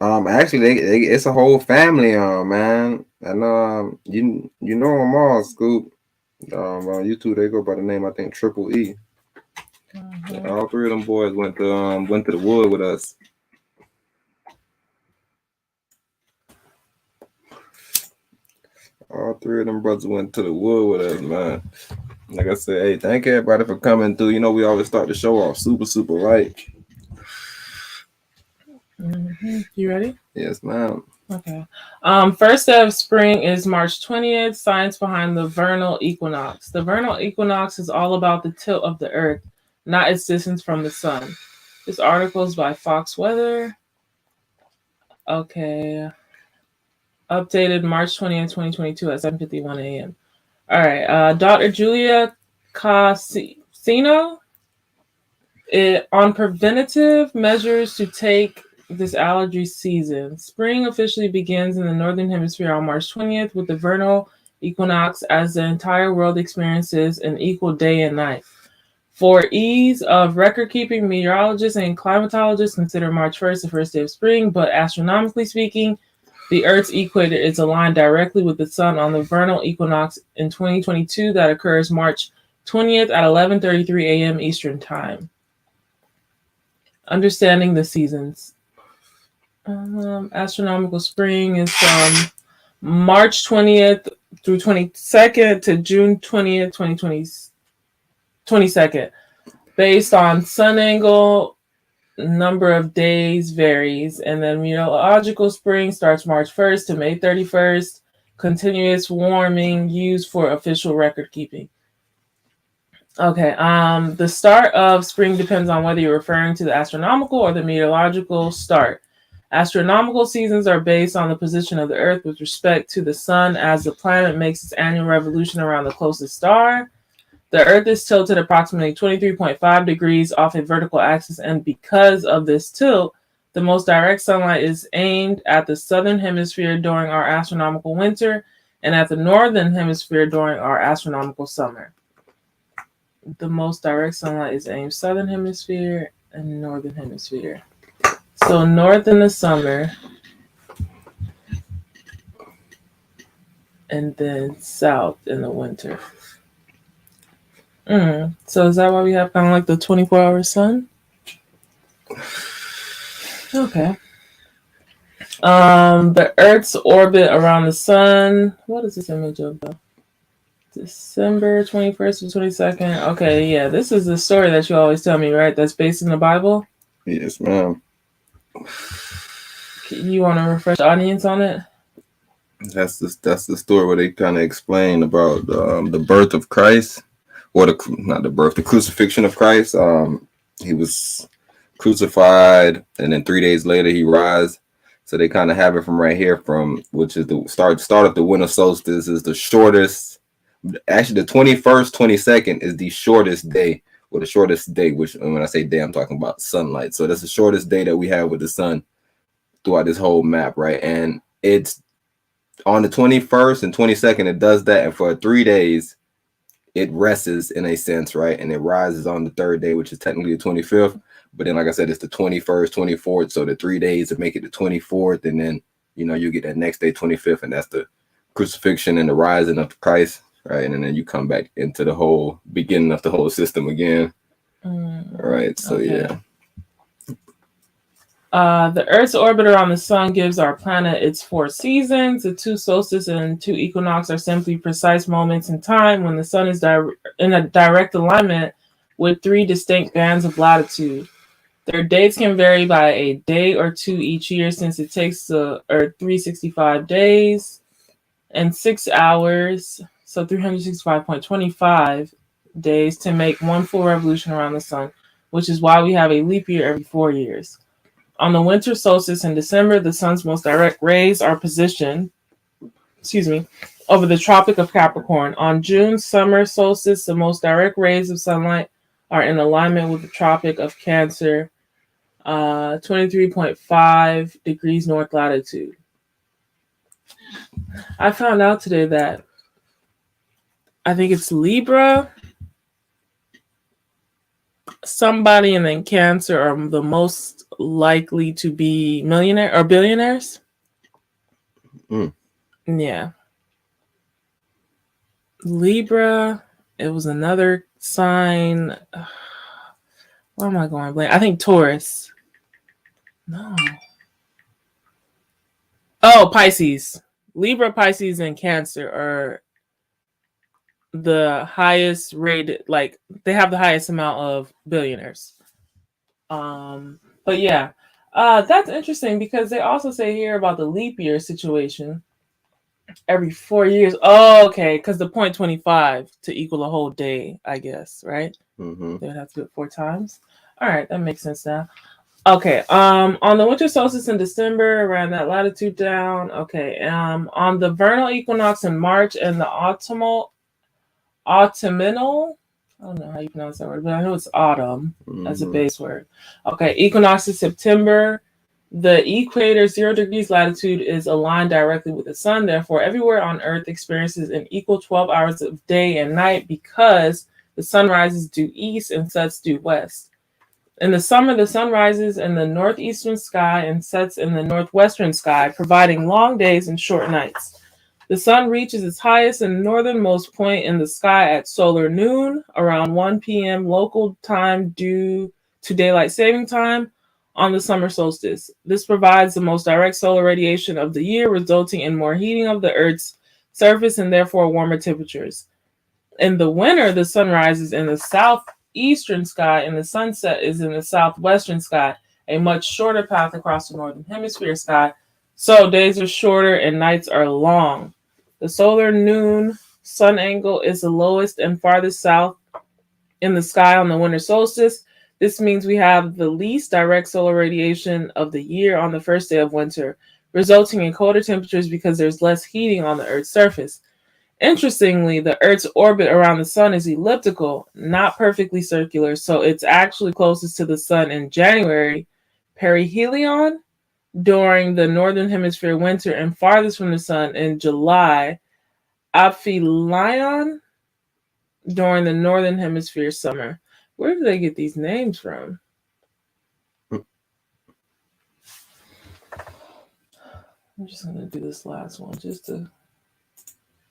Actually, it's a whole family, man. And you know them all, Scoop. On YouTube they go by the name I think Triple E. Mm-hmm. All three of them boys went to the wood with us. All three of them brothers went to the wood with us, man. Like I said, hey, thank everybody for coming through. You know, we always start the show off super light. Mm-hmm. You ready? Yes, ma'am. Okay. First day of spring is March 20th. Science behind the vernal equinox. The vernal equinox is all about the tilt of the Earth, not its distance from the sun. This article is by Fox Weather. Okay. Updated March 20th, 2022 at 7:51 a.m. All right. Dr. Julia Casino on preventative measures to take this allergy season. Spring officially begins in the Northern Hemisphere on March 20th with the vernal equinox as the entire world experiences an equal day and night. For ease of record keeping, meteorologists and climatologists consider March 1st the first day of spring, but astronomically speaking, the Earth's equator is aligned directly with the sun on the vernal equinox in 2022 that occurs March 20th at 11:33 a.m. Eastern Time. Understanding the seasons. Astronomical spring is from March 20th through 22nd to June 20th, 22nd. Based on sun angle, number of days varies. And then meteorological spring starts March 1st to May 31st. Continuous warming used for official record keeping. Okay, the start of spring depends on whether you're referring to the astronomical or the meteorological start. Astronomical seasons are based on the position of the Earth with respect to the sun as the planet makes its annual revolution around the closest star. The Earth is tilted approximately 23.5 degrees off a vertical axis, and because of this tilt, the most direct sunlight is aimed at the southern hemisphere during our astronomical winter and at the northern hemisphere during our astronomical summer. The most direct sunlight is aimed southern hemisphere and northern hemisphere. So north in the summer and then south in the winter. So is that why we have kind of like the 24-hour sun? Okay. The Earth's orbit around the sun. What is this image of though? December 21st to 22nd. Okay, yeah, this is the story that you always tell me, right? That's based in the Bible? Yes, ma'am. You want to refresh the audience on it? That's the story where they kind of explain about the birth of Christ, or the crucifixion of Christ. He was crucified, and then 3 days later he rise. So they kind of have it from right here, from which is the start of the winter solstice is the shortest. Actually, the 21st, 22nd is the shortest day, or the shortest day. Which when I say day, I'm talking about sunlight. So that's the shortest day that we have with the sun throughout this whole map, right? And it's on the 21st and 22nd, it does that, and for 3 days, it rests in a sense, right? And it rises on the third day, which is technically the 25th. But then, like I said, it's the 21st, 24th. So the 3 days to make it the 24th, and then you get that next day, 25th, and that's the crucifixion and the rising of Christ, right? And then you come back into the whole beginning of the whole system again. All right. So okay. Yeah. The Earth's orbit around the sun gives our planet its 4 seasons. The 2 solstices and 2 equinox are simply precise moments in time when the sun is in a direct alignment with 3 distinct bands of latitude. Their dates can vary by a day or 2 each year, since it takes the Earth 365 days and 6 hours, so 365.25 days to make 1 full revolution around the sun, which is why we have a leap year every 4 years. On the winter solstice in December, the sun's most direct rays are positioned, over the Tropic of Capricorn. On June's summer solstice, the most direct rays of sunlight are in alignment with the Tropic of Cancer, 23.5 degrees north latitude. I found out today that I think it's Libra, somebody, and then Cancer are the most likely to be millionaire or billionaires. Yeah. Libra, it was another sign. Where am I going? I think Taurus. No. Oh, Pisces. Libra, Pisces, and Cancer are the highest rated, like they have the highest amount of billionaires. But yeah, that's interesting because they also say here about the leap year situation. Every 4 years. Oh, okay, because the 0.25 to equal a whole day, I guess, right? Mm-hmm. They would have to do it 4 times. All right, that makes sense now. Okay, on the winter solstice in December, around that latitude down. Okay, on the vernal equinox in March and the autumnal, I don't know how you pronounce that word, but I know it's autumn as a base word. Okay, equinox is September. The equator, 0 degrees latitude, is aligned directly with the sun. Therefore, everywhere on Earth experiences an equal 12 hours of day and night because the sun rises due east and sets due west. In the summer, the sun rises in the northeastern sky and sets in the northwestern sky, providing long days and short nights. The sun reaches its highest and northernmost point in the sky at solar noon, around 1 p.m. local time due to daylight saving time on the summer solstice. This provides the most direct solar radiation of the year, resulting in more heating of the Earth's surface and therefore warmer temperatures. In the winter, the sun rises in the southeastern sky and the sunset is in the southwestern sky, a much shorter path across the northern hemisphere sky, so days are shorter and nights are long. The solar noon sun angle is the lowest and farthest south in the sky on the winter solstice. This means we have the least direct solar radiation of the year on the first day of winter, resulting in colder temperatures because there's less heating on the Earth's surface. Interestingly, the Earth's orbit around the sun is elliptical, not perfectly circular, so it's actually closest to the sun in January, perihelion, during the northern hemisphere winter, and farthest from the sun in July, aphelion, during the northern hemisphere summer. Where do they get these names from? I'm just going to do this last one just to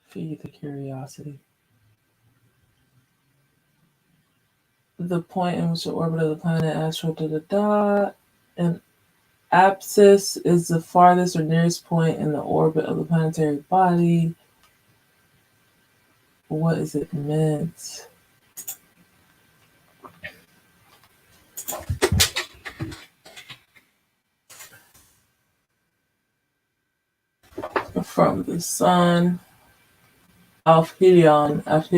feed the curiosity. The point in which the orbit of the planet astro and apsis is the farthest or nearest point in the orbit of the planetary body. What is it meant? From the sun, aphelion. Let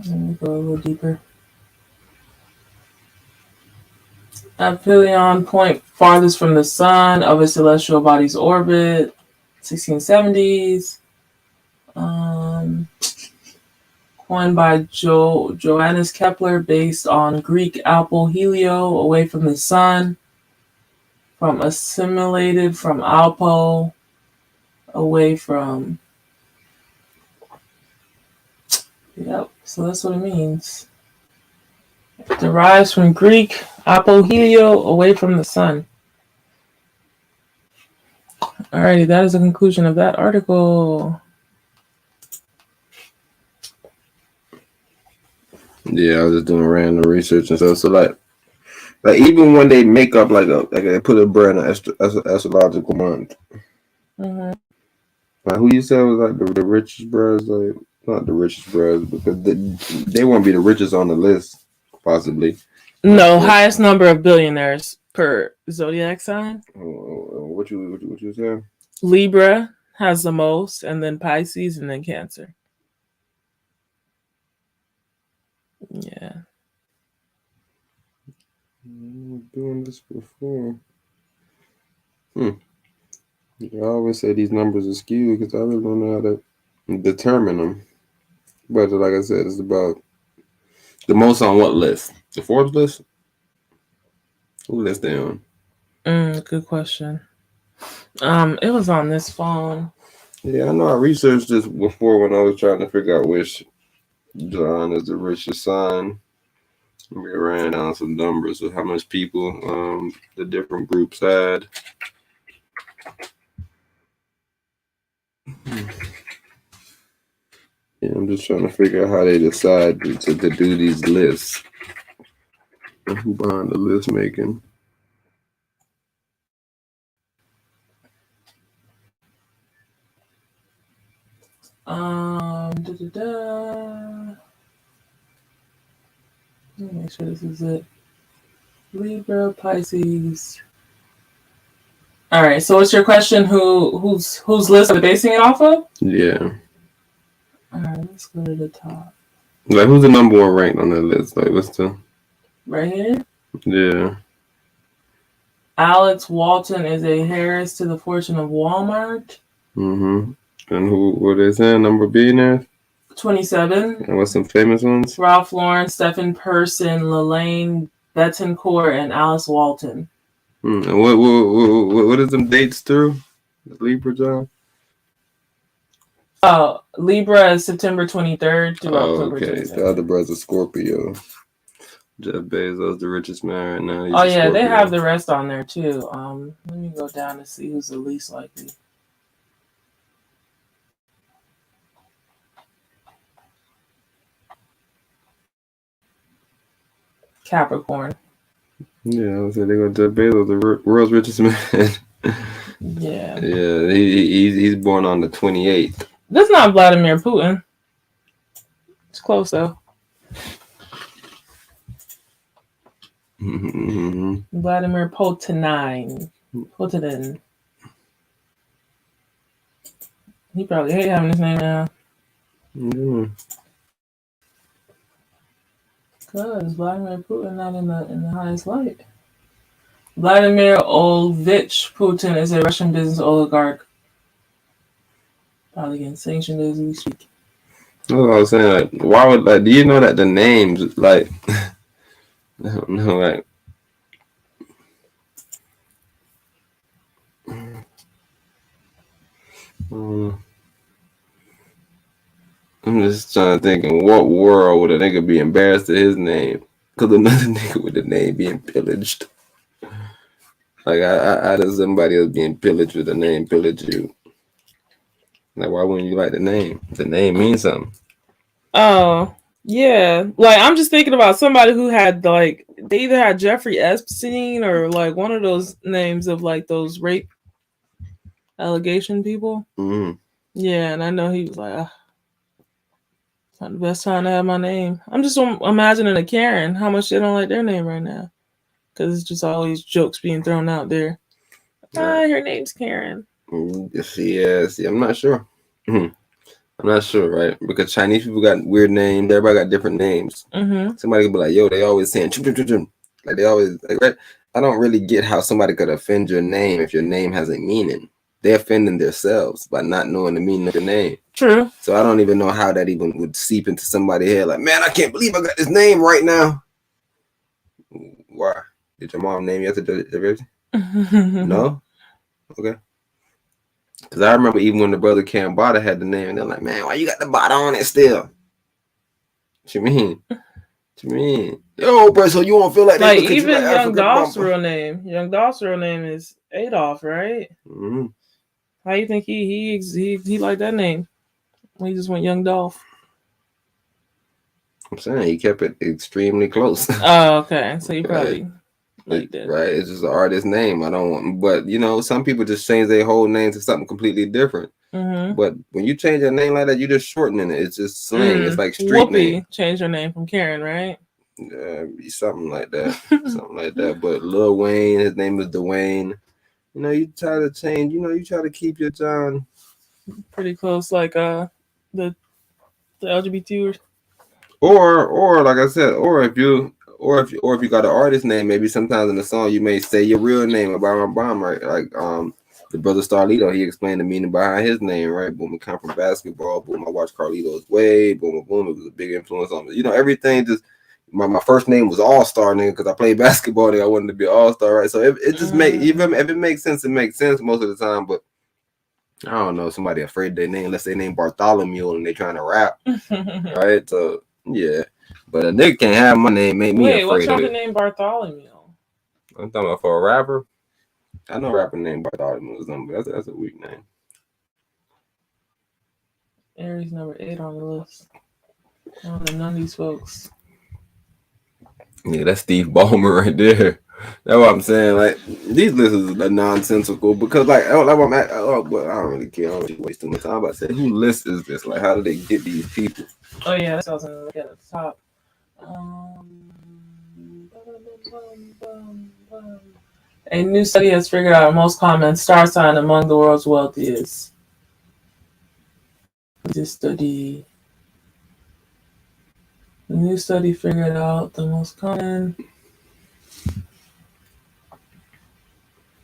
me go a little deeper. Aphelion, point farthest from the sun of a celestial body's orbit, 1670s. Coined by Johannes Kepler, based on Greek alpo-helio, away from the sun. From assimilated from alpo, away from. Yep, so that's what it means. It derives from Greek alpo-helio, away from the sun. Alrighty, that is the conclusion of that article. Yeah, I was just doing random research and stuff. So like even when they make up like they put a brand in astrological month. Mm-hmm. Like who you said was like the richest bros, like not the richest bros because they won't be the richest on the list, possibly. No, highest number of billionaires per zodiac sign. What you saying? Libra has the most, and then Pisces, and then Cancer. Yeah. I'm doing this before. I always say these numbers are skewed because I really don't know how to determine them. But like I said, it's about the most on what list? The Forbes list? Who list they on? Good question. It was on this phone. Yeah, I know I researched this before when I was trying to figure out which John is the richest sign. We ran down some numbers of how much people the different groups had. Yeah, I'm just trying to figure out how they decide to do these lists. Who behind the list making? Let me make sure this is it. Libra, Pisces. All right. So, what's your question? Whose list are they basing it off of? Yeah. All right. Let's go to the top. Like, who's the number one ranked on that list? Like, what's the? Right here. Yeah. Alex Walton is a heiress to the fortune of Walmart. Mm-hmm. And what they saying? Number of billionaires? 27. And what's some famous ones? Ralph Lauren, Stephen Person, Lelaine Betancourt, and Alice Walton. And what is them dates through? The Libra, John? Oh, Libra is September 23rd to October 22nd. The other brother's Scorpio. Jeff Bezos, the richest man right now. Oh yeah, they have the rest on there too. Let me go down to see who's the least likely. Capricorn. Yeah, I was saying they go Jeff Bezos, the world's richest man. Yeah. Yeah, he's born on the 28th. That's not Vladimir Putin. It's close though. Mm-hmm. Vladimir Putin. He probably hate having his name now. Yeah. Because Vladimir Putin not in the highest light. Vladimir Olvich Putin is a Russian business oligarch. Probably getting sanctioned as we speak. That's what I was saying. Like, why would do you know that the names like I don't know like. I'm just trying to think in what world would a nigga be embarrassed at his name because another nigga with the name being pillaged. Like, how does somebody else being pillaged with a name pillage you? Like, why wouldn't you like the name? The name means something. Oh, yeah. Like, I'm just thinking about somebody who had, like, they either had Jeffrey Epstein or, like, one of those names of, like, those rape allegation people. Mm-hmm. Yeah, and I know he was like, it's not the best time to have my name. I'm just imagining a Karen, how much they don't like their name right now. Because it's just always jokes being thrown out there. Right. Her name's Karen. Yeah, see, I'm not sure. I'm not sure, right? Because Chinese people got weird names. Everybody got different names. Mm-hmm. Somebody could be like, yo, they always saying, chum, chum, chum, chum. Like, they always, like, right? I don't really get how somebody could offend your name if your name has a meaning. They're offending themselves by not knowing the meaning of the name. True. So I don't even know how that even would seep into somebody's head. Like, man, I can't believe I got this name right now. Why? Did your mom name you after the No? Okay. Because I remember even when the brother Cambatta had the name, and they're like, man, why you got the bot on it still? What you mean? What you mean? Yo, bro, so you won't feel like that? Like, even like Young Dolph's real name. Young Dolph's real name is Adolf, right? Mm-hmm. How you think he liked that name? He just went Young Dolph. I'm saying he kept it extremely close. Oh, okay. So you probably liked it. Right. It's just an artist name. I don't want, but you know, some people just change their whole name to something completely different. Mm-hmm. But when you change your name like that, you're just shortening it. It's just slang. It's like street Whoopi name. Changed her name from Karen, right? Something like that. Something like that. But Lil Wayne, his name is Dwayne. You know, you try to change. You know, you try to keep your John pretty close, like the LGBT or like I said, or if you got an artist name, maybe sometimes in the song you may say your real name about bomb, right? Like the brother Starlito, he explained the meaning behind his name, right? Boom, it come from basketball. Boom, I watched Carlito's Way. Boom, boom, it was a big influence on me. You know, everything just. My first name was All Star, nigga, because I played basketball. Nigga, I wanted to be All Star, right? So it just even if it makes sense, it makes sense most of the time. But I don't know, somebody afraid their name, unless they name Bartholomew and they trying to rap, right? So yeah, But a nigga can't have my name, make me Wait, what's afraid of wrong with it. the name Bartholomew? I'm talking about for a rapper. I know a rapper named Bartholomew or something, but that's a weak name. Aries number 8 on the list. I don't know none of these folks. Yeah, that's Steve Ballmer right there. That's what I'm saying. Like these lists are nonsensical because like but I don't really care. I don't really waste too much time. But I say, who list is this? Like, how do they get these people? Oh yeah, that's what I was gonna look at the top. A new study has figured out most common star sign among the world's wealthiest. This study. The new study figured out the most common.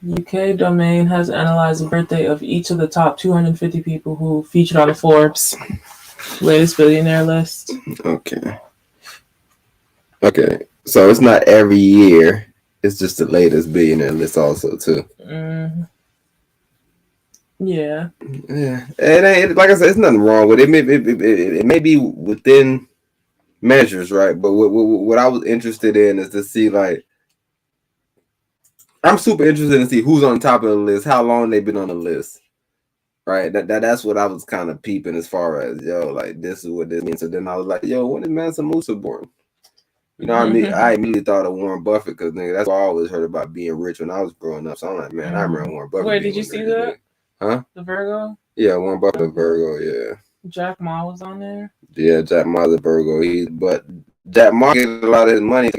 UK domain has analyzed the birthday of each of the top 250 people who featured on the Forbes latest billionaire list. Okay. So it's not every year. It's just the latest billionaire list also too. Yeah. Yeah. And like I said, it's nothing wrong with it. It may be within measures, right? But what I was interested in is to see, like, I'm super interested in see who's on top of the list, how long they've been on the list, right? That's what I was kind of peeping as far as, yo, like, this is what this means. So then I was like, yo, when is Mansa Musa born? You know, I immediately thought of Warren Buffett because that's what I always heard about being rich when I was growing up. So I'm like, man, I remember Warren Buffett. Wait, did you see that? Huh? The Virgo? Yeah, Warren Buffett, the Virgo, yeah. Jack Ma was on there? Yeah, Jack Ma's a Virgo. But Jack Ma gets a lot of his money.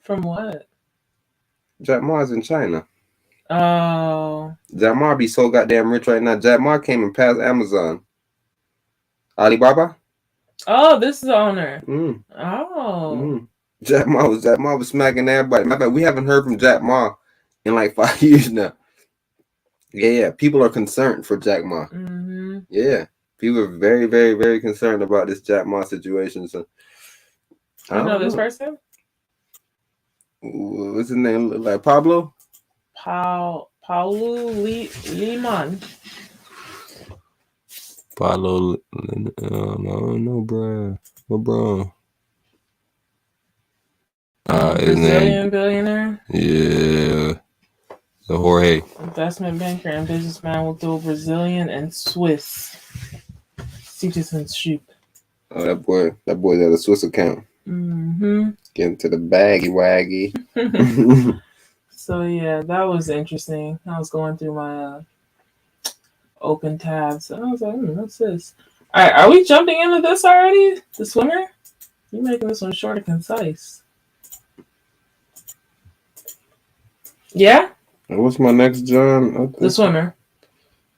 From what? Jack Ma's in China. Oh. Jack Ma be so goddamn rich right now. Jack Ma came and passed Amazon. Alibaba? Oh, this is the owner. Oh. Jack Ma was smacking everybody. Matter of fact, we haven't heard from Jack Ma in like 5 years now. Yeah. People are concerned for Jack Ma. Yeah. People are very, very, very concerned about this Jack Ma situation. So I know this person? What's his name? Like Pablo? Paulo Liman. Paulo, no, bro. What, bro? Brazilian billionaire? Yeah. The Jorge. Investment banker and businessman with dual Brazilian and Swiss citizenship. Oh, that boy's at a Swiss account. Getting to the baggy waggy. So yeah, that was interesting. I was going through my open tabs and I was like, what's this? All right, are we jumping into this already? The swimmer? You're making this one short and concise. Yeah? What's my next John? The swimmer.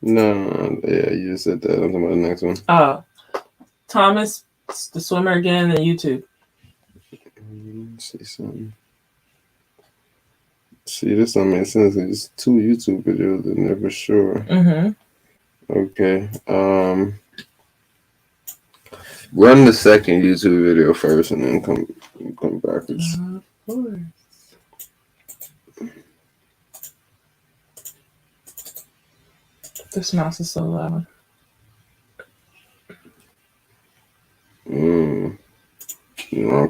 No, yeah, you just said that. I'm talking about the next one. Oh. Thomas, the swimmer again, and YouTube. Let's see something. See, this don't make sense. It's 2 YouTube videos in there for sure. Okay. Run the second YouTube video first and then come backwards. Of course. This mouse is so loud.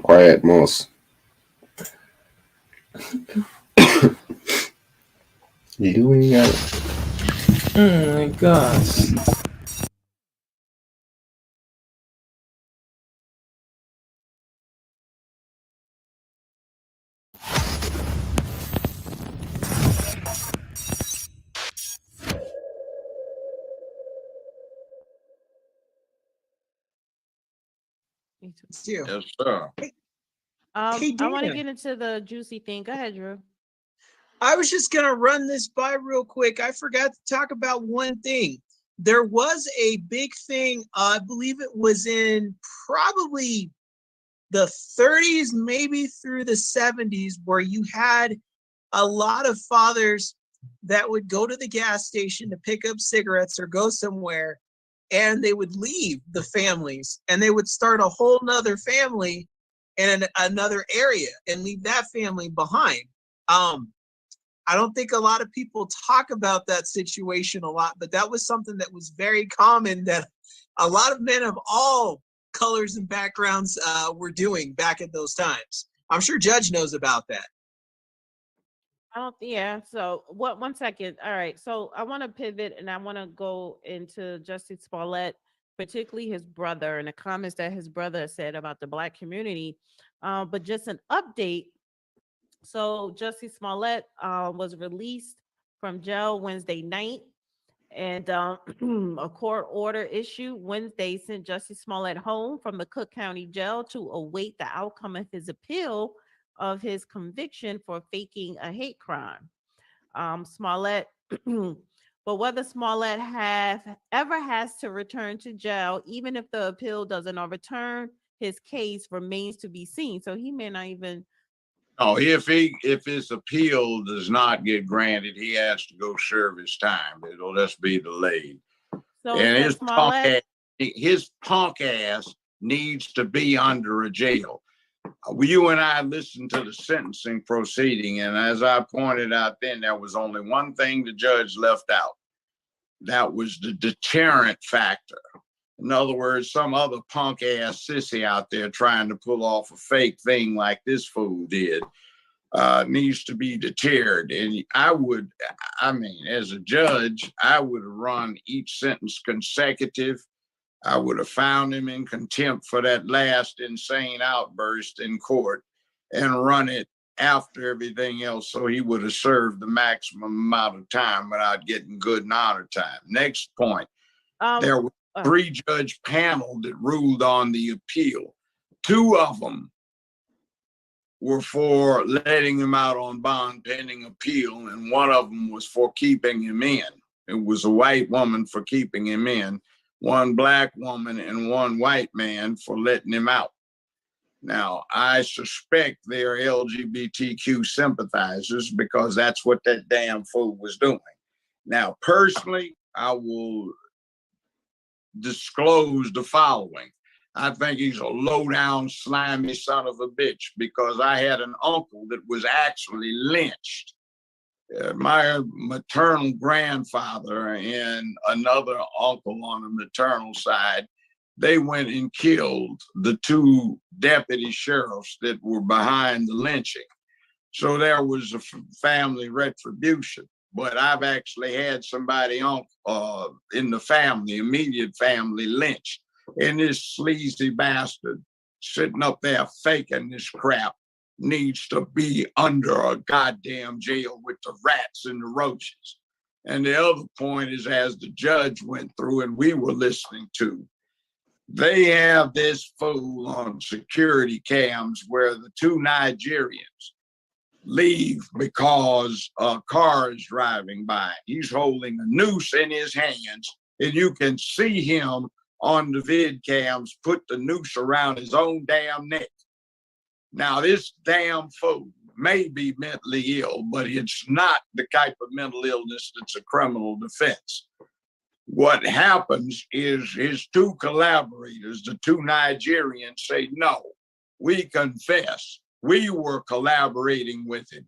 Quiet mouse. You ain't got it. Oh my gosh. Still. Yes, sir. Hey, I want to Dan. get into the juicy thing. Go ahead, Drew. I was just going to run this by real quick. I forgot to talk about one thing. There was a big thing, I believe it was in probably the 30s, maybe through the 70s, where you had a lot of fathers that would go to the gas station to pick up cigarettes or go somewhere, and they would leave the families and they would start a whole nother family in another area and leave that family behind. I don't think a lot of people talk about that situation a lot, but that was something that was very common, that a lot of men of all colors and backgrounds were doing back at those times. I'm sure Judge knows about that. Yeah. So what? 1 second. All right. So I want to pivot and I want to go into Justice Smollett, particularly his brother and the comments that his brother said about the Black community. But just an update. So Justice Smollett was released from jail Wednesday night, and a court order issued Wednesday sent Justice Smollett home from the Cook County Jail to await the outcome of his appeal of his conviction for faking a hate crime. Smollett, but whether Smollett ever has to return to jail, even if the appeal doesn't overturn his case, remains to be seen. So he may not even. Oh, if his appeal does not get granted, he has to go serve his time. It'll just be delayed. So and his punk ass needs to be under a jail. You and I listened to the sentencing proceeding, and as I pointed out then, there was only one thing the judge left out. That was the deterrent factor. In other words, some other punk ass sissy out there trying to pull off a fake thing like this fool did needs to be deterred. And as a judge, I would have run each sentence consecutive. I would have found him in contempt for that last insane outburst in court and run it after everything else, so he would have served the maximum amount of time without getting good and honor time. Next point. There was a 3-judge panel that ruled on the appeal. 2 of them were for letting him out on bond pending appeal, and 1 of them was for keeping him in. It was a white woman for keeping him in, 1 black woman and 1 white man for letting him out. Now, I suspect they're LGBTQ sympathizers because that's what that damn fool was doing. Now, personally, I will disclose the following. I think he's a low-down, slimy son of a bitch because I had an uncle that was actually lynched. My maternal grandfather and another uncle on the maternal side, they went and killed the 2 deputy sheriffs that were behind the lynching. So there was a family retribution. But I've actually had somebody in the family, immediate family, lynched. And this sleazy bastard sitting up there faking this crap needs to be under a goddamn jail with the rats and the roaches. And the other point is, as the judge went through and we were listening to, they have this fool on security cams where the 2 Nigerians leave because a car is driving by. He's holding a noose in his hands, and you can see him on the vid cams put the noose around his own damn neck. Now, this damn fool may be mentally ill, but it's not the type of mental illness that's a criminal defense. What happens is his 2 collaborators, the 2 Nigerians, say, no, we confess. We were collaborating with him.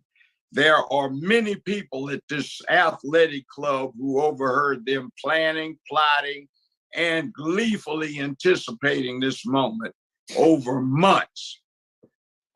There are many people at this athletic club who overheard them planning, plotting, and gleefully anticipating this moment over months.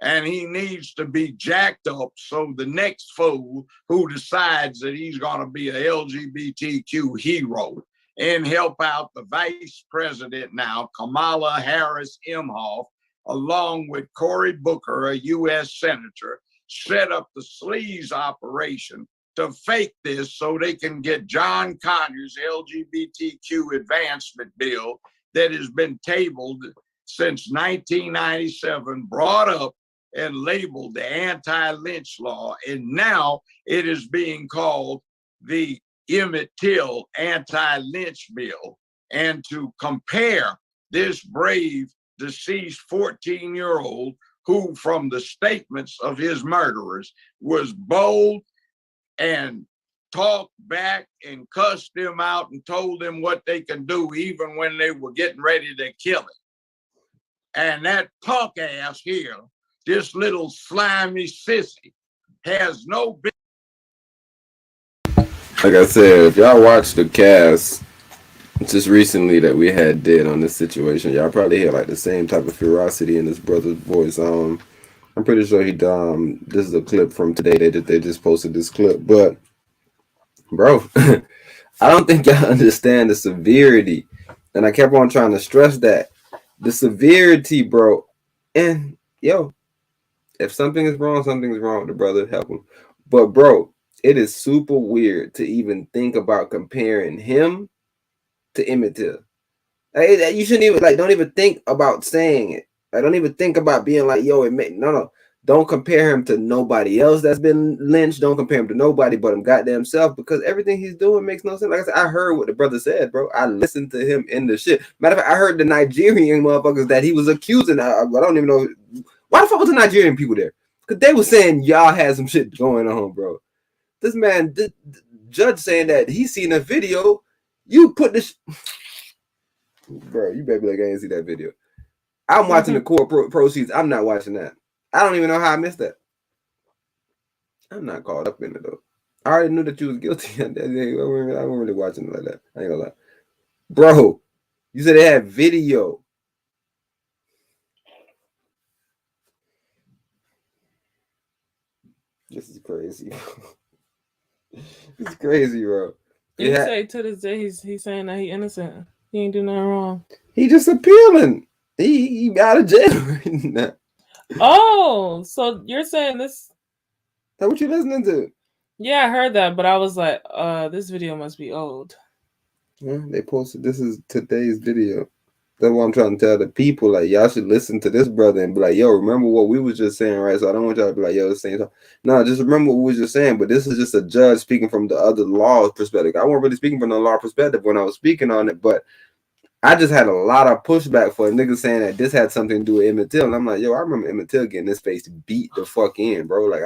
And he needs to be jacked up so the next fool who decides that he's going to be an LGBTQ hero and help out the vice president now, Kamala Harris Imhoff, along with Cory Booker, a U.S. senator, set up the sleaze operation to fake this so they can get John Conyers' LGBTQ advancement bill that has been tabled since 1997, brought up and labeled the anti-lynch law, and now it is being called the Emmett Till anti-lynch bill. And to compare this brave deceased 14-year-old who, from the statements of his murderers, was bold and talked back and cussed them out and told them what they can do even when they were getting ready to kill him. And that punk ass here, this little slimy sissy, has no business. Like I said, if y'all watch the cast, just recently that we had did on this situation. Y'all probably hear like the same type of ferocity in his brother's voice. I'm pretty sure he this is a clip from today. They just posted this clip, but bro, I don't think y'all understand the severity, and I kept on trying to stress that the severity, bro. And yo, if something is wrong, something's wrong with the brother. Help him, but bro, it is super weird to even think about comparing him to Emmett Till. Like, you shouldn't even don't even think about saying it. Don't even think about being like, yo, no. Don't compare him to nobody else that's been lynched. Don't compare him to nobody but him goddamn self, because everything he's doing makes no sense. Like I said, I heard what the brother said, bro. I listened to him in the shit. Matter of fact, I heard the Nigerian motherfuckers that he was accusing. I don't even know why the fuck was the Nigerian people there, because they were saying y'all had some shit going on, bro. This man, the judge saying that he seen a video. You put this. Bro, you better be like, I ain't see that video. I'm watching the court proceeds. I'm not watching that. I don't even know how I missed that. I'm not caught up in it, though. I already knew that you was guilty. I wasn't really watching it like that. I ain't gonna lie. Bro, you said they had video. This is crazy. This is crazy, bro. You say to this day he's saying that he innocent. He ain't do nothing wrong. He just appealing. He out of jail right now. Oh, so you're saying this? That what you listening to? Yeah, I heard that, but I was like, this video must be old. Yeah, they posted this is today's video. That's what I'm trying to tell the people. Like, y'all should listen to this brother and be like, yo, remember what we was just saying, right? So I don't want y'all to be like, yo, the same time. No, just remember what we was just saying. But this is just a judge speaking from the other law perspective. I wasn't really speaking from the law perspective when I was speaking on it, but I just had a lot of pushback for a nigga saying that this had something to do with Emmett Till. And I'm like, yo, I remember Emmett Till getting his face beat the fuck in, bro. Like,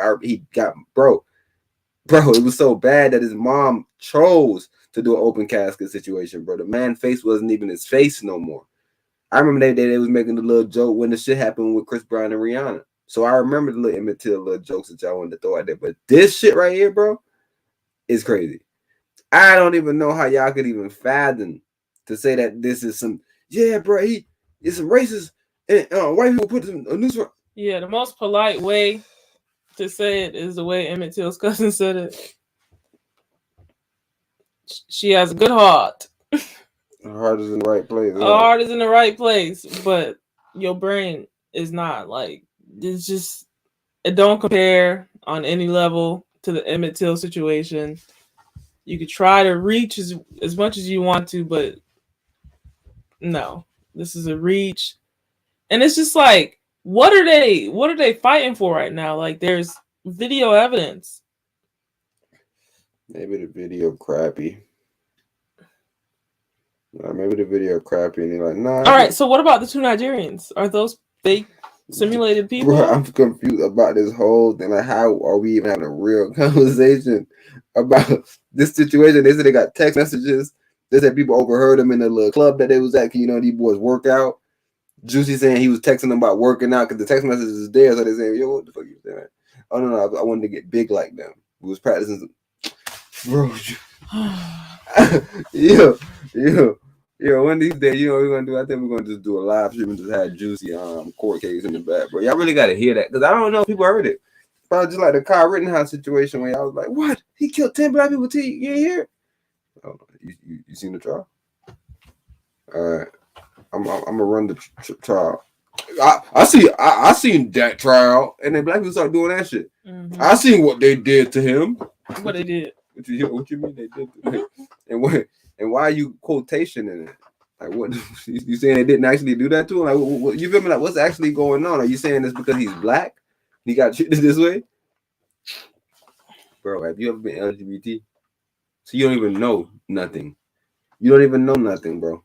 bro, it was so bad that his mom chose to do an open casket situation, bro. The man's face wasn't even his face no more. I remember they was making the little joke when the shit happened with Chris Brown and Rihanna. So I remember the little Emmett Till little jokes that y'all wanted to throw out there. But this shit right here, bro, is crazy. I don't even know how y'all could even fathom to say that this is some, yeah, bro, it's some racist and white people put some news. Yeah, the most polite way to say it is the way Emmett Till's cousin said it. She has a good heart. Her heart is in the right place. Her heart is in the right place, but your brain is not. Like, it's just, it don't compare on any level to the Emmett Till situation. You could try to reach as much as you want to, but no, this is a reach. And it's just like, what are they fighting for right now? Like, there's video evidence. Maybe the video crappy. Maybe the video crappy, and you're like, nah. All right, so what about the two Nigerians? Are those fake simulated people? Bro, I'm confused about this whole thing. Like, how are we even having a real conversation about this situation? They said they got text messages. They said people overheard them in the little club that they was at. You know, these boys work out. Juicy saying he was texting them about working out because the text message is there. So they saying, yo, what the fuck you saying? Oh, no, I wanted to get big like them. We was practicing some... Bro, yo, one of these days, you know what we're gonna do? I think we're gonna just do a live stream and just have Juicy court case in the back, bro. Y'all really gotta hear that, because I don't know if people heard it. Probably just like the Kyle Rittenhouse situation where y'all was like, what? He killed 10 black people too? You ain't hear it? Oh, you seen the trial? All right. I'm gonna run the trial. I seen that trial, and then black people start doing that shit. Mm-hmm. I seen what they did to him. What they did? What you mean they did to him? And why are you quotation in it? Like, what you saying they didn't actually do that to him? Like, what, you feel me? Like, what's actually going on? Are you saying this because he's black? He got treated this way? Bro, have you ever been LGBT? So you don't even know nothing. You don't even know nothing, bro.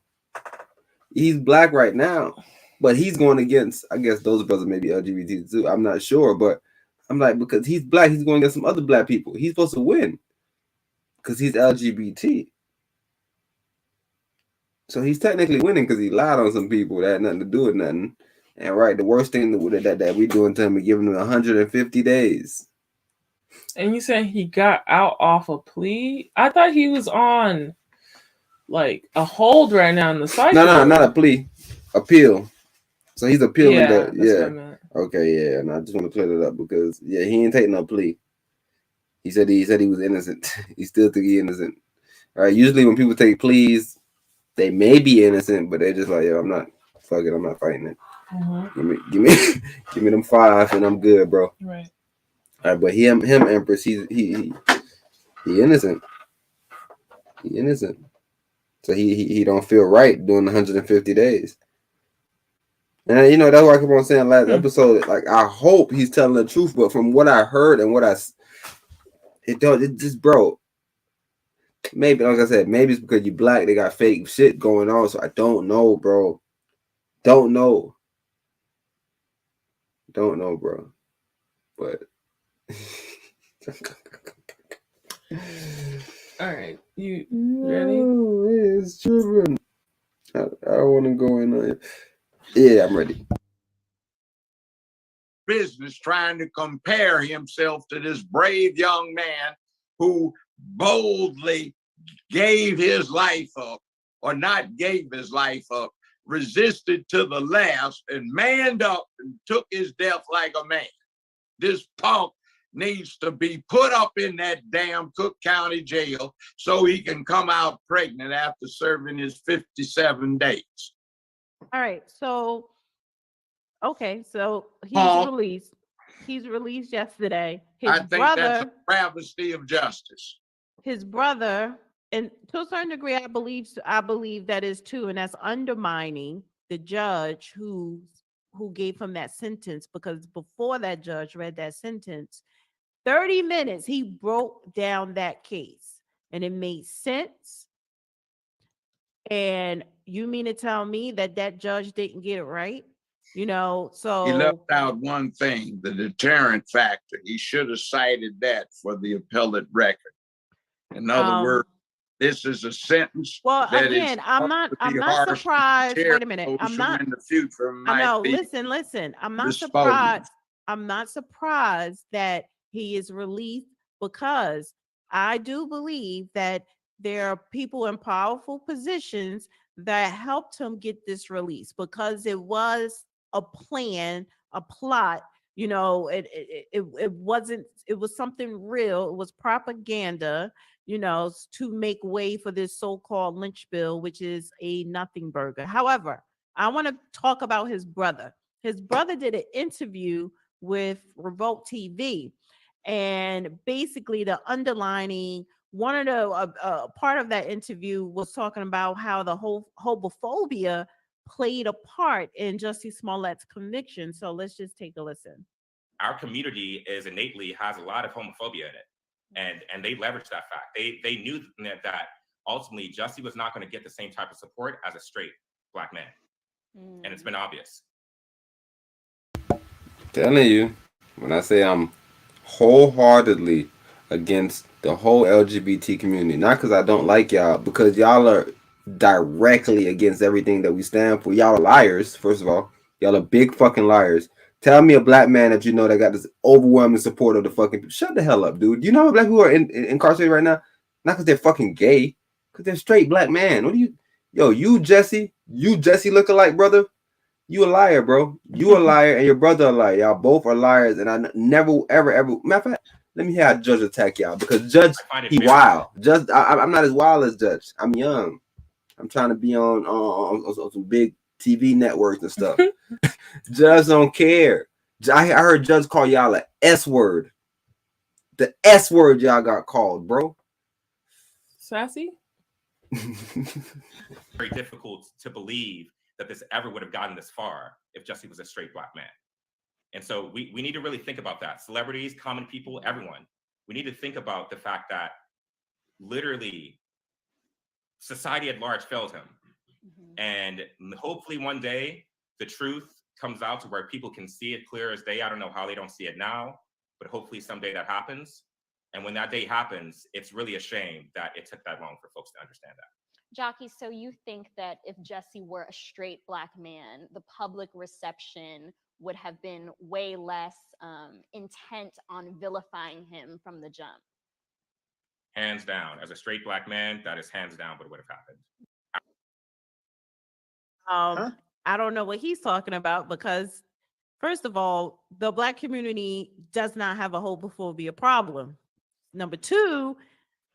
He's black right now, but he's going against, I guess those brothers may be LGBT too. I'm not sure, but I'm like, because he's black, he's going against some other black people. He's supposed to win because he's LGBT. So he's technically winning because he lied on some people that had nothing to do with nothing. And right, the worst thing that we doing to him is giving him 150 days. And you saying he got out off a plea? I thought he was on like a hold right now in the cycle. No, not a plea, appeal. So he's appealing Yeah, the that's what I meant. Okay, yeah, and I just want to clear that up because he ain't taking no plea. He said he was innocent. He still think he innocent. All right. Usually when people take pleas, they may be innocent, but they're just like, yo, I'm not. Fuck it, I'm not fighting it. Give me, give me them 5, and I'm good, bro. Right. All right, but him, Empress, he innocent. He innocent. So he don't feel right doing 150 days. And that's why I keep on saying last episode, like I hope he's telling the truth, but from what I heard and what it just, bro. Maybe, like I said, maybe it's because you black, they got fake shit going on. So I don't know, bro. Don't know, bro. But all right, you ready? It's tripping. I want to go in on it. Yeah, I'm ready. Business trying to compare himself to this brave young man who boldly gave his life up, or not gave his life up, resisted to the last and manned up and took his death like a man. This punk needs to be put up in that damn Cook County jail so he can come out pregnant after serving his 57 days. All right, so he's released. He's released yesterday. I think that's a travesty of justice. His brother, and to a certain degree, I believe that is too, and that's undermining the judge who gave him that sentence, because before that judge read that sentence, 30 minutes he broke down that case and it made sense. And you mean to tell me that judge didn't get it right? So he left out one thing, the deterrent factor. He should have cited that for the appellate record. In other words, this is a sentence. Well, again, I'm not surprised. Wait a minute. I'm not in the future. I know. Listen. I'm not surprised. I'm not surprised that he is released, because I do believe that there are people in powerful positions that helped him get this release, because it was a plan, a plot. It wasn't. It was something real. It was propaganda, to make way for this so-called lynch bill, which is a nothing burger. However, I want to talk about his brother. His brother did an interview with Revolt TV, and basically the underlining one of the part of that interview was talking about how the whole homophobia played a part in Jussie Smollett's conviction. So let's just take a listen. Our community innately has a lot of homophobia in it. And they leveraged that fact. They knew that ultimately Jussie was not going to get the same type of support as a straight Black man. And it's been obvious. Telling you, when I say I'm wholeheartedly against the whole LGBT community, not because I don't like y'all, because y'all are directly against everything that we stand for. Y'all are liars, first of all. Y'all are big fucking liars. Tell me a Black man that you know that got this overwhelming support of the fucking... Shut the hell up, dude. You know how Black people are incarcerated right now? Not because they're fucking gay, because they're straight Black man. What do you... Yo, you Jesse look-alike, brother. You a liar, bro. You a liar, and your brother a liar. Y'all both are liars, and I never, ever... Matter of fact, let me hear how Judge attack y'all, because Judge, he wild. Judge, I'm not as wild as Judge. I'm young. I'm trying to be on some big TV networks and stuff. Judge don't care. I heard Judge call y'all a S word. The S word y'all got called, bro. Sassy? Very difficult to believe that this ever would have gotten this far if Jussie was a straight Black man. And so we need to really think about that. Celebrities, common people, everyone. We need to think about the fact that literally society at large failed him. And hopefully one day the truth comes out to where people can see it clear as day. I don't know how they don't see it now, but hopefully someday that happens. And when that day happens, it's really a shame that it took that long for folks to understand that. Jockey, so you think that if Jussie were a straight Black man, the public reception would have been way less intent on vilifying him from the jump? Hands down. As a straight black man, that is hands down what would have happened. I don't know what he's talking about because, first of all, the black community does not have a homophobia problem. Number two,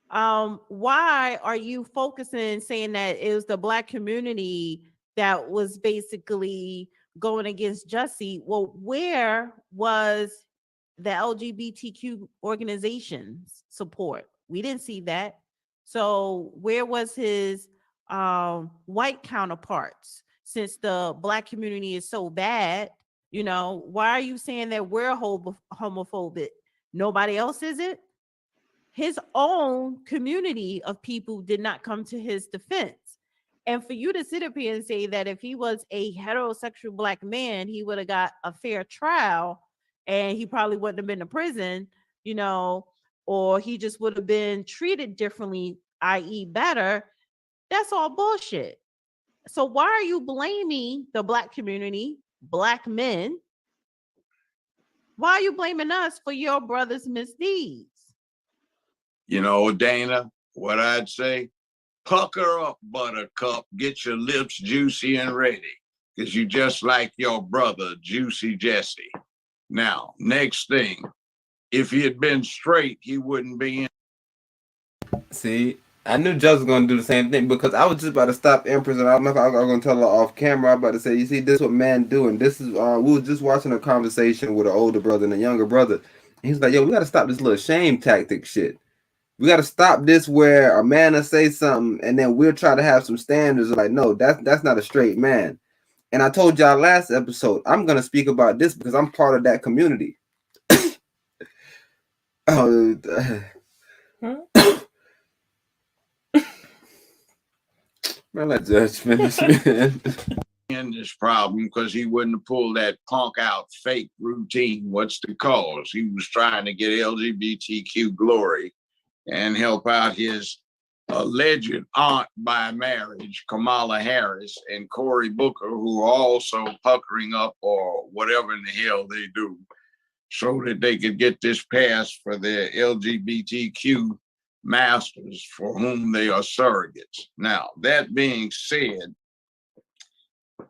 why are you focusing saying that it was the black community that was basically going against Jussie? Well, where was the LGBTQ organizations support? We didn't see that. So where was his white counterparts? Since the black community is so bad, you know, why are you saying that we're homophobic? Nobody else is it? His own community of people did not come to his defense. And for you to sit up here and say that if he was a heterosexual black man, he would have got a fair trial and he probably wouldn't have been to prison, you know, or he just would have been treated differently, i.e. better, that's all bullshit. So why are you blaming the black community, black men? Why are you blaming us for your brother's misdeeds? You know, Dana, what I'd say, pucker up, buttercup, get your lips juicy and ready, because you just like your brother, Juicy Jesse. Now, next thing, if he had been straight, he wouldn't be in. See, I knew Joe was going to do the same thing because I was just about to stop Empress and I was going to tell her off camera. I'm about to say, you see, this is what men do. And this is, we were just watching a conversation with an older brother and a younger brother. And he's like, yo, we got to stop this little shame tactic shit. We got to stop this where a man will say something and then we'll try to have some standards. Like, no, that's not a straight man. And I told y'all last episode, I'm going to speak about this because I'm part of that community. Man, let Judge finish, man. In this problem because he wouldn't have pulled that punk out fake routine. What's the cause? He was trying to get LGBTQ glory and help out his alleged aunt by marriage, Kamala Harris, and Cory Booker, who are also puckering up or whatever in the hell they do, so that they could get this passed for their LGBTQ masters for whom they are surrogates. Now, that being said,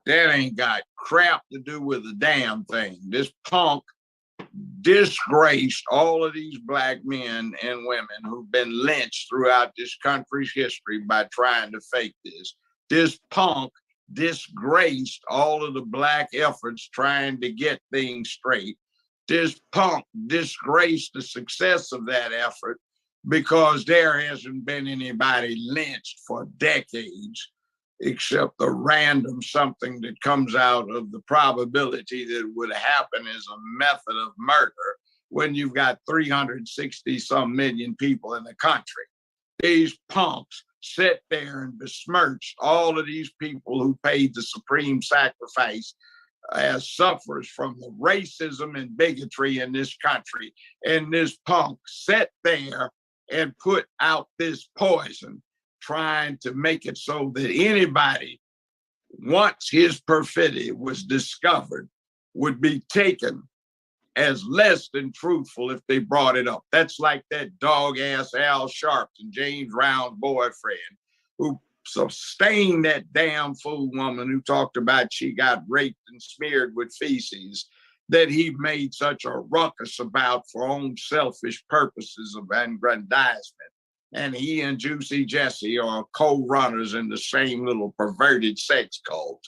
that ain't got crap to do with a damn thing. This punk disgraced all of these black men and women who've been lynched throughout this country's history by trying to fake this. This punk disgraced all of the black efforts trying to get things straight. This punk disgraced the success of that effort because there hasn't been anybody lynched for decades, except a random something that comes out of the probability that would happen as a method of murder when you've got 360 some million people in the country. These punks sit there and besmirch all of these people who paid the supreme sacrifice as sufferers from the racism and bigotry in this country. And this punk sat there and put out this poison, trying to make it so that anybody, once his perfidy was discovered, would be taken as less than truthful if they brought it up. That's like that dog-ass Al Sharpton, James Brown's boyfriend, who sustained that damn fool woman who talked about she got raped and smeared with feces, that he made such a ruckus about for own selfish purposes of aggrandizement. And he and Juicy Jesse are co-runners in the same little perverted sex cult.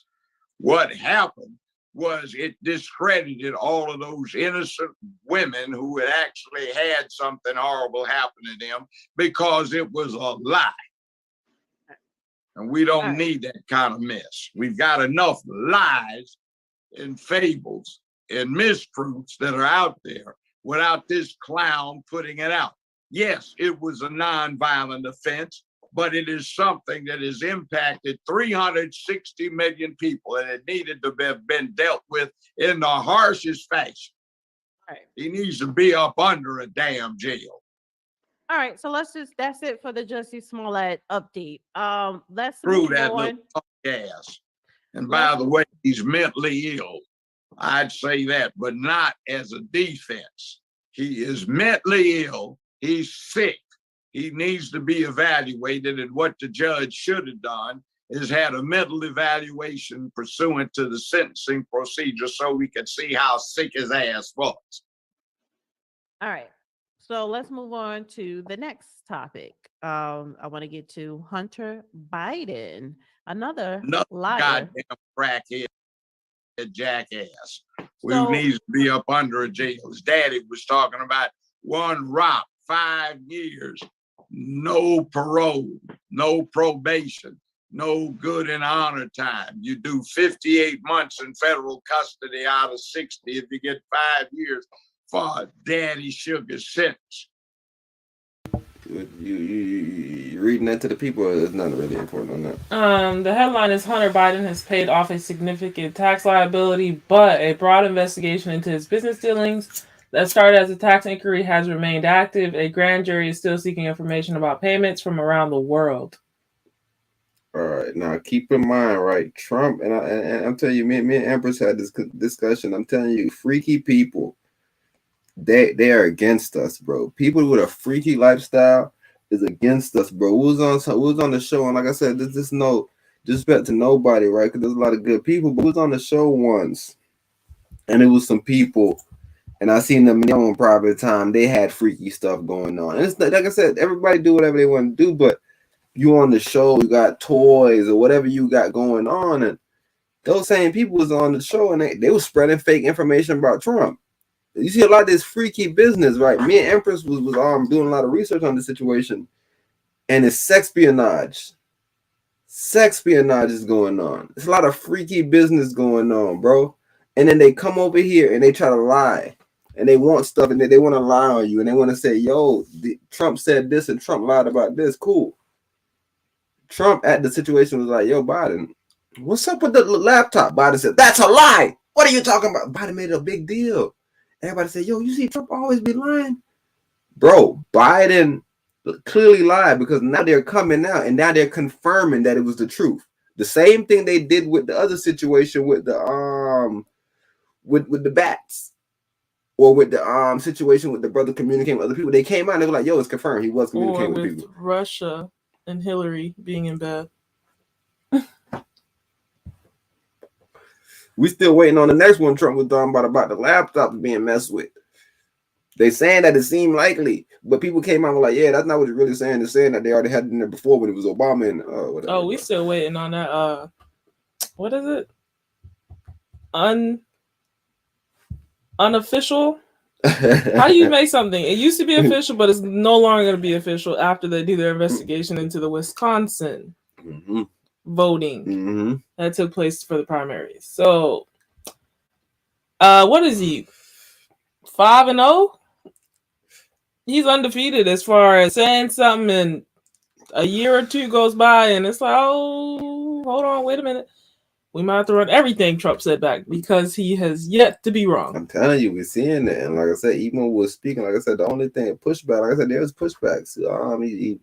What happened was it discredited all of those innocent women who had actually had something horrible happen to them because it was a lie. And we don't need that kind of mess. We've got enough lies and fables and mistruths that are out there without this clown putting it out. Yes, it was a nonviolent offense, but it is something that has impacted 360 million people, and it needed to have been dealt with in the harshest fashion. Right. He needs to be up under a damn jail. All right, so that's it for the Jussie Smollett update. Let's Through move that on. little gas. And by the way, he's mentally ill. I'd say that, but not as a defense. He is mentally ill. He's sick. He needs to be evaluated, and what the judge should have done is had a mental evaluation pursuant to the sentencing procedure so we could see how sick his ass was. All right. So let's move on to the next topic. I want to get to Hunter Biden, another liar. Goddamn crackhead jackass who So- needs to be up under a jail. His daddy was talking about one rock, 5 years, no parole, no probation, no good and honor time. You do 58 months in federal custody out of 60 if you get 5 years for daddy sugar sentence. You reading that to the people, or there's nothing really important on that? The headline is Hunter Biden has paid off a significant tax liability, but a broad investigation into his business dealings that started as a tax inquiry has remained active. A grand jury is still seeking information about payments from around the world. All right, now keep in mind, right? Trump and I'm telling you, me and Empras had this discussion. I'm telling you, freaky people, they are against us, bro. People with a freaky lifestyle is against us, bro. Who was on the show, and like I said, this is no disrespect to nobody, right? Because there's a lot of good people, but who was on the show once, and it was some people, and I seen them in their own private time. They had freaky stuff going on, and it's like I said, everybody do whatever they want to do, but you on the show, you got toys or whatever you got going on, and those same people was on the show, and they were spreading fake information about Trump. You see a lot of this freaky business, right? Me and Empras was doing a lot of research on the situation, and it's sexpionage. Sexpionage is going on. There's a lot of freaky business going on, bro. And then they come over here and they try to lie, and they want stuff, and they want to lie on you, and they want to say, "Yo, Trump said this, and Trump lied about this." Cool. Trump at the situation was like, "Yo, Biden, what's up with the laptop?" Biden said, "That's a lie. What are you talking about?" Biden made a big deal. Everybody said, "Yo, you see Trump always be lying?" Bro, Biden clearly lied, because now they're coming out and now they're confirming that it was the truth. The same thing they did with the other situation with the with the bats, or with the situation with the brother communicating with other people. They came out and they were like, "Yo, it's confirmed he was communicating with people." Russia and Hillary being in bed. We still waiting on the next one. Trump was talking about the laptop being messed with. They saying that it seemed likely, but people came out and were like, "Yeah, that's not what it's really saying. It's saying that they already had it in there before when it was Obama and whatever." Oh, we still waiting on that. What is it? Unofficial. How do you make something? It used to be official, but it's no longer going to be official after they do their investigation into the Wisconsin voting that took place for the primaries. So, what is he? 5-0? He's undefeated as far as saying something, and a year or two goes by, and it's like, oh, hold on, wait a minute. We might have to run everything Trump said back, because he has yet to be wrong. I'm telling you, we're seeing that. And like I said, even when we were speaking, like I said, the only thing pushback, like I said, there's pushbacks.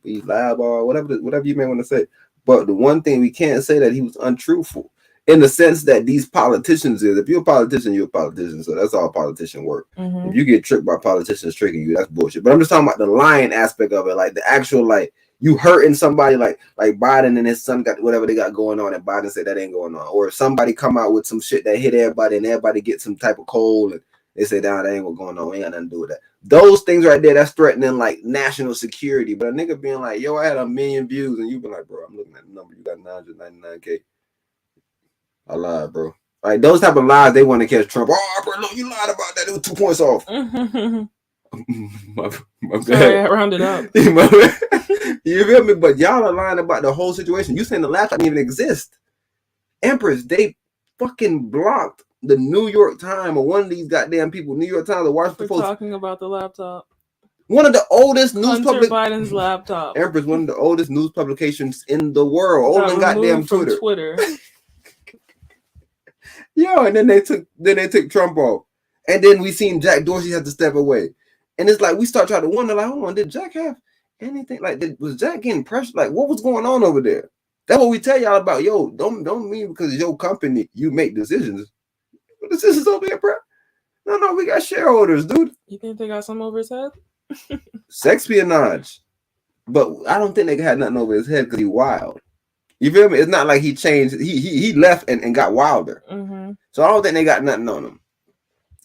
He lied or whatever you may want to say. But the one thing we can't say that he was untruthful, in the sense that these politicians is, if you're a politician, you're a politician. So that's all politician work. If you get tricked by politicians tricking you, that's bullshit. But I'm just talking about the lying aspect of it, like the actual, like, you hurting somebody, like Biden and his son got whatever they got going on, and Biden said that ain't going on. Or if somebody come out with some shit that hit everybody, and everybody get some type of cold, and they say, "Nah, that ain't what's going on. We ain't got nothing to do with that." Those things right there, that's threatening like national security. But a nigga being like, "Yo, I had 1 million views," and you be like, "Bro, I'm looking at the number. You got 999K. I lied, bro." Like those type of lies, they want to catch Trump. "Oh, bro, look, you lied about that. It was 2 points off." my Sorry, I rounded up. You feel me? But y'all are lying about the whole situation. You saying the laptop didn't even exist. Empress, they fucking blocked the New York Times, or one of these goddamn people, New York Times, or Washington Post. Talking about the laptop. One of the oldest news Biden's laptop. Empress, one of the oldest news publications in the world. Older than goddamn Twitter. Yo, and then they took Trump off. And then we seen Jack Dorsey have to step away. And it's like we start trying to wonder, like, hold on, did Jack have anything? Like, was Jack getting pressure? Like, what was going on over there? That's what we tell y'all about. Yo, don't mean because it's your company you make decisions. What decisions over here, bro? No, we got shareholders, dude. You think they got some over his head? Sexpionage. But I don't think they had nothing over his head because he wild. You feel me? It's not like he changed. He left and got wilder. Mm-hmm. So I don't think they got nothing on him.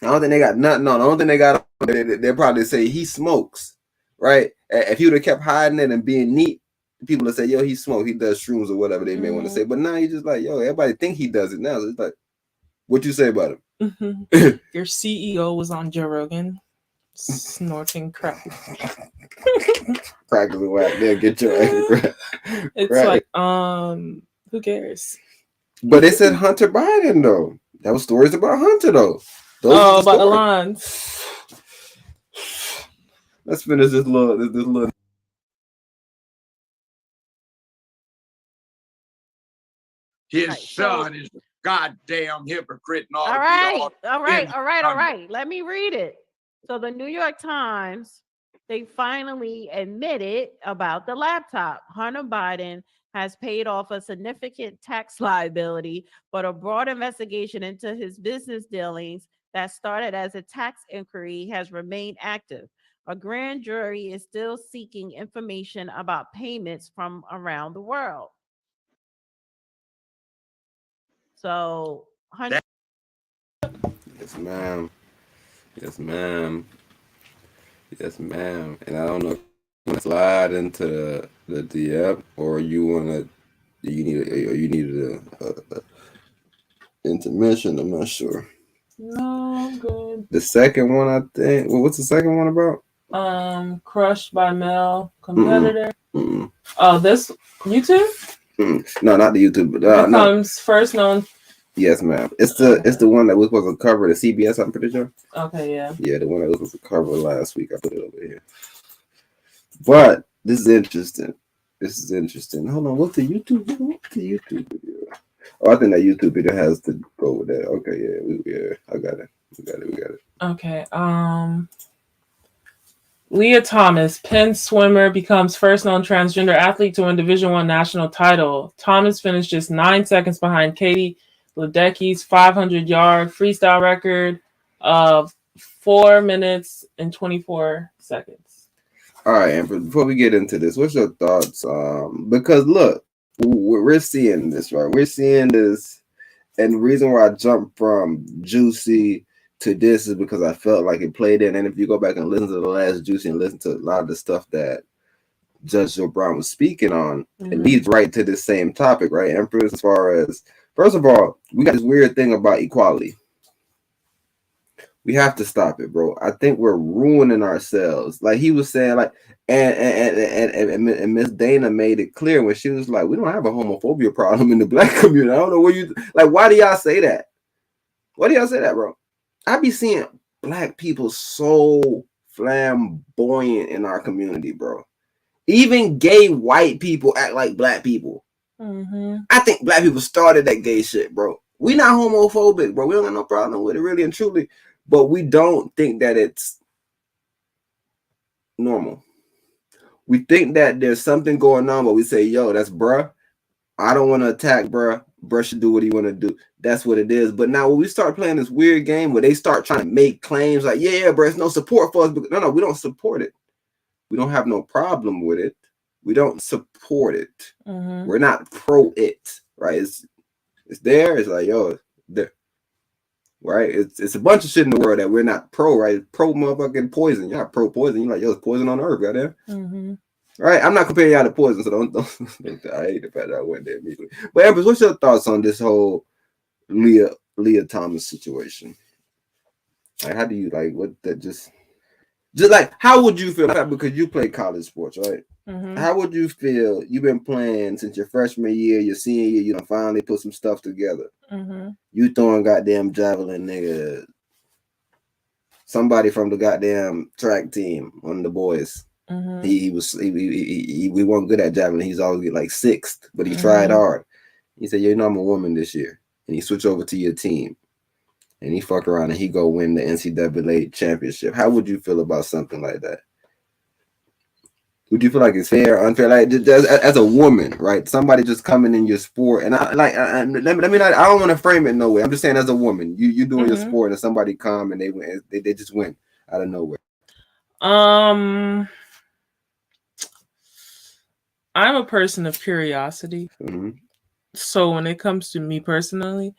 I don't think they got nothing on. I don't think they got. They'll probably say he smokes, right? If he would have kept hiding it and being neat, people would say, "Yo, he smokes. He does shrooms or whatever they may want to say." But now he's just like, "Yo, everybody think he does it now." So it's like, what you say about him? Mm-hmm. Your CEO was on Joe Rogan, snorting crack. Crack is a whack. They'll get your ass. It's right. Like, who cares? But they said Hunter Biden though. That was stories about Hunter though. Those about Elon. Let's finish this little. His son is a goddamn hypocrite. And All right. Let me read it. So the New York Times, they finally admitted about the laptop. Hunter Biden has paid off a significant tax liability, but a broad investigation into his business dealings that started as a tax inquiry has remained active. A grand jury is still seeking information about payments from around the world. So, Yes, ma'am. Yes, ma'am. Yes, ma'am. And I don't know if you want to slide into the DM or you need a intermission. I'm not sure. No, I'm good. The second one, I think. Well, what's the second one about? Crushed by male competitor. Oh, this YouTube? No, not the YouTube. Becomes first known. Yes, ma'am. It's the one that was supposed to cover the CBS. I'm pretty sure. Okay, yeah. Yeah, the one that was supposed to cover last week. I put it over here. But this is interesting. Hold on. What's the YouTube video? Oh, I think that YouTube video has to go with that. Okay, yeah, I got it. We got it. Okay. LiaThomas, Penn swimmer, becomes first known transgender athlete to win Division I national title. Thomas finished just 9 seconds behind Katie Ledecky's 500-yard freestyle record of 4 minutes and 24 seconds. All right, Amber, before we get into this, what's your thoughts? Because look, we're seeing this, right? We're seeing this, and the reason why I jumped from Juicy to this is because I felt like it played in. And if you go back and listen to the last Juicy and listen to a lot of the stuff that Judge Joe Brown was speaking on, it leads right to this same topic, right? Empress, as far as, first of all, we got this weird thing about equality. We have to stop it, bro. I think we're ruining ourselves. Like he was saying, like, and Miss Dana made it clear when she was like, we don't have a homophobia problem in the black community. I don't know where you like. Why do y'all say that? Why do y'all say that, bro? I be seeing black people so flamboyant in our community, bro. Even gay white people act like black people. I think black people started that gay shit, bro. We not homophobic, bro. We don't got no problem with it, really and truly. But we don't think that it's normal. We think that there's something going on, but we say, yo, that's bruh. I don't want to attack bruh. Bruh should do what he want to do. That's what it is. But now when we start playing this weird game where they start trying to make claims like, yeah, bruh, it's no support for us. No, we don't support it. We don't have no problem with it. We don't support it. We're not pro it, right? It's there. It's like, yo, there. Right? It's a bunch of shit in the world that we're not pro, right? Pro motherfucking poison. You're not pro poison. You're like, yo, it's poison on earth, goddamn. Right? I'm not comparing y'all to poison, so don't I hate the fact that I went there immediately. But Empress, what's your thoughts on this whole LiaThomas situation? Like, how do you like what that just like how would you feel because you play college sports, right? How would you feel? You've been playing since your freshman year, your senior year, you done finally put some stuff together. You throwing goddamn javelin, nigga. Somebody from the goddamn track team, one of the boys. We weren't good at javelin. He's always get like 6th, but he tried hard. He said, you know, I'm a woman this year. And he switched over to your team. And he fuck around and he go win the NCAA championship. How would you feel about something like that? Would you feel like it's fair or unfair? Like as a woman, right? Somebody just coming in your sport, and I don't want to frame it no way. I'm just saying, as a woman, you doing your sport, and somebody come and they win, they just win out of nowhere. I'm a person of curiosity. Mhm. So when it comes to me personally,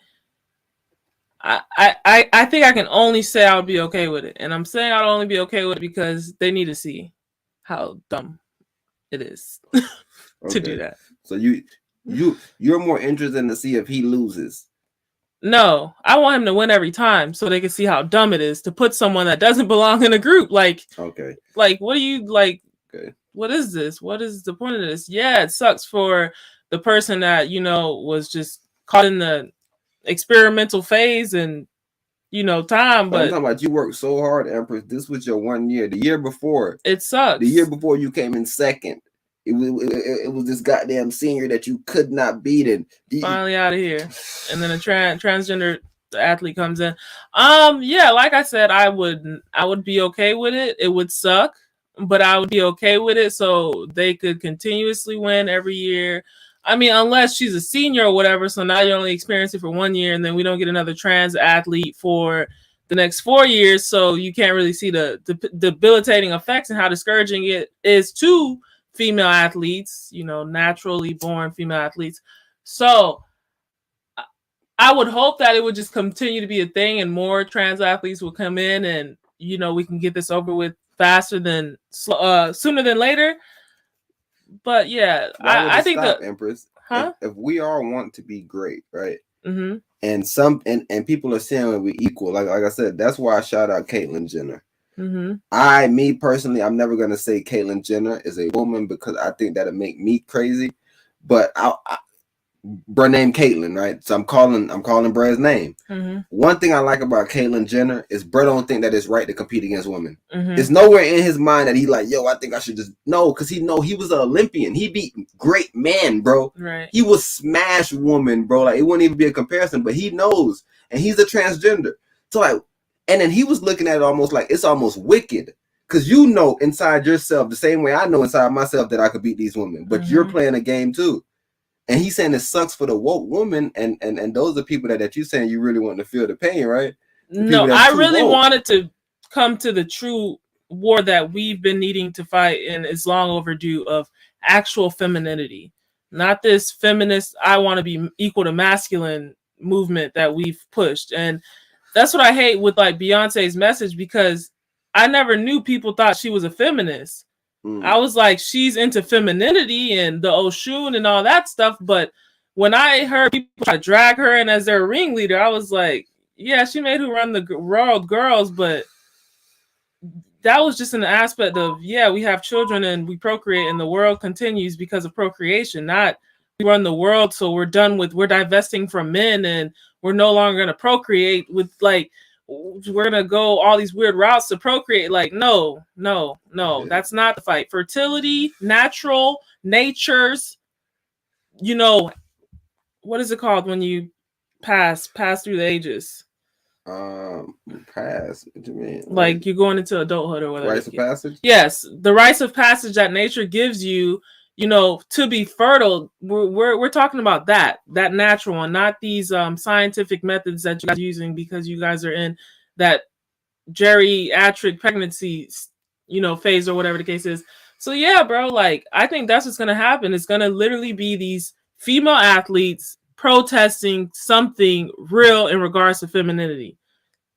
I think I can only say I would be okay with it. And I'm saying I'd only be okay with it because they need to see how dumb it is to do that. So you're more interested in to see if he loses. No, I want him to win every time so they can see how dumb it is to put someone that doesn't belong in a group. Like, like, what do you like? Okay. What is this? What is the point of this? Yeah, it sucks for the person that, you know, was just caught in the experimental phase and, you know, time. But I'm But talking about you worked so hard, Empress. This was your 1 year. The year before, it sucks. The year before you came in second. It was this goddamn senior that you could not beat, and finally out of here. And then a transgender athlete comes in. Yeah, like I said, I would be okay with it. It would suck, but I would be okay with it so they could continuously win every year. I mean, unless she's a senior or whatever, so now you only experience it for 1 year, and then we don't get another trans athlete for the next 4 years, so you can't really see the debilitating effects and how discouraging it is to female athletes, you know, naturally born female athletes. So I would hope that it would just continue to be a thing and more trans athletes will come in and, you know, we can get this over with faster than sooner than later. But yeah, I think that Empress, huh? If we all want to be great, right? Mm-hmm. And people are saying we're equal. Like I said, that's why I shout out Caitlyn Jenner. Mm-hmm. Me personally, I'm never gonna say Caitlyn Jenner is a woman because I think that'll make me crazy. But Bruh named Caitlyn, right? So I'm calling Bruh's name. Mm-hmm. One thing I like about Caitlyn Jenner is Bruh don't think that it's right to compete against women. Mm-hmm. It's nowhere in his mind that he like, yo, I think I should just because he was an Olympian. He beat great men, bro. Right. He was smash woman, bro. Like it wouldn't even be a comparison, but he knows, and he's a transgender. So like, and then he was looking at it almost like it's almost wicked. Because you know inside yourself, the same way I know inside myself that I could beat these women, but you're playing a game too. And he's saying it sucks for the woke woman, and those are people that you saying you really want to feel the pain, right? No, I really wanted to come to the true war that we've been needing to fight and is long overdue of actual femininity. Not this feminist, I want to be equal to masculine movement that we've pushed. And that's what I hate with like Beyonce's message, because I never knew people thought she was a feminist. I was like, she's into femininity and the Oshun and all that stuff. But when I heard people try to drag her in as their ringleader, I was like, yeah, she made who run the world girls. But that was just an aspect of, yeah, we have children and we procreate and the world continues because of procreation, not we run the world. So we're divesting from men and we're no longer going to procreate with like, we're gonna go all these weird routes to procreate. Like, no, that's not the fight. Fertility, nature's, you know, what is it called when you pass through the ages? Pass. What do you mean? Like you're going into adulthood or whatever. Rites of passage? Yes, the rites of passage that nature gives you, you know, to be fertile. We're talking about that natural one, not these scientific methods that you guys are using because you guys are in that geriatric pregnancy, you know, phase or whatever the case is. So yeah, bro, like I think that's what's gonna happen. It's gonna literally be these female athletes protesting something real in regards to femininity.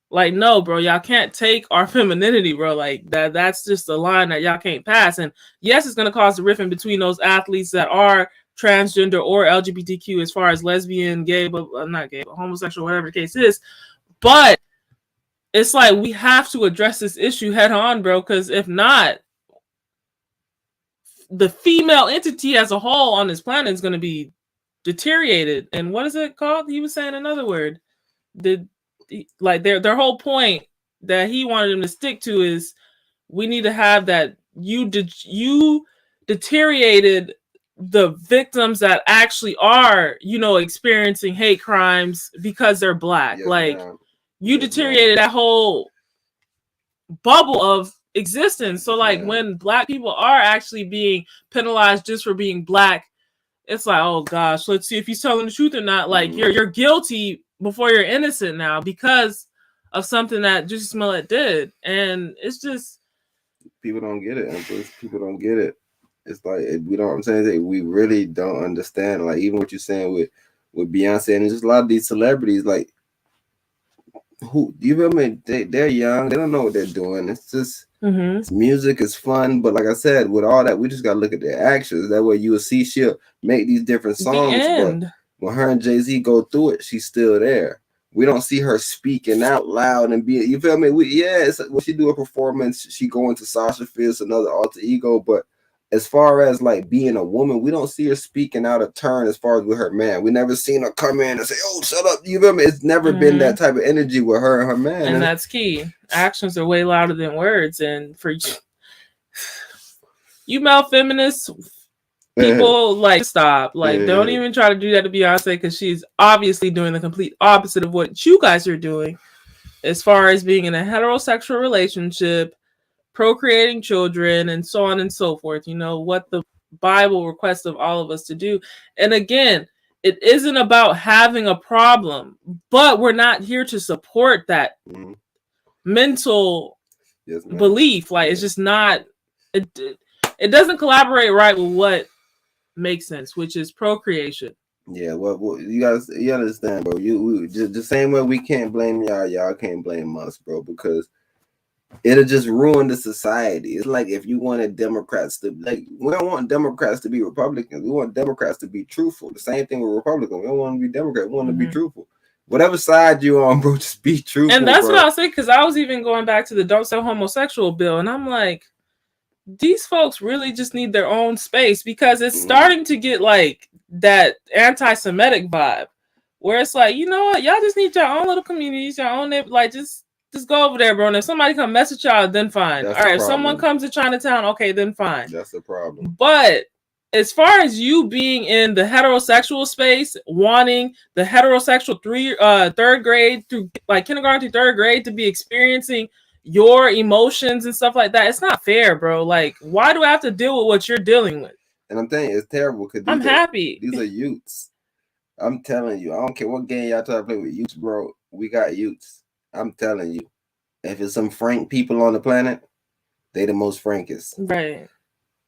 Like, no, bro, y'all can't take our femininity, bro. Like that's just a line that y'all can't pass. And yes, it's gonna cause a rift in between those athletes that are transgender or LGBTQ as far as lesbian, gay, but not gay, but homosexual, whatever the case is. But it's like we have to address this issue head on, bro, because if not, the female entity as a whole on this planet is going to be deteriorated. And what is it called? He was saying another word. Like their whole point that he wanted them to stick to is we need to have that you deteriorated the victims that actually are, you know, experiencing hate crimes because they're black. Yes, like you deteriorated that whole bubble of existence. So like when black people are actually being penalized just for being black, it's like, oh gosh, let's see if he's telling the truth or not. Like you're guilty before you're innocent now because of something that Juicy Smollett did. And it's just people don't get it, Empress. People don't get it. It's like we don't. I'm saying that we really don't understand. Like even what you're saying with Beyonce and just a lot of these celebrities, like who you feel me? They're young. They don't know what they're doing. It's just it's music is fun, but like I said, with all that, we just gotta look at their actions. That way, you will see she'll make these different songs, but when her and Jay-Z go through it, she's still there. We don't see her speaking out loud and be. You feel me? When she do a performance, she go into Sasha Fierce, another alter ego, but as far as like being a woman, we don't see her speaking out of turn as far as with her man. We never seen her come in and say, "Oh, shut up." You feel me? It's never been that type of energy with her and her man. And that's key. Actions are way louder than words. And for you male feminists, people like stop. Like don't even try to do that to Beyonce because she's obviously doing the complete opposite of what you guys are doing as far as being in a heterosexual relationship, procreating children, and so on and so forth. You know what the Bible requests of all of us to do. And again, it isn't about having a problem, but we're not here to support that mental belief. Like it's just not. It doesn't collaborate right with what makes sense, which is procreation. Yeah, well you understand, bro. We just the same way we can't blame y'all can't blame us, bro, because it'll just ruin the society. It's like if you wanted Democrats to we don't want Democrats to be Republicans. We want Democrats to be truthful. The same thing with Republicans. We don't want to be Democrats. We want to be truthful. Whatever side you on, bro, just be truthful. And that's what I was saying, because I was even going back to the Don't Sell Homosexual bill, and I'm like, these folks really just need their own space because it's starting to get like that anti-Semitic vibe where it's like, you know what, y'all just need your own little communities, your own like just go over there, bro. And if somebody come message y'all, then fine. All right, if someone comes to Chinatown, okay, then fine. That's the problem. But as far as you being in the heterosexual space, wanting the heterosexual third grade through like kindergarten through third grade to be experiencing your emotions and stuff like that, it's not fair, bro. Like, why do I have to deal with what you're dealing with? And I'm telling you, it's terrible because I'm happy. These are youths. I'm telling you, I don't care what game y'all try to play with youths, bro. We got youths. I'm telling you, if it's some frank people on the planet, they the most frankest. Right.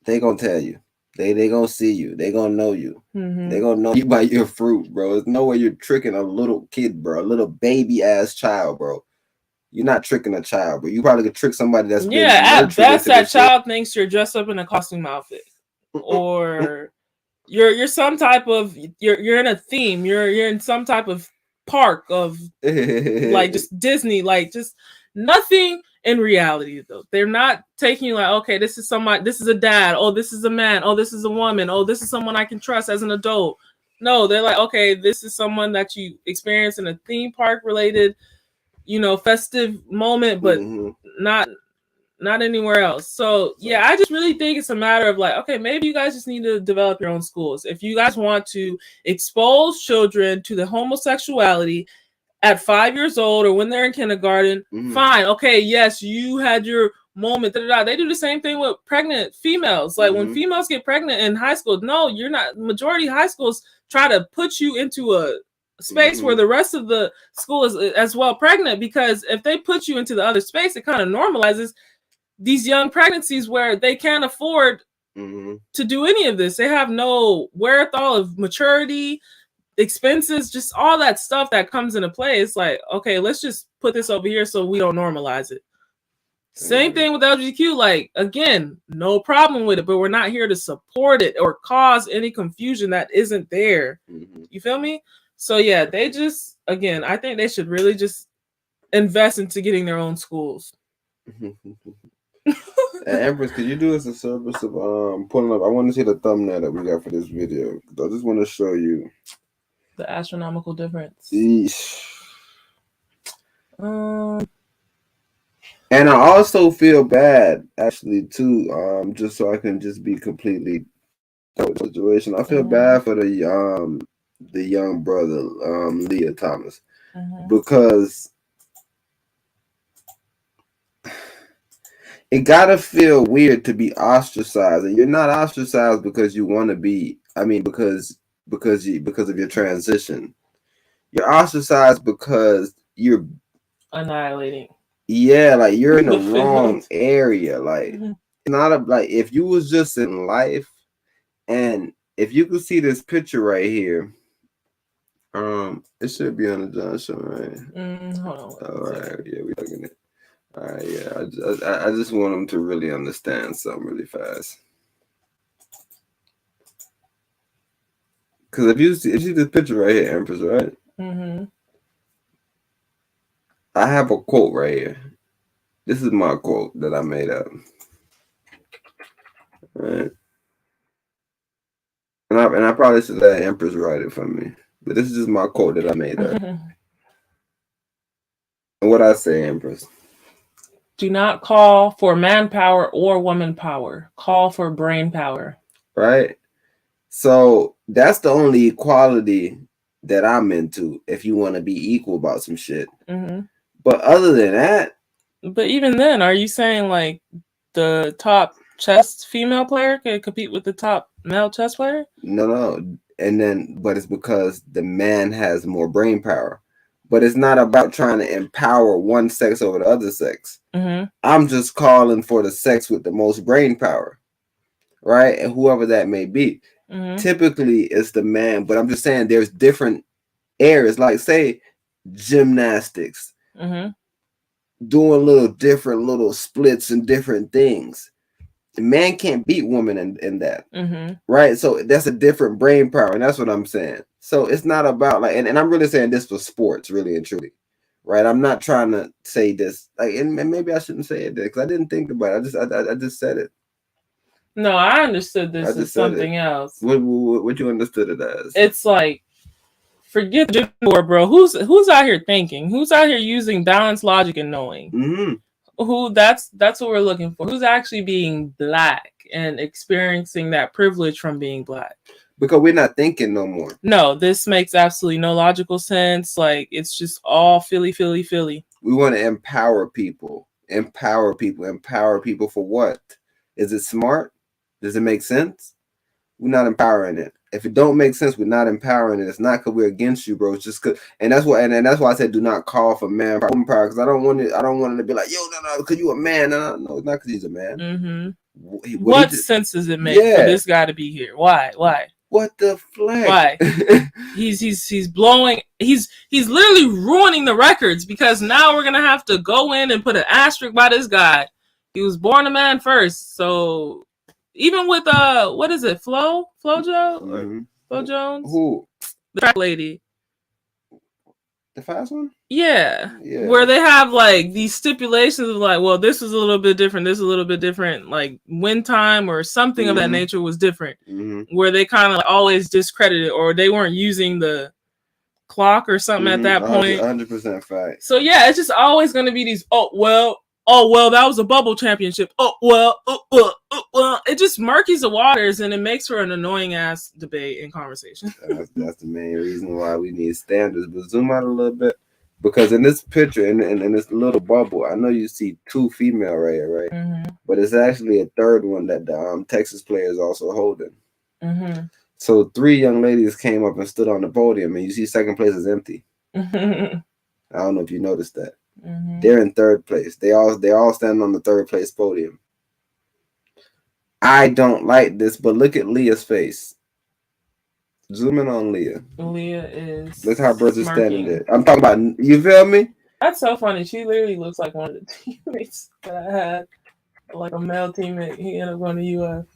They gonna tell you. They gonna see you. They gonna know you. They gonna know you by your fruit, bro. There's no way you're tricking a little kid, bro. A little baby ass child, bro. You're not tricking a child, but you probably could trick somebody that's at best that child thinks you're dressed up in a costume outfit, or you're some type of you're in a theme. You're in some type of park of like just Disney, like just nothing in reality though. They're not taking you like, okay, this is somebody, this is a dad, oh, this is a man, oh, this is a woman, oh, this is someone I can trust as an adult. No, they're like, okay, this is someone that you experience in a theme park related, you know, festive moment, but not anywhere else. So yeah, I just really think it's a matter of like, okay, maybe you guys just need to develop your own schools. If you guys want to expose children to the homosexuality at 5 years old or when they're in kindergarten, fine. Okay, yes, you had your moment. They do the same thing with pregnant females. Like when females get pregnant in high school, no, you're not. Majority high schools try to put you into a space where the rest of the school is as well pregnant, because if they put you into the other space, it kind of normalizes these young pregnancies where they can't afford to do any of this. They have no wherewithal of maturity, expenses, just all that stuff that comes into play. It's like, okay, let's just put this over here so we don't normalize it. Same thing with LGBTQ. Like, again, no problem with it, but we're not here to support it or cause any confusion that isn't there. You feel me? So yeah, they just, again, I think they should really just invest into getting their own schools. Empress, could you do us a service of pulling up? I want to see the thumbnail that we got for this video. I just want to show you the astronomical difference. And I also feel bad, actually, too. Just so I can just be completely with the situation. I feel bad for the young brother, LiaThomas, because it gotta feel weird to be ostracized, and you're not ostracized because you want to be. I mean, because of your transition, you're ostracized because you're annihilating. Yeah, like you're in the wrong area. Like not a, like if you was just in life, and if you could see this picture right here, it should be on the Johnson, right? Hold on. All right, yeah, we looking at. All right, yeah, I just want them to really understand something really fast. Because if you see this picture right here, Empress, right? Mm-hmm. I have a quote right here. This is my quote that I made up. Right. And I probably should let Empress write it for me. But this is just my quote that I made up. And what I say, Empress. Do not call for manpower or woman power. Call for brain power. Right? So that's the only equality that I'm into if you want to be equal about some shit. Mm-hmm. But other than that. But even then, are you saying like the top chess female player can compete with the top male chess player? No. And then, but it's because the man has more brain power. But it's not about trying to empower one sex over the other sex. Mm-hmm. I'm just calling for the sex with the most brain power, right? And whoever that may be. Mm-hmm. Typically, it's the man. But I'm just saying there's different areas. Like, say, gymnastics. Mm-hmm. Doing little splits and different things. The man can't beat women in that. Mm-hmm. Right? So that's a different brain power. And that's what I'm saying. So it's not about like, and I'm really saying this for sports, really and truly, right? I'm not trying to say this, like, and maybe I shouldn't say it because I didn't think about it. I just said it. No, I understood this as something else. What you understood it as? It's like, forget the gym board, bro. Who's out here thinking? Who's out here using balanced logic and knowing? Mm-hmm. Who? That's what we're looking for. Who's actually being black and experiencing that privilege from being black? Because we're not thinking no more. No, this makes absolutely no logical sense. Like, it's just all Philly. We want to empower people. Empower people for what? Is it smart? Does it make sense? We're not empowering it. If it don't make sense, we're not empowering it. It's not because we're against you, bro. It's just because, and that's why I said do not call for man power, because I don't want it to be like, yo, no, because you a man. No, it's not because he's a man. Mm-hmm. What sense does it make for this guy to be here? Why? What the flag? Why? he's blowing. He's literally ruining the records because now we're gonna have to go in and put an asterisk by this guy. He was born a man first, so even with what is it, Flo Joe? Mm-hmm. Flo Jones? Who? The track lady. The fast one? Yeah. Where they have like these stipulations of like, well, this is a little bit different, this is a little bit different, like win time or something of that nature was different. Mm-hmm. Where they kind of like always discredited or they weren't using the clock or something at that point. 100% fact. So yeah, it's just always going to be these, oh well, that was a bubble championship. Well, it just murkies the waters and it makes for an annoying ass debate and conversation. That's the main reason why we need standards. But zoom out a little bit, because in this picture, in this little bubble, I know you see two female right here, right? Mm-hmm. But it's actually a third one that the Texas player is also holding. Mm-hmm. So 3 young ladies came up and stood on the podium, and you see second place is empty. Mm-hmm. I don't know if you noticed that. Mm-hmm. They're in third place. They all stand on the third place podium. I don't like this, but look at Leah's face. Zoom in on Leah. Leah is. Look how brothers are standing there. I'm talking about, you feel me? That's so funny. She literally looks like one of the teammates that I had, like a male teammate. He ended up going to UF.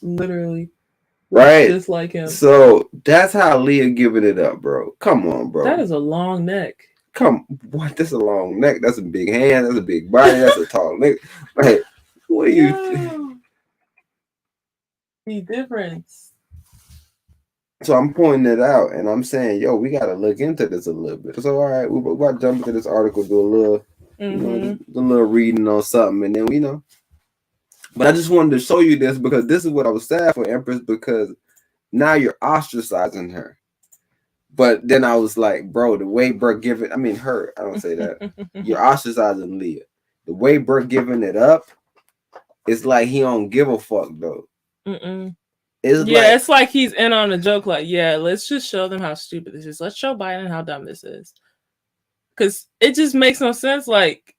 Literally. Right. Just like him. So that's how Leah giving it up, bro. Come on, bro. That is a long neck. What? That's a long neck. That's a big hand. That's a big body. That's a tall neck. Like, what are you? The difference. So I'm pointing it out, and I'm saying, yo, we got to look into this a little bit. So all right, we're about to jump into this article, do a little, a little reading on something, and then But I just wanted to show you this because this is what I was sad for, Empress, because now you're ostracizing her. But then I was like, bro, the way Burke giving, I mean her, I don't say that. You're ostracizing Leah. The way Burke giving it up, it's like he don't give a fuck though. It's like he's in on the joke. Like, yeah, let's just show them how stupid this is. Let's show Biden how dumb this is. Because it just makes no sense. Like,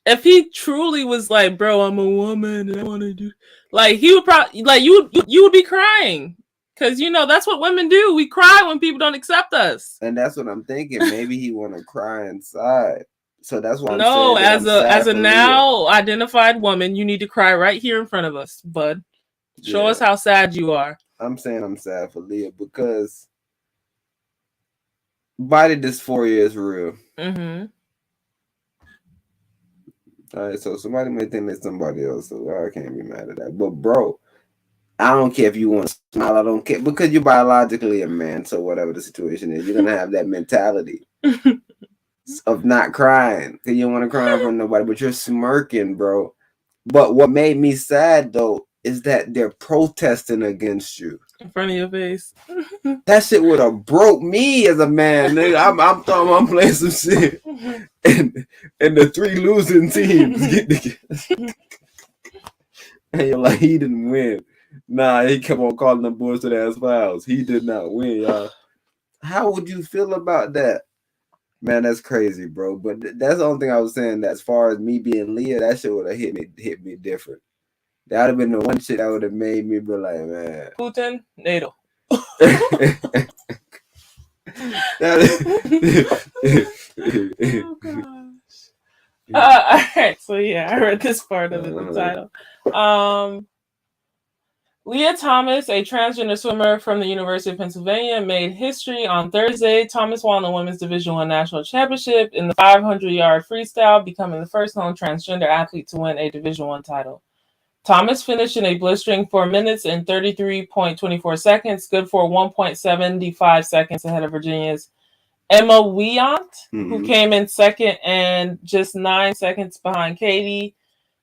if he truly was like, bro, I'm a woman and I want to do, like, he would probably, like, you would be crying. Because, you know, that's what women do. We cry when people don't accept us. And that's what I'm thinking. Maybe he want to cry inside. So that's why I'm no, saying as a now identified woman, you need to cry right here in front of us, bud. Show us how sad you are. I'm saying I'm sad for Leah because body dysphoria is real. Mm-hmm. All right, so somebody may think it's somebody else, so I can't be mad at that. But bro, I don't care if you want to smile. I don't care because you're biologically a man. So whatever the situation is, you're gonna have that mentality of not crying because you don't want to cry in front of nobody, but you're smirking, bro. But what made me sad though is that they're protesting against you in front of your face. That shit would have broke me as a man, nigga. I'm throwing, I'm playing some shit, and the 3 losing teams get together, and you're like, he didn't win. Nah, he kept on calling them bullshit ass fouls. He did not win, y'all. How would you feel about that? Man, that's crazy, bro. But that's the only thing I was saying. That as far as me being Leah, that shit would have hit me different. That would have been the one shit that would have made me be like, man. Putin, NATO. Oh gosh. All right, so yeah, I read this part of the title. LiaThomas, a transgender swimmer from the University of Pennsylvania, made history on Thursday. Thomas won the women's Division I national championship in the 500-yard freestyle, becoming the first known transgender athlete to win a Division I title. Thomas finished in a blistering 4 minutes and 33.24 seconds, good for 1.75 seconds ahead of Virginia's Emma Weant, who came in second and just 9 seconds behind Katie.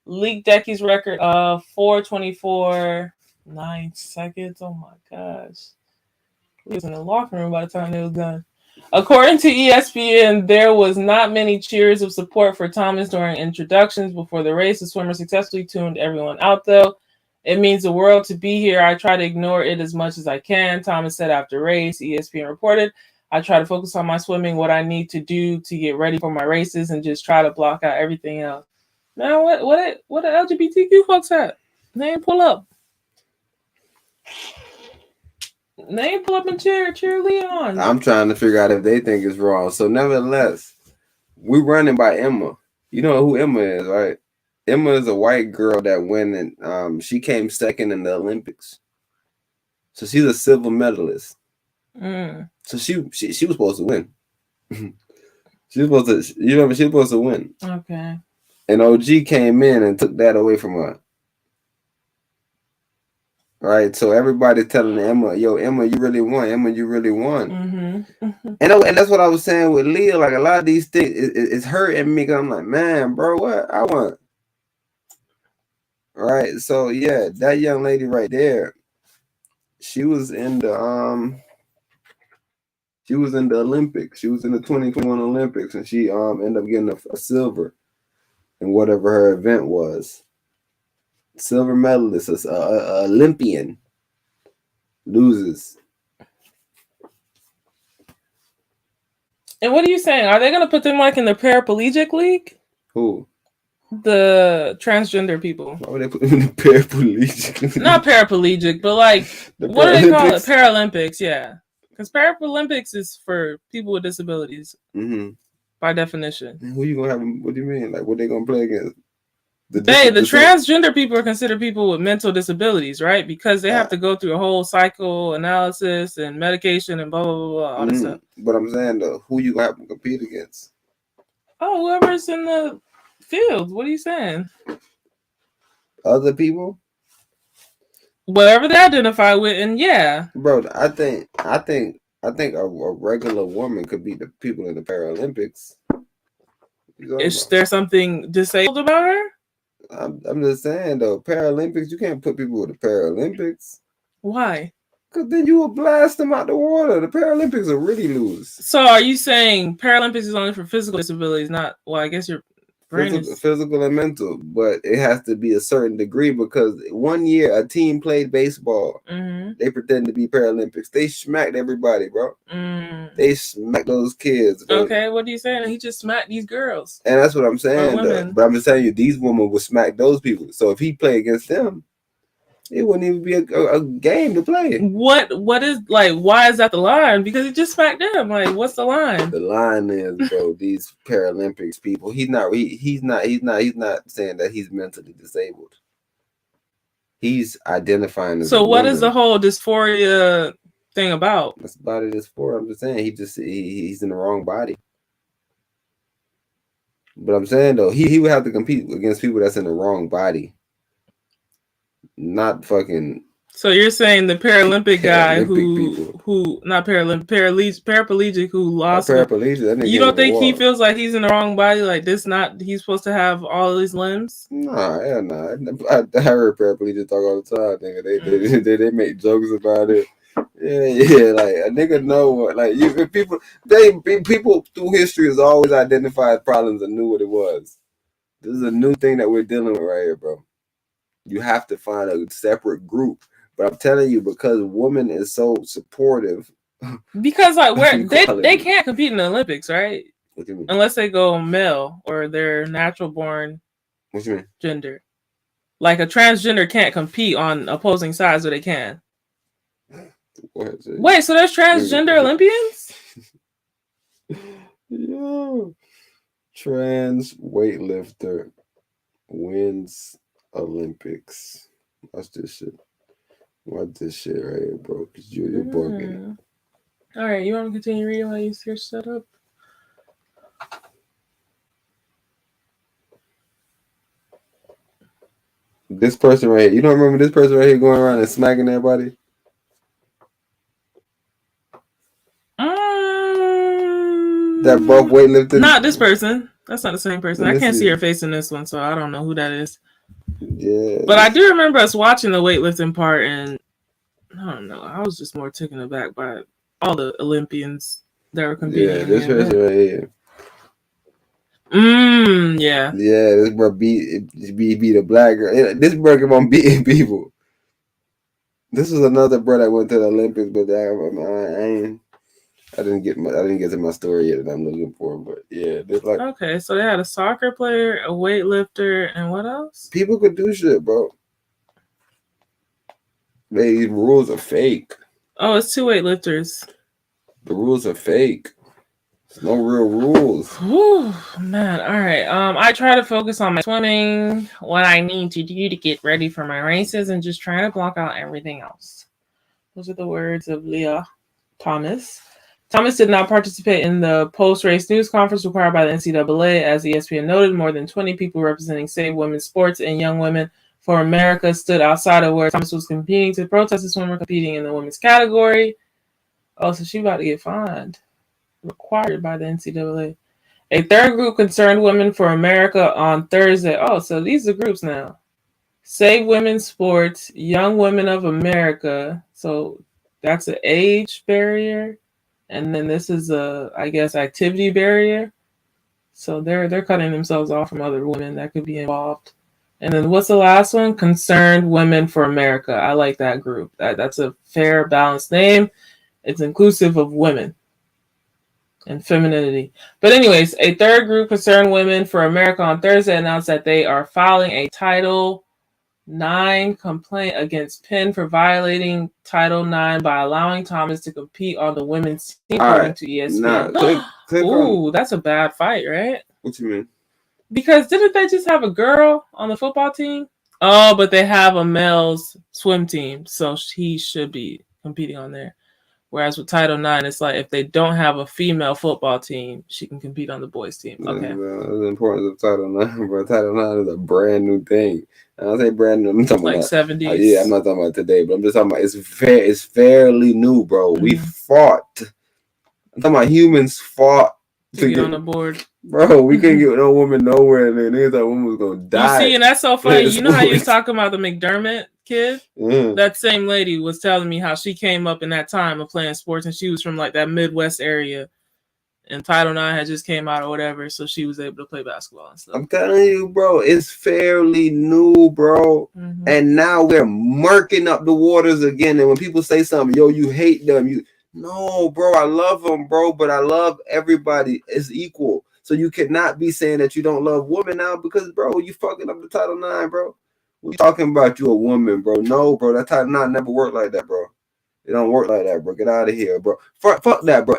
LiaThomas' record of 4:24, 9 seconds. Oh my gosh. He was in the locker room by the time it was done. According to ESPN, there was not many cheers of support for Thomas during introductions before the race. The swimmer successfully tuned everyone out, though. It means the world to be here. I try to ignore it as much as I can, Thomas said after race. ESPN reported, I try to focus on my swimming, what I need to do to get ready for my races, and just try to block out everything else. Now, what the LGBTQ folks at? They ain't pull up. They ain't pull up and cheer Leon. I'm trying to figure out if they think it's wrong. So nevertheless, we're running by Emma. You know who Emma is, right? Emma is a white girl that went and she came second in the Olympics. So she's a silver medalist. So she was supposed to win. She was supposed to, you know, she was supposed to win. Okay. And OG came in and took that away from her. Right, so everybody's telling Emma, "Yo, Emma, you really won. Emma, you really won." And that's what I was saying with Leah. Like a lot of these things, it's hurting me. Cause I'm like, man, bro, what I want. All right, so yeah, that young lady right there, she was in the Olympics. She was in the 2021 Olympics, and she ended up getting a silver in whatever her event was. Silver medalist, Olympian, loses. And what are you saying? Are they going to put them like in the paraplegic league? Who? The transgender people. Why would they put them in the paraplegic league? Not paraplegic, but like, what do they call it? Paralympics, yeah. Because Paralympics is for people with disabilities, by definition. Who you going to have? What do you mean? Like, what they going to play against? The transgender people are considered people with mental disabilities, right? Because they have to go through a whole psychoanalysis and medication and blah, blah, blah, blah, all this stuff. But I'm saying, though, who you going to have to compete against? Oh, whoever's in the field. What are you saying? Other people? Whatever they identify with, and yeah. Bro, I think a regular woman could beat the people in the Paralympics. Is there something disabled about her? I'm just saying though, Paralympics, you can't put people with the Paralympics. Why? Because then you will blast them out the water. The Paralympics will really lose. So are you saying Paralympics is only for physical disabilities, not, well, I guess you're physical and mental, but it has to be a certain degree because one year a team played baseball. They pretend to be Paralympics. They smacked everybody, bro. They smacked those kids. Okay, what are you saying? He just smacked these girls. And that's what I'm saying. But I'm just telling you, these women would smack those people. So if he played against them, it wouldn't even be a game to play. What is like? Why is that the line? Because he just smacked them. Like, what's the line? The line is, bro, these Paralympics people. He's not saying that he's mentally disabled. He's identifying as. So what is the whole dysphoria thing about? That's about it is for. I'm just saying he's in the wrong body. But I'm saying though, he would have to compete against people that's in the wrong body. Not fucking. So you're saying the Paralympic guy who not paraplegic who lost paraplegic. You don't think he feels like he's in the wrong body? Like this, he's supposed to have all of these limbs? Nah, hell nah. I heard paraplegic talk all the time. Nigga, they make jokes about it. Yeah, like a nigga know what. Like people through history has always identified problems and knew what it was. This is a new thing that we're dealing with right here, bro. You have to find a separate group. But I'm telling you, because woman is so supportive. Because like they can't compete in the Olympics, right? What do you mean? Unless they go male or their natural born what you mean? Gender. Like a transgender can't compete on opposing sides, but they can. Wait, so there's transgender Olympians? Yo. Trans weightlifter wins Olympics. Watch this shit. Watch this shit right here, bro. Because you're bugging. All right, you want to continue reading while you search that up? This person right here. You don't remember this person right here going around and smacking everybody? That buff weightlifter? Not this person. That's not the same person. I can't see her face in this one, so I don't know who that is. Yeah. But I do remember us watching the weightlifting part, and I don't know. I was just more taken aback by all the Olympians that were competing. Yeah, this person right here. Yeah. Yeah, this bro beat a black girl. This bro kept on beating people. This is another bro that went to the Olympics, but I didn't get to my story yet that I'm looking for. But yeah, there's like okay, so they had a soccer player, a weightlifter, and what else? People could do shit, bro. These rules are fake. Oh, it's 2 weightlifters. The rules are fake. There's no real rules. Whew, man. All right. I try to focus on my swimming, what I need to do to get ready for my races, and just trying to block out everything else. Those are the words of LiaThomas. Thomas did not participate in the post-race news conference required by the NCAA. As ESPN noted, more than 20 people representing Save Women's Sports and Young Women for America stood outside of where Thomas was competing to protest the swimmer competing in the women's category. Oh, so she about to get fined. Required by the NCAA. A third group concerned Women for America on Thursday. Oh, so these are groups now. Save Women's Sports, Young Women of America. So that's an age barrier. And then this is a, I guess, activity barrier. So they're cutting themselves off from other women that could be involved. And then what's the last one? Concerned Women for America. I like that group. That's a fair, balanced name. It's inclusive of women and femininity. But anyways, a third group, Concerned Women for America, on Thursday announced that they are filing a Title IX complaint against Penn for violating Title IX by allowing Thomas to compete on the women's team, according to ESPN. Ooh, that's a bad fight, right? What you mean? Because didn't they just have a girl on the football team? Oh, but they have a male's swim team, so he should be competing on there. Whereas with Title IX, it's like if they don't have a female football team, she can compete on the boys' team. Okay. The importance of Title IX, but Title IX is a brand new thing. And I say brand new. I'm talking like about 70s. Yeah, I'm not talking about today, but I'm just talking about it's fairly new, bro. Mm-hmm. We fought. I'm talking about humans fought to get on the board. Bro, we couldn't get no woman nowhere, and then niggas thought woman was gonna die. You see, and that's so funny. You know how you was talking about the McDermott kid? That same lady was telling me how she came up in that time of playing sports, and she was from like that Midwest area, and Title IX had just came out or whatever, so she was able to play basketball and stuff. I'm telling you, bro, it's fairly new, bro. And now we're murking up the waters again. And when people say something, yo, you hate them, no, bro, I love them, bro, but I love everybody. It's equal. So you cannot be saying that you don't love women now because, bro, you fucking up the Title IX, bro. We talking about you a woman, bro. No, bro, that Title IX never worked like that, bro. It don't work like that, bro. Get out of here, bro. Fuck that, bro.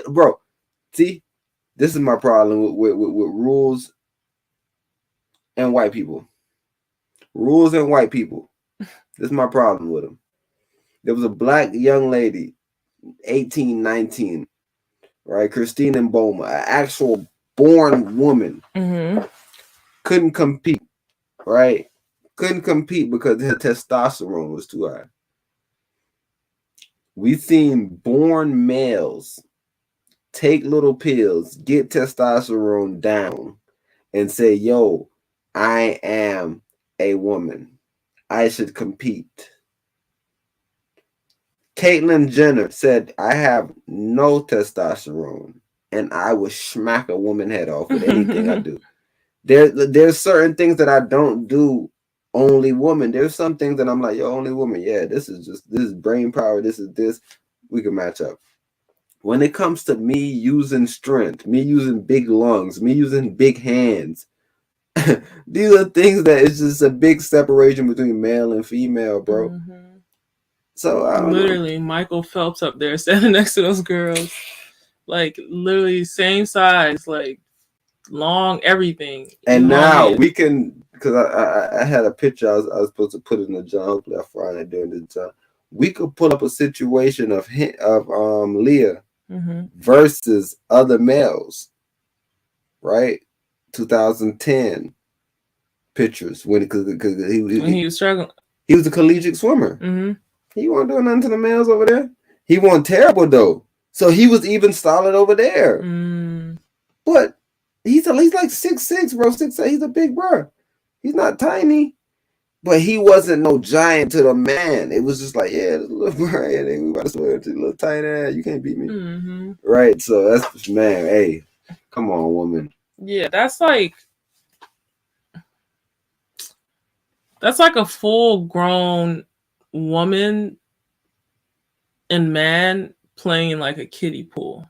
Bro. See, this is my problem with rules and white people. Rules and white people. This is my problem with them. There was a black young lady, 18, 19, right? Christina Boma, an actual born woman. Couldn't compete, right? Couldn't compete because her testosterone was too high. We've seen born males take little pills, get testosterone down, and say, yo, I am a woman. I should compete. Caitlyn Jenner said, I have no testosterone, and I will smack a woman head off with anything I do. There's certain things that I don't do only woman. There's some things that I'm like, yo, only woman. Yeah, this is brain power. This is this. We can match up. When it comes to me using strength, me using big lungs, me using big hands, these are things that it's just a big separation between male and female, bro. So I don't literally know. Michael Phelps up there standing next to those girls, like literally same size, like long everything. And now we can, because I had a picture I was supposed to put in the job. Hopefully I find it during the job. We could pull up a situation of Leah versus other males, right? 2010 pictures when he was struggling. He was a collegiate swimmer. He wasn't doing nothing to the males over there. He wasn't terrible though, so he was even solid over there. But he's like 6'6", bro. 6'8". He's a big bro. He's not tiny. But he wasn't no giant to the man. It was just like, yeah, this little bro, yeah, we about to swear to little tiny ass. You can't beat me. Right? So that's, man, hey, come on, woman. Yeah, that's like a full-grown woman and man playing like a kiddie pool.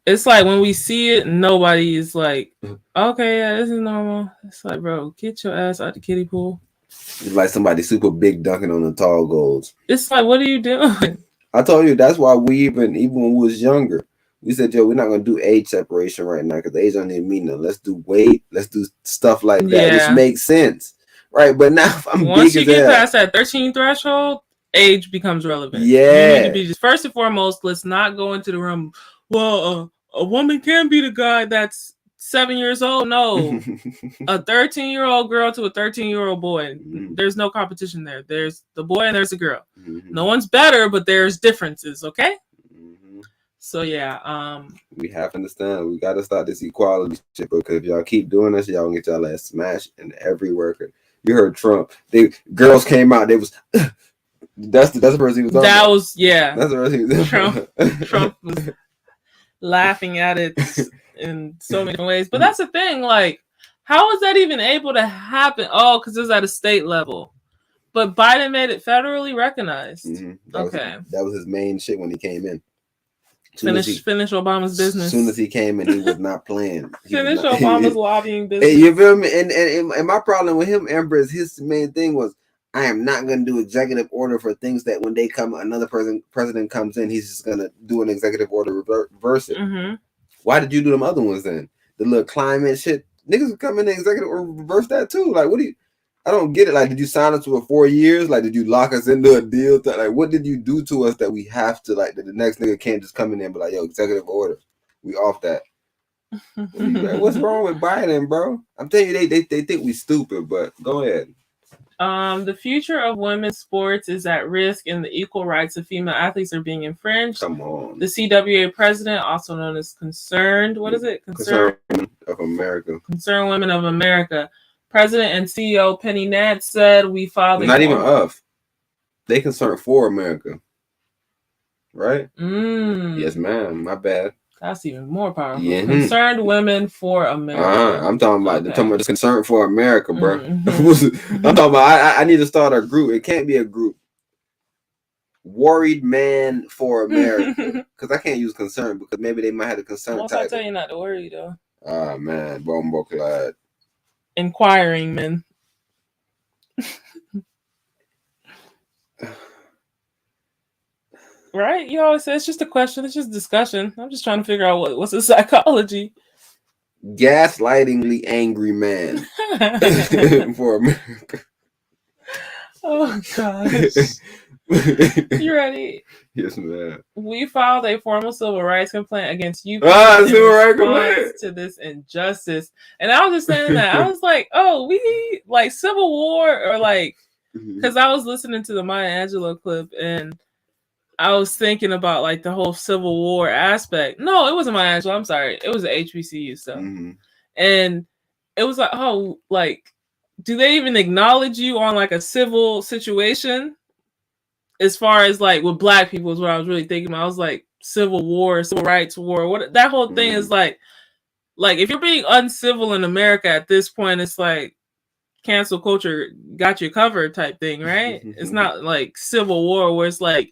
It's like when we see it, nobody is like, okay, yeah, this is normal. It's like, bro, get your ass out the kiddie pool. It's like somebody super big dunking on the tall goals. It's like, what are you doing? I told you that's why we even when we was younger, we said, yo, we're not gonna do age separation right now because age don't even mean nothing. Let's do weight, let's do stuff like that, which makes sense. Right. But now if I'm once you get past that 13 threshold, age becomes relevant. Yeah. You need to be just first and foremost, let's not go into the room. Well, a woman can be the guy that's 7 years old. No, a 13-year-old girl to a 13-year-old boy. There's no competition there. There's the boy and there's the girl. No one's better, but there's differences. Okay. So yeah, we have to understand. We got to start this equality shit because if y'all keep doing this, y'all gonna get y'all ass smashed in every worker. You heard Trump. Girls came out. They was. That's the person he was talking about. Was yeah. That's the person he was talking about. Trump was laughing at it in so many ways. But that's the thing, like, how is that even able to happen? Oh, because it was at a state level. But Biden made it federally recognized. That was his main shit when he came in. Finish Obama's business. As soon as he came in, he was not playing. Obama's lobbying business. You feel me? And my problem with him, Empras, his main thing was, I am not going to do executive order for things that when they come, another president comes in, he's just going to do an executive order, reverse it. Why did you do them other ones then? The little climate shit. Niggas come in the executive order, reverse that too. Like, I don't get it. Like, did you sign us for 4 years? Like, did you lock us into a deal? Like, what did you do to us that we have to, like, that the next nigga can't just come in there and be like, yo, executive order. We off that. Like, what's wrong with Biden, bro? I'm telling you, they think we stupid, but go ahead. The future of women's sports is at risk and the equal rights of female athletes are being infringed. Come on. The CWA president, also known as Concerned Women of America. Concerned Women of America. President and CEO Penny Nance said we filed not even of. They concerned for America. Right? Mm. Yes, ma'am. My bad. That's even more powerful. Yeah. Concerned Women for America. I'm talking about this concern for America, bro. Mm-hmm. I'm talking about I need to start a group. It can't be a group. Worried Man for America. Because I can't use concern because maybe they might have a concern Once title. I tell you not to worry though. Ah man, Bombo Clyde. Inquiring men. Right? You always say it's just a question, it's just discussion. I'm just trying to figure out what's the psychology. Gaslightingly angry man for America. Oh gosh. You ready? Yes, man. We filed a formal civil rights complaint against you civil rights complaint to this injustice. And I was just saying that. I was like, oh, we like Civil War or like because I was listening to the Maya Angelou clip and I was thinking about like the whole Civil War aspect. No, it wasn't Maya Angelou. I'm sorry. It was the HBCU stuff. And it was like, oh, like, do they even acknowledge you on like a civil situation? As far as like with black people is what I was really thinking about. I was like Civil War, Civil Rights War, what that whole thing is like if you're being uncivil in America at this point, it's like cancel culture got you covered type thing, right? It's not like Civil War where it's like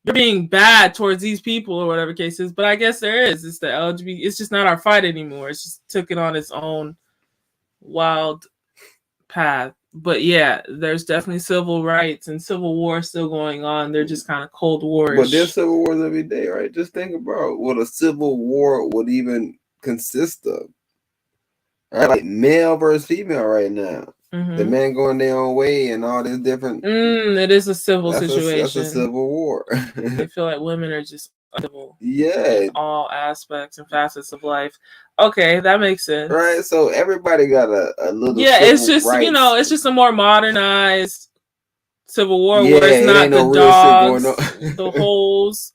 you're being bad towards these people or whatever case is, but I guess there is. It's the LGBT. It's just not our fight anymore. It's just took it on its own wild path. But yeah, there's definitely civil rights and civil war still going on. They're just kind of Cold War. But there's civil wars every day, right? Just think about what a civil war would even consist of. Right? Like male versus female right now. The men going their own way and all this different. It is a civil situation. That's a civil war. They feel like women are just uncivil. Yeah. In all aspects and facets of life. Okay, that makes sense. Right. So everybody got a little. Yeah, it's just rights. It's just a more modernized Civil War where it's not the dogs, the holes.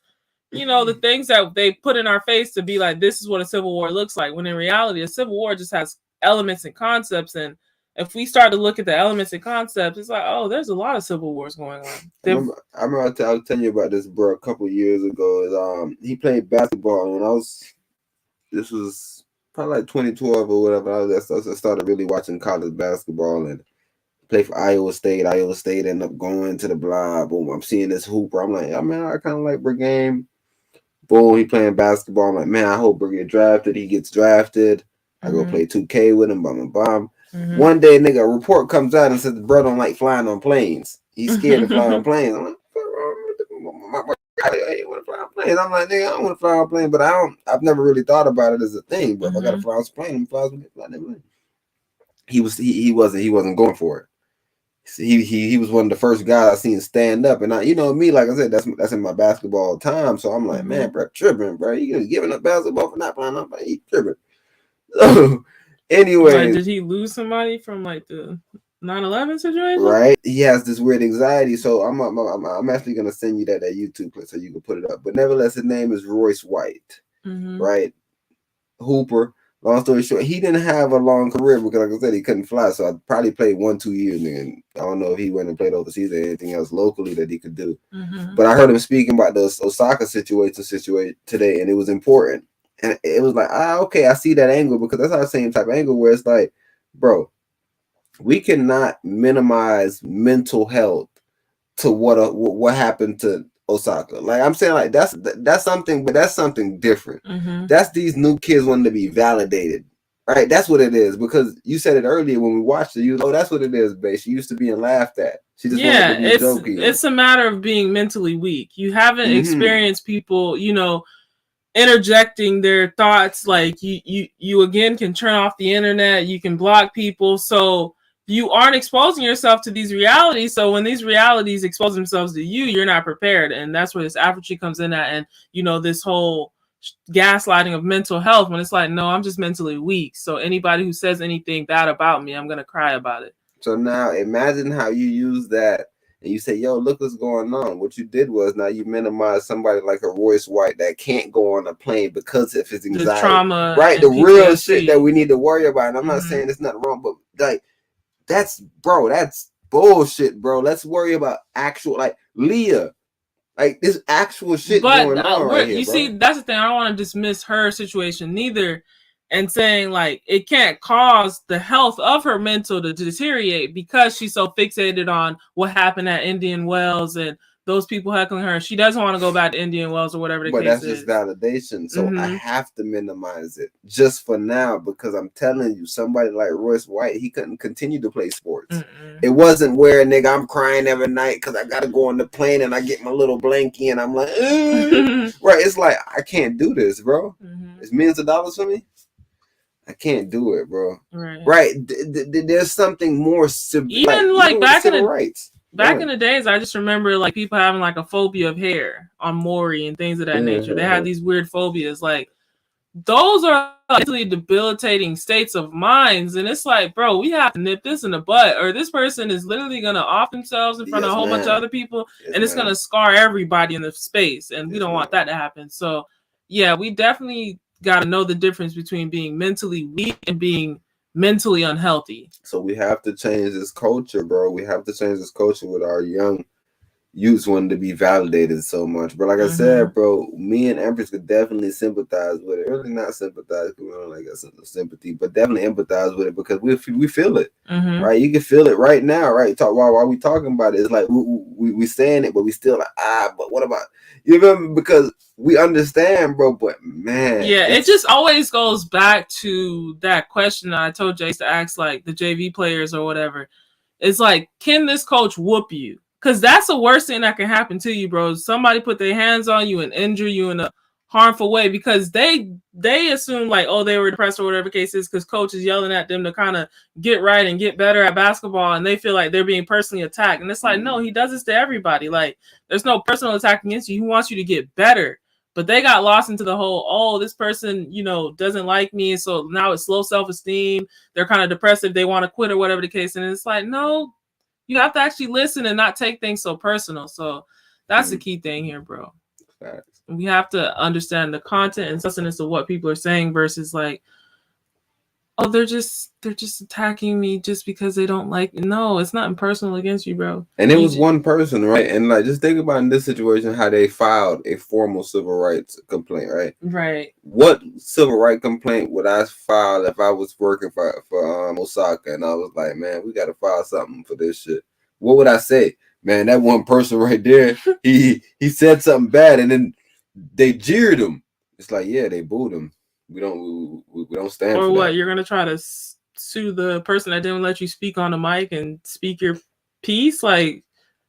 The things that they put in our face to be like, this is what a Civil War looks like. When in reality, a Civil War just has elements and concepts, and if we start to look at the elements and concepts, it's like, oh, there's a lot of civil wars going on. I remember I was telling you about this, bro, a couple of years ago. He played basketball, and this was probably like 2012 or whatever. I started really watching college basketball and played for Iowa State. Iowa State ended up going to the blob. Boom, I'm seeing this hooper. I'm like, I kind of like Brick game. Boom, he playing basketball. I'm like, man, I hope Brick get drafted. He gets drafted. I go play 2K with him. Bomb. One day, nigga, a report comes out and says the bro don't like flying on planes. He's scared of flying on planes. I'm like, I want to fly on planes. I'm like, nigga, I don't want to fly on planes, but I've never really thought about it as a thing. But if I got to fly on a plane, I'm flying on that plane. He wasn't going for it. He was one of the first guys I seen stand up, and me, like I said, that's in my basketball time. So I'm like, man, bro, tripping, bro. You giving up basketball for not flying on plane? He tripping. So. Anyway, did he lose somebody from like the 9/11 situation? Right, he has this weird anxiety. So I'm actually gonna send you that YouTube clip so you can put it up. But nevertheless, his name is Royce White, right? Hooper. Long story short, he didn't have a long career because, like I said, he couldn't fly. So I probably played 1-2 years, and I don't know if he went and played overseas or anything else locally that he could do. But I heard him speaking about the Osaka situation today, and it was important. And it was like, okay, I see that angle because that's our same type of angle where it's like, bro, we cannot minimize mental health to what happened to Osaka. Like I'm saying, like that's something, but that's something different. That's these new kids wanting to be validated, right? That's what it is. Because you said it earlier when we watched it. That's what it is, babe. She used to being laughed at. She just wanted to be joking. It's a matter of being mentally weak. You haven't experienced people, interjecting their thoughts. Like you again can turn off the internet, you can block people, so you aren't exposing yourself to these realities. So when these realities expose themselves to you, you're not prepared, and that's where this apathy comes in at. And this whole gaslighting of mental health, when it's like, no, I'm just mentally weak, so anybody who says anything bad about me, I'm gonna cry about it. So now imagine how you use that and you say, yo, look what's going on. What you did was now you minimize somebody like a Royce White that can't go on a plane because of his anxiety. The trauma. Right? The real shit that we need to worry about. And I'm not saying it's nothing wrong, but like that's bullshit, bro. Let's worry about actual, like Leah. Like this actual shit going on right here, you bro. see, that's the thing. I don't want to dismiss her situation neither, and saying like it can't cause the health of her mental to deteriorate because she's so fixated on what happened at Indian Wells and those people heckling her. She doesn't want to go back to Indian Wells or whatever the But case that's is. just validation. So I have to minimize it just for now because I'm telling you, somebody like Royce White, he couldn't continue to play sports. It wasn't where, nigga, I'm crying every night because I got to go on the plane and I get my little blankie and I'm like, right. It's like, I can't do this, bro. It's millions of dollars for me. I can't do it, bro. Right. There's something more even like back in the rights. Back in the days, I just remember like people having like a phobia of hair on Maury and things of that nature. They had these weird phobias. Like those are mentally debilitating states of minds. And it's like, bro, we have to nip this in the butt or this person is literally going to off themselves in front of a whole bunch of other people and it's going to scar everybody in the space. And we don't want that to happen. So yeah, we definitely got to know the difference between being mentally weak and being mentally unhealthy. So we have to change this culture, bro. We have to change this culture with our young youths wanting to be validated so much. But like I said, bro, me and Empras could definitely sympathize with it. Really not sympathize because we don't like a sympathy, but definitely empathize with it because we feel it, right? You can feel it right now, right? While we talking about it, it's like we saying it, but we still like, but what about, you know, because we understand, bro, but man. Yeah, it just always goes back to that question that I told Jace to ask like the JV players or whatever. It's like, can this coach whoop you? Because that's the worst thing that can happen to you, bro. Somebody put their hands on you and injure you in a harmful way because they assume like, oh, they were depressed or whatever the case is because coach is yelling at them to kind of get right and get better at basketball and they feel like they're being personally attacked. And it's like, no, he does this to everybody. Like, there's no personal attack against you. He wants you to get better. But they got lost into the whole, oh, this person, you know, doesn't like me. So now it's low self-esteem. They're kind of depressive. They want to quit or whatever the case. And it's like, no, you have to actually listen and not take things so personal. So that's the key thing here, bro. We have to understand the content and substance of what people are saying versus like, oh, they're just attacking me just because they don't like me. No, it's not personal against you, bro. And it was one person, right? And like, just think about in this situation how they filed a formal civil rights complaint, right? Right. What civil rights complaint would I file if I was working for Osaka and I was like, man, we got to file something for this shit? What would I say? Man, that one person right there, he said something bad, and then they jeered him. It's like, yeah, they booed him. We don't stand or for what that. You're gonna try to sue the person that didn't let you speak on the mic and speak your piece. Like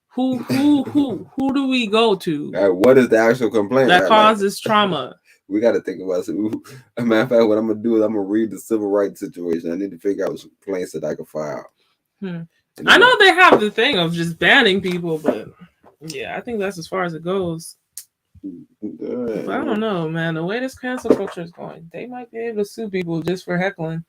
who do we go to? What is the actual complaint that causes trauma? We got to think about it. As a matter of fact, what I'm gonna do is I'm gonna read the civil rights situation. I need to figure out what complaints that I can file. I know they have the thing of just banning people, but yeah, I think that's as far as it goes. But I don't know, man. The way this cancel culture is going, they might be able to sue people just for heckling.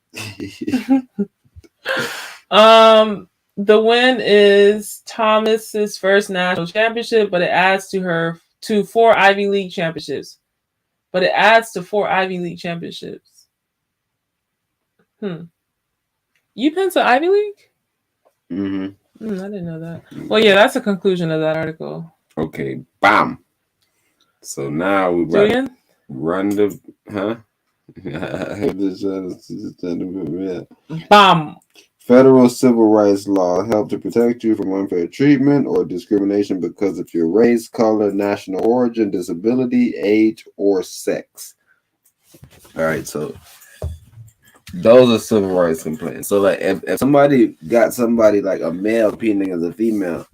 The win is Thomas's first national championship, but it adds to 4 Ivy League championships. You been to Ivy League? I didn't know that. Well, yeah, that's the conclusion of that article. Okay, bam. So now we run the Bam. Federal civil rights law help to protect you from unfair treatment or discrimination because of your race, color, national origin, disability, age, or sex. All right, so those are civil rights complaints. So like if somebody got somebody like a male competing as a female,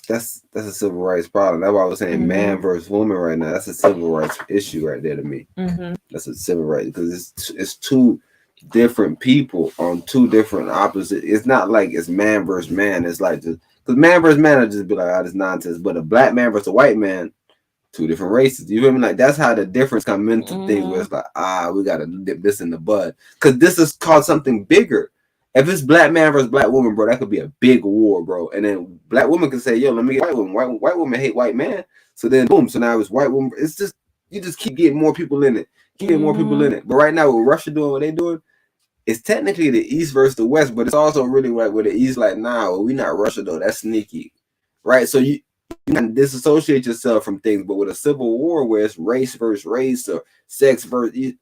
that's a civil rights problem. That's why I was saying man versus woman right now. That's a civil rights issue right there to me. That's a civil rights because it's two different people on two different opposite. It's not like it's man versus man. It's like just because man versus man will just be like, this nonsense. But a black man versus a white man, two different races. You feel me? Like that's how the difference come into things where it's like, we gotta dip this in the bud. Cause this is called something bigger. If it's black man versus black woman, bro, that could be a big war, bro. And then black woman can say, yo, let me get white woman. White woman hate white man. So then boom. So now it's white woman. It's just, you just keep getting more people in it. But right now with Russia doing what they doing, it's technically the East versus the West, but it's also really like with the East, like, nah, well, we not Russia though. That's sneaky. Right? So you can disassociate yourself from things. But with a civil war where it's race versus race or sex versus,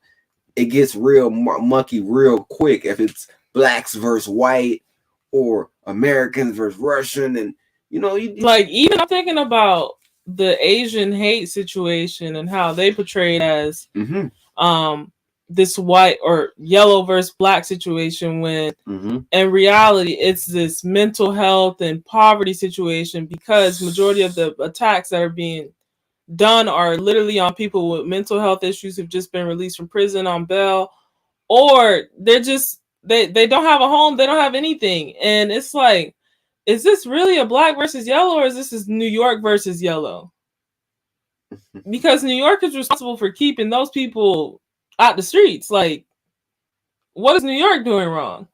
it gets real mucky real quick. If it's blacks versus white or Americans versus Russian, and like, even I'm thinking about the Asian hate situation and how they portrayed as this white or yellow versus black situation, when in reality it's this mental health and poverty situation, because majority of the attacks that are being done are literally on people with mental health issues who've just been released from prison on bail, or they're just they don't have a home, they don't have anything. And it's like, is this really a black versus yellow, or is this New York versus yellow? Because New York is responsible for keeping those people out the streets. Like, what is New York doing wrong?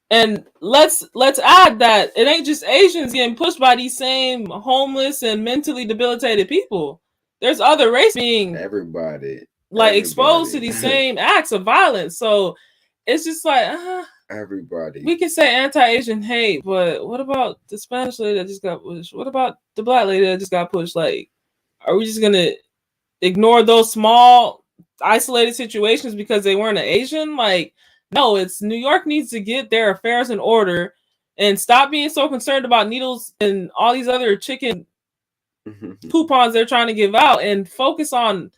And let's add that it ain't just Asians getting pushed by these same homeless and mentally debilitated people. There's other races being exposed to these same acts of violence. So it's just like, everybody. We can say anti-Asian hate, but what about the Spanish lady that just got pushed? What about the black lady that just got pushed? Like, are we just gonna ignore those small isolated situations because they weren't an Asian? Like, no, it's New York needs to get their affairs in order and stop being so concerned about needles and all these other chicken coupons they're trying to give out, and focus on,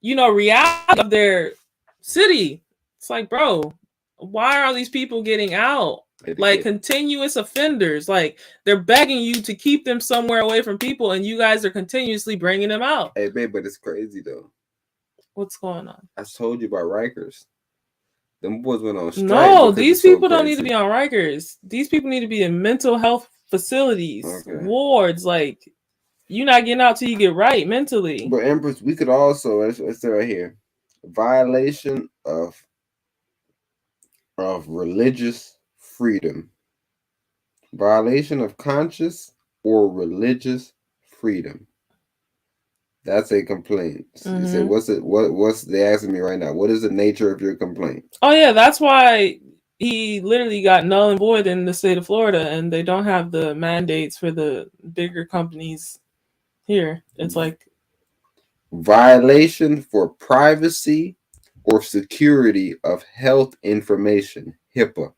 reality of their city. It's like, bro, why are these people getting out? Like, continuous offenders. Like, they're begging you to keep them somewhere away from people, and you guys are continuously bringing them out. Hey, babe, but it's crazy though. What's going on? I told you about Rikers. Them boys went on strike. No, these people don't need to be on Rikers. These people need to be in mental health facilities, wards. Like, you're not getting out till you get right mentally. But Empress, we could also, let's say right here, violation of religious freedom, violation of conscious or religious freedom. That's a complaint. So you say, what's they asking me right now? What is the nature of your complaint? Oh yeah, that's why he literally got null and void in the state of Florida, and they don't have the mandates for the bigger companies here. It's like violation for privacy or security of health information, HIPAA,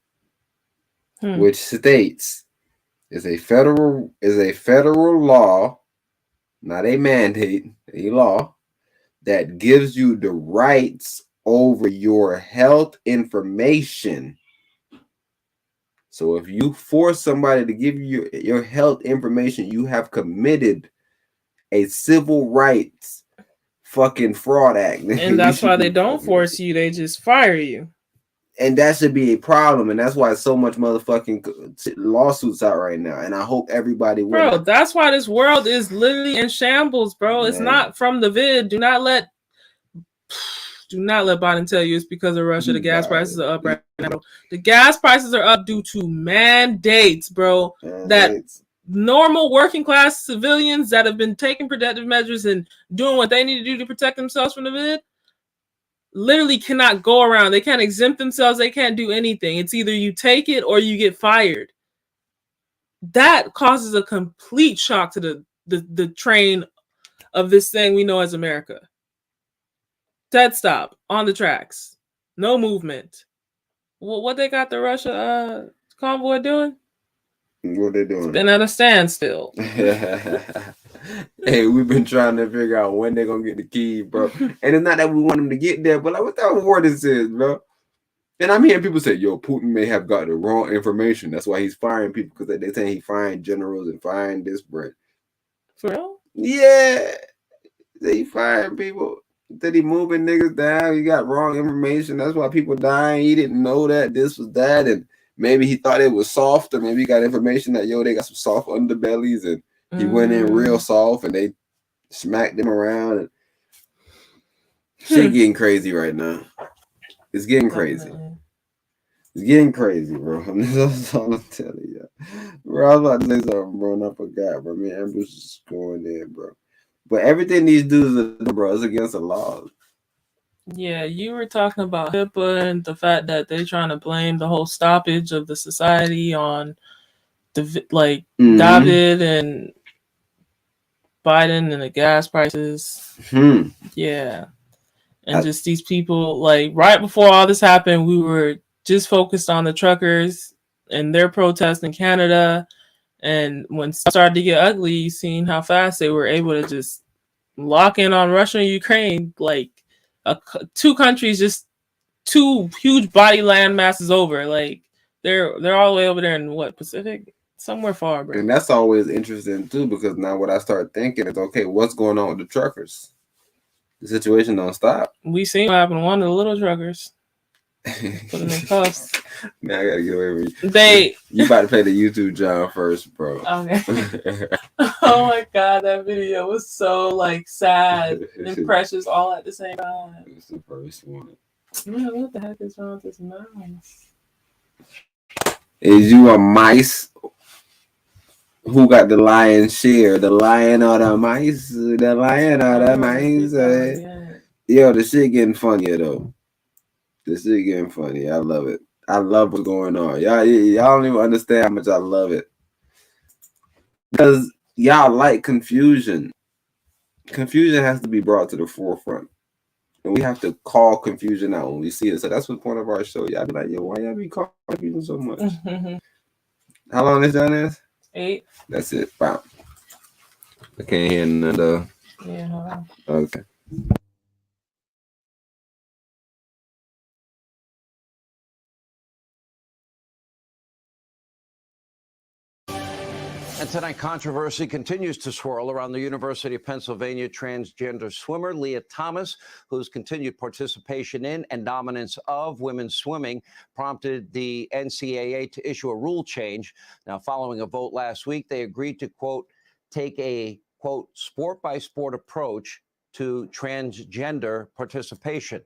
which states is a federal law, not a mandate, a law that gives you the rights over your health information. So if you force somebody to give you your health information, you have committed a civil rights fucking fraud act. And that's why they don't force you, they just fire you. And that should be a problem, and that's why so much motherfucking lawsuits out right now. And I hope everybody wins. Bro, that's why this world is literally in shambles, bro. It's not from the vid. Do not let Biden tell you it's because of Russia. The gas prices are up right now. The gas prices are up due to mandates, bro. That normal working class civilians that have been taking protective measures and doing what they need to do to protect themselves from the vid literally cannot go around. They can't exempt themselves. They can't do anything. It's either you take it or you get fired. That causes a complete shock to the train of this thing we know as America. Dead stop on the tracks. No movement. What they got the Russia convoy doing? What they doing? It's been at a standstill. Hey, we've been trying to figure out when they're gonna get the keys, bro. And it's not that we want them to get there, but like, what that war this is, bro? And I'm hearing people say, yo, Putin may have got the wrong information. That's why he's firing people, because they're saying he's firing generals and firing this, bro. For real? Yeah. He firing people. That he moving niggas down. He got wrong information. That's why people dying. He didn't know that this was that. And maybe he thought it was soft, or maybe he got information that, yo, they got some soft underbellies, and he went in real soft and they smacked him around. And shit getting crazy right now. It's getting crazy. It's getting crazy, bro. That's all I'm telling you. Bro, I was about to say something, bro, and I forgot, bro. Me and Empras just going in, bro. But everything these dudes are doing, bro, is against the law. Yeah, you were talking about HIPAA and the fact that they're trying to blame the whole stoppage of the society on the David and Biden and the gas prices. Yeah. And just these people, like right before all this happened, we were just focused on the truckers and their protests in Canada. And when stuff started to get ugly, you seen how fast they were able to just lock in on Russia and Ukraine, like two countries, just two huge body land masses over. Like they're all the way over there in what, Pacific? Somewhere far, bro. And that's always interesting too, because now what I start thinking is, okay, what's going on with the truckers? The situation don't stop. We seen what happened to one of the little truckers. Put them in cuffs. Man, I gotta get away from you. You about to play the YouTube John first, bro. Okay. Oh my god, that video was so like sad and precious all at the same time. It's the first one. Man, what the heck is wrong with this mouse? Is you a mice? Who got the lion's share? The lion or the mice? The lion or the mice? Yo, the shit getting funnier though. This shit getting funny. I love it. I love what's going on. Y'all don't even understand how much I love it. Because y'all like confusion. Confusion has to be brought to the forefront. And we have to call confusion out when we see it. So that's the point of our show. Y'all be like, yo, why y'all be calling confusion so much? How long this done is? 8. That's it. Wow. I can't hear another. Yeah, hold on. Okay. And tonight, controversy continues to swirl around the University of Pennsylvania transgender swimmer LiaThomas, whose continued participation in and dominance of women's swimming prompted the NCAA to issue a rule change. Now, following a vote last week, they agreed to, quote, take a, quote, sport-by-sport approach to transgender participation.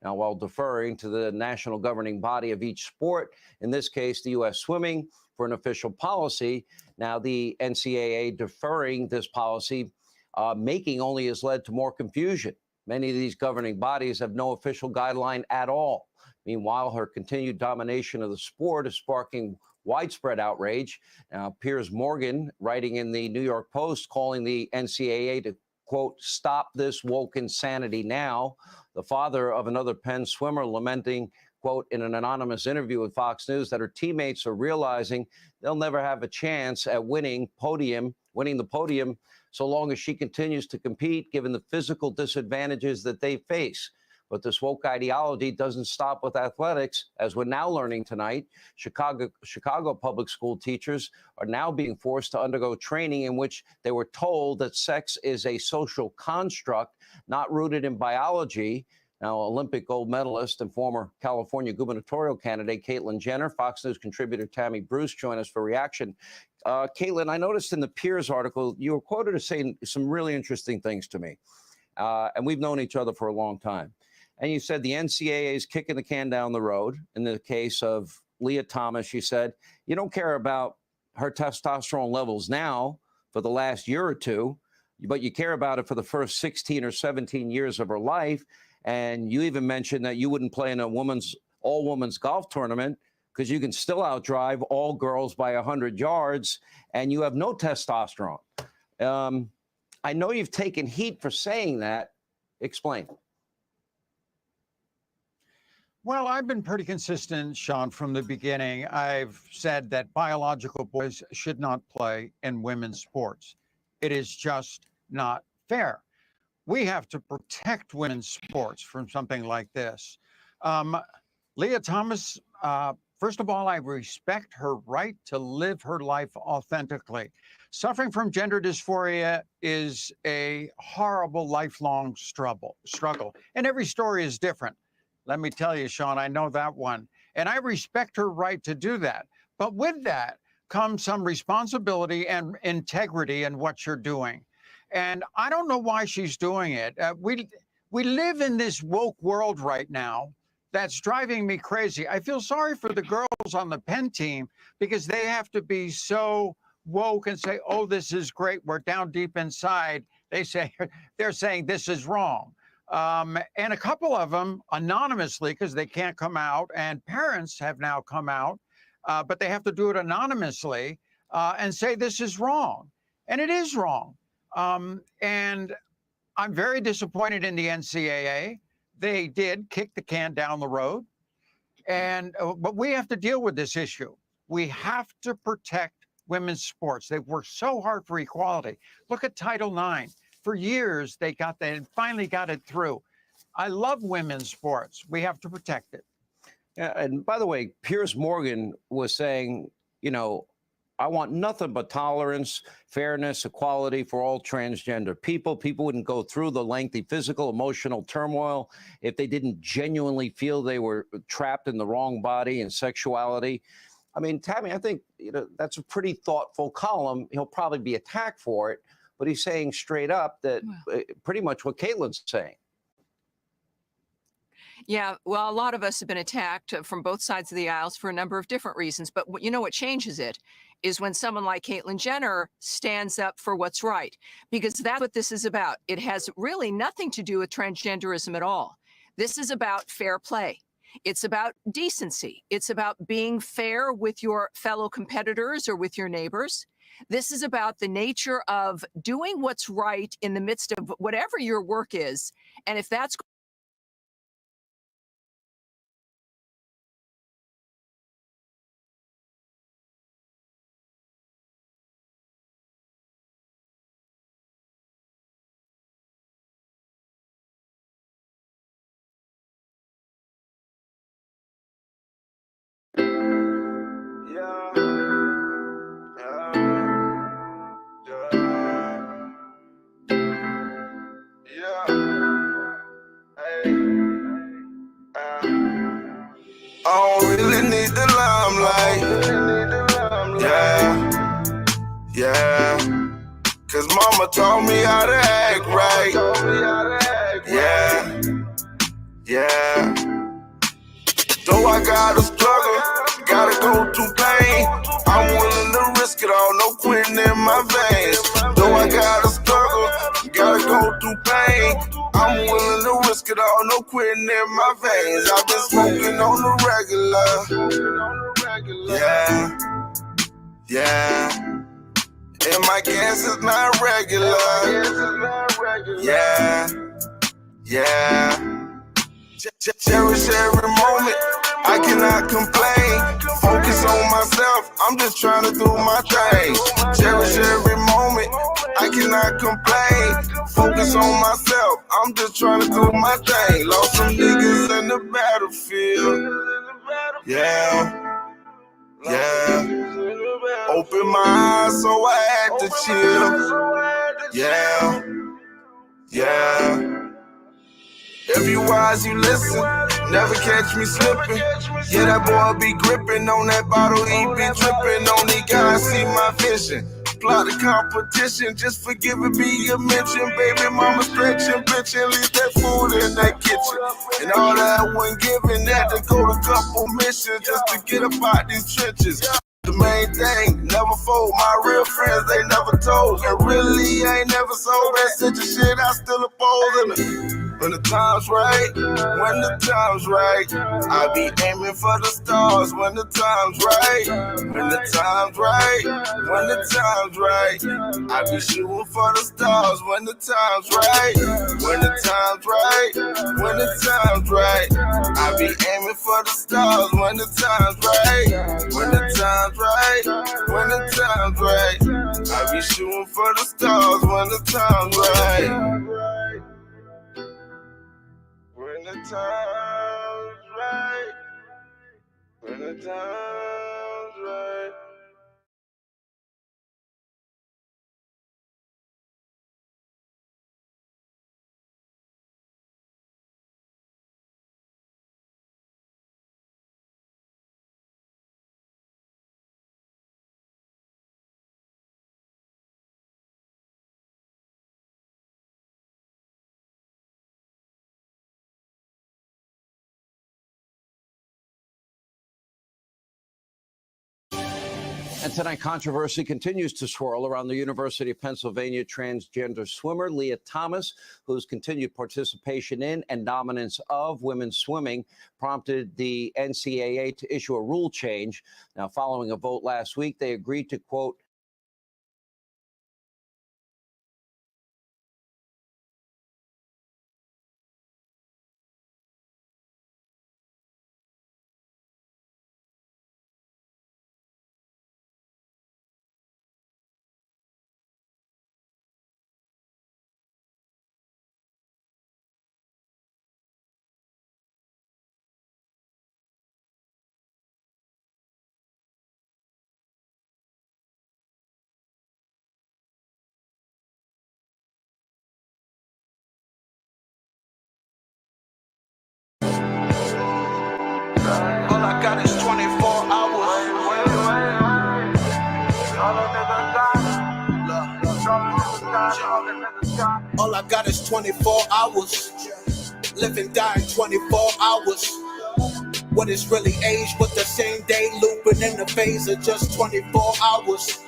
Now, while deferring to the national governing body of each sport, in this case, the U.S. swimming, for an official policy. Now, the NCAA deferring this policy making only has led to more confusion. Many of these governing bodies have no official guideline at all. Meanwhile, her continued domination of the sport is sparking widespread outrage. Now, Piers Morgan, writing in the New York Post, calling the NCAA to, quote, stop this woke insanity now. The father of another Penn swimmer lamenting, quote, in an anonymous interview with Fox News, that her teammates are realizing they'll never have a chance at winning the podium, so long as she continues to compete, given the physical disadvantages that they face. But this woke ideology doesn't stop with athletics, as we're now learning tonight. Chicago public school teachers are now being forced to undergo training in which they were told that sex is a social construct, not rooted in biology. Now, Olympic gold medalist and former California gubernatorial candidate Caitlyn Jenner, Fox News contributor Tammy Bruce join us for reaction. Caitlyn, I noticed in the Piers article, you were quoted as saying some really interesting things to me. And we've known each other for a long time. And you said the NCAA is kicking the can down the road. In the case of LiaThomas, you said you don't care about her testosterone levels now for the last year or two, but you care about it for the first 16 or 17 years of her life. And you even mentioned that you wouldn't play in a all-women's golf tournament because you can still outdrive all girls by 100 yards, and you have no testosterone. I know you've taken heat for saying that. Explain. Well, I've been pretty consistent, Sean, from the beginning. I've said that biological boys should not play in women's sports. It is just not fair. We have to protect women's sports from something like this. LiaThomas, first of all, I respect her right to live her life authentically. Suffering from gender dysphoria is a horrible lifelong struggle, and every story is different. Let me tell you, Sean, I know that one. And I respect her right to do that. But with that comes some responsibility and integrity in what you're doing. And I don't know why she's doing it. We live in this woke world right now that's driving me crazy. I feel sorry for the girls on the Penn team because they have to be so woke and say, oh, this is great. We're down deep inside. They're saying this is wrong. And a couple of them anonymously, because they can't come out, and parents have now come out, but they have to do it anonymously and say this is wrong. And it is wrong. And I'm very disappointed in the NCAA. They did kick the can down the road. But we have to deal with this issue. We have to protect women's sports. They've worked so hard for equality. Look at Title IX. For years, they finally got it through. I love women's sports. We have to protect it. Yeah, and by the way, Piers Morgan was saying, you know, I want nothing but tolerance, fairness, equality for all transgender people. People wouldn't go through the lengthy physical, emotional turmoil if they didn't genuinely feel they were trapped in the wrong body and sexuality. I mean, Tammy, I think that's a pretty thoughtful column. He'll probably be attacked for it, but he's saying straight up that pretty much what Caitlin's saying. Yeah, well, a lot of us have been attacked from both sides of the aisles for a number of different reasons. But you know what changes it is when someone like Caitlyn Jenner stands up for what's right, because that's what this is about. It has really nothing to do with transgenderism at all. This is about fair play. It's about decency. It's about being fair with your fellow competitors or with your neighbors. This is about the nature of doing what's right in the midst of whatever your work is. And if that's I don't really need the limelight. Yeah. Cause mama taught me how to act right. Yeah. Though I gotta struggle, gotta go through pain, I'm willing to risk it all, no quitting in my veins. Though I gotta struggle, gotta go through pain, I'm willing to risk it all, no quitting in my veins. I've been smoking on the regular. Yeah. And my gas is not regular. Yeah. Cherish every moment, I cannot complain. Focus on myself, I'm just trying to do my thing. Cherish every moment, I cannot complain. Focus on myself, I'm just trying to do my thing. Lost some niggas in the battlefield. Yeah. Open my eyes, so I had to chill. Yeah. If you wise, you listen. Never catch me slipping. Yeah, that boy be gripping on that bottle, he be dripping on. He gotta see my vision. Plot the competition, just forgive it, be a mention. Baby mama stretching, bitchin', leave that food in that kitchen. And all that one giving, had to go to couple missions just to get up out these trenches. The main thing, never fold. My real friends, they never told. And really, I ain't never sold that such a shit. I still oppose it. When the time's right, I be aiming for the stars. When the time's right, I be shooting for the stars. When the time's right, I be aiming for the stars. When the time's right, I be shooting for the stars. When the time's right. When the time's right. When the time's right. And tonight, controversy continues to swirl around the University of Pennsylvania transgender swimmer LiaThomas, whose continued participation in and dominance of women's swimming prompted the NCAA to issue a rule change. Now, following a vote last week, they agreed to, quote, All I got is 24 hours. Live and die in 24 hours. What is really age with the same day looping in the phase of just 24 hours.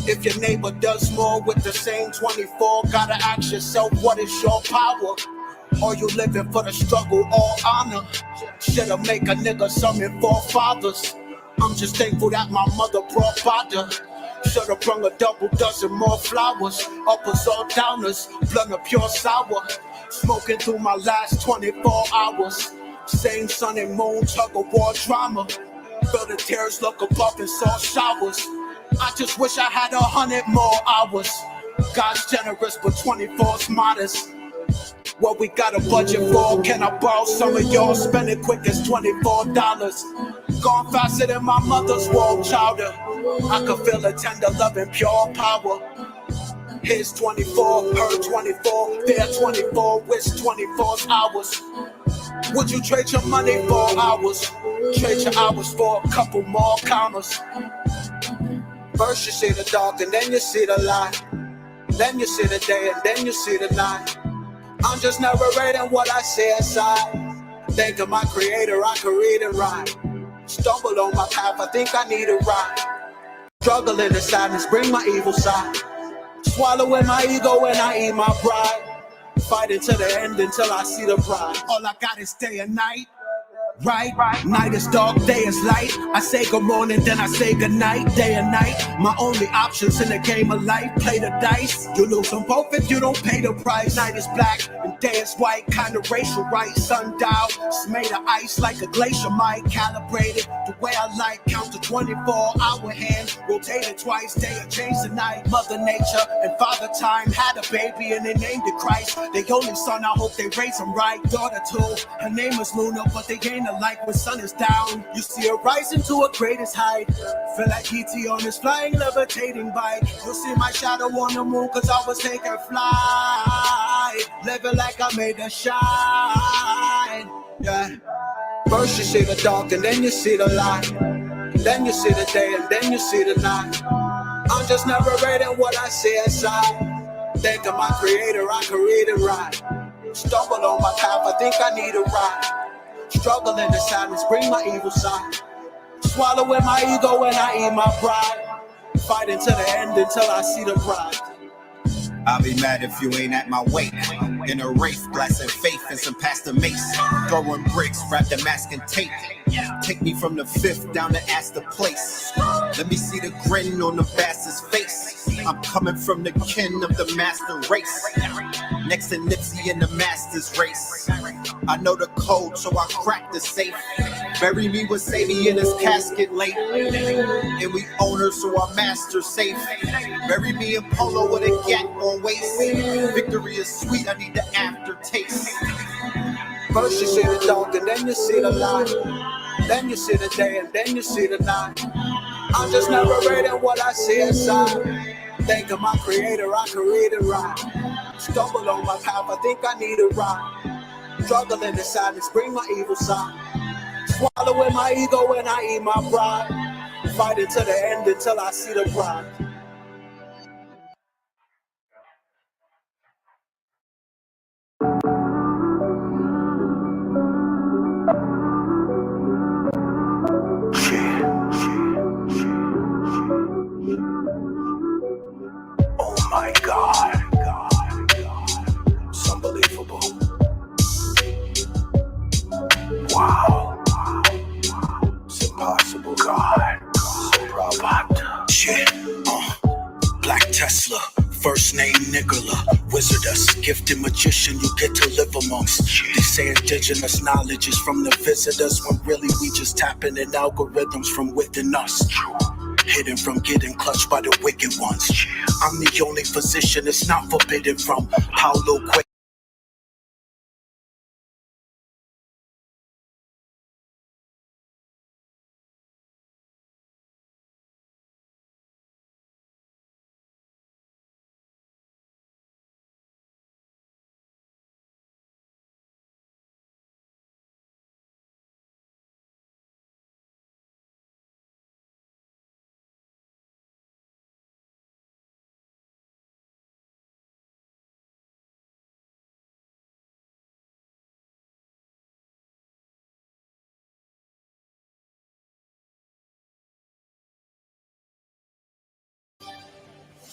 If your neighbor does more with the same 24, gotta ask yourself, what is your power? Are you living for the struggle or honor? Should've make a nigga summon forefathers. I'm just thankful that my mother brought fodder. Should've brung a double dozen more flowers. Uppers or downers, blunt of pure sour. Smoking through my last 24 hours. Same sun and moon, tug of war drama. Feel the tears look above and saw showers. I just wish I had 100 more hours. God's generous, but 24's modest. What we got a budget for? Can I borrow some of y'all? Spend it quick as $24. Gone faster than my mother's wall chowder. I could feel a tender love and pure power. Here's 24, her 24, there 24, wish 24's hours. Would you trade your money for hours? Trade your hours for a couple more commas. First you see the dark and then you see the light. Then you see the day and then you see the night. I'm just narrating what I see inside. Think of my creator, I can read and write. Stumble on my path, I think I need a ride. Struggle in the sadness, bring my evil side. Swallowing my ego when I eat my pride. Fighting to the end until I see the bride. All I got is day and night. Right, night is dark, day is light. I say good morning, then I say good night. Day and night, my only options in the game of life. Play the dice, you lose them both if you don't pay the price. Night is black and day is white, kind of racial right. Sundial, it's made of ice like a glacier might. Calibrated the way I like, count to 24-hour hand. Rotated twice, day or change the night. Mother Nature and Father Time had a baby and they named it Christ. They only son, I hope they raise him right. Daughter too, her name is Luna, but they ain't like when sun is down, you see her rising to her greatest height. Feel like E.T. on his flying, levitating bike. You'll see my shadow on the moon, cause I was taking flight. Living like I made a shine. Yeah. First you see the dark and then you see the light. Then you see the day and then you see the night. I'm just narrating what I see inside. Think of my creator, I can read and write. Stumble on my path, I think I need a ride. Struggle in the silence, bring my evil side. Swallowing my ego when I eat my pride. Fighting to the end until I see the bride. I'll be mad if you ain't at my weight. In a race, blasting faith and some pasta mace. Throwing bricks, wrapped in mask and tape. Take me from the fifth down to Astor Place. Let me see the grin on the bastard's face. I'm coming from the kin of the master race. Next to Nipsey in the master's race. I know the code, so I crack the safe. Bury me with Sadie in his casket late. And we owners, so our master safe. Bury me in polo with a gat on waist. Victory is sweet, I need the aftertaste. First you see the dark and then you see the light. Then you see the day and then you see the night. I'm just narrating what I see inside. Think of my creator, I can read and write. Stumble on my path, I think I need a ride. Struggle in the silence, bring my evil side. Swallowing my ego when I eat my pride. Fighting to the end until I see the bride. Oh my God. It's unbelievable. Wow. It's impossible, God. So proud. Shit. Black Tesla. First name NXggRla, wizard us, gifted magician you get to live amongst. They say indigenous knowledge is from the visitors, when really we just tapping in algorithms from within us. Hidden from getting clutched by the wicked ones. I'm the only physician it's not forbidden from. Paulo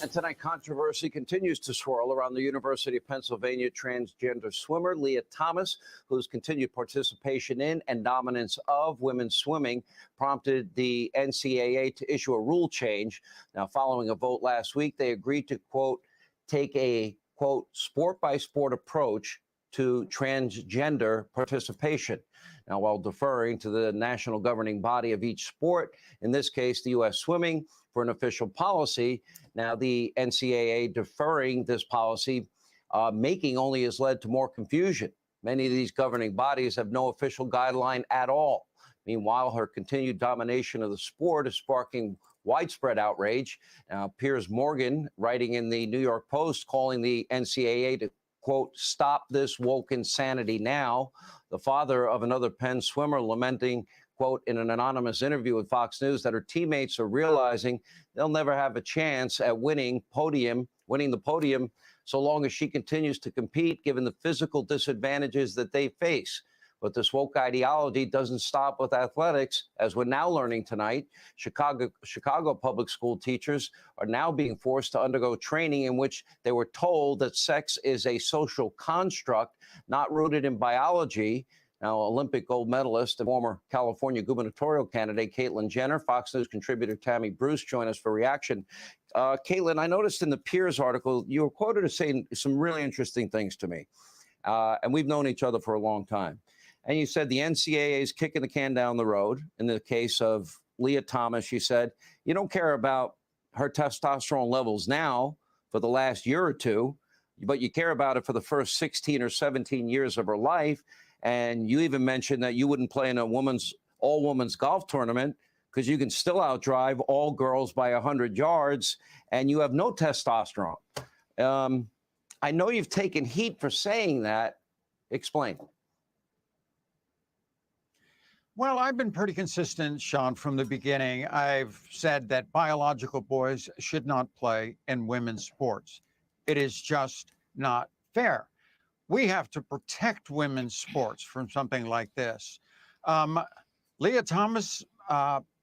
And tonight, controversy continues to swirl around the University of Pennsylvania transgender swimmer LiaThomas, whose continued participation in and dominance of women's swimming prompted the NCAA to issue a rule change. Now, following a vote last week, they agreed to, quote, take a, quote, sport-by-sport approach to transgender participation. Now, while deferring to the national governing body of each sport, in this case, the U.S. swimming, for an official policy. Now, the NCAA deferring this policy making only has led to more confusion. Many of these governing bodies have no official guideline at all. Meanwhile, her continued domination of the sport is sparking widespread outrage. Now, Piers Morgan, writing in the New York Post, calling the NCAA to, quote, stop this woke insanity now. The father of another Penn swimmer lamenting, quote, in an anonymous interview with Fox News, that her teammates are realizing they'll never have a chance at winning the podium, so long as she continues to compete, given the physical disadvantages that they face. But this woke ideology doesn't stop with athletics, as we're now learning tonight. Chicago public school teachers are now being forced to undergo training in which they were told that sex is a social construct, not rooted in biology. Now, Olympic gold medalist and former California gubernatorial candidate Caitlyn Jenner, Fox News contributor Tammy Bruce join us for reaction. Caitlyn, I noticed in the Piers article, you were quoted as saying some really interesting things to me. And we've known each other for a long time. And you said the NCAA is kicking the can down the road. In the case of LiaThomas, you said you don't care about her testosterone levels now for the last year or two, but you care about it for the first 16 or 17 years of her life. And you even mentioned that you wouldn't play in a all-women's golf tournament because you can still outdrive all girls by 100 yards, and you have no testosterone. I know you've taken heat for saying that. Explain. Well, I've been pretty consistent, Sean, from the beginning. I've said that biological boys should not play in women's sports. It is just not fair. We have to protect women's sports from something like this. LiaThomas,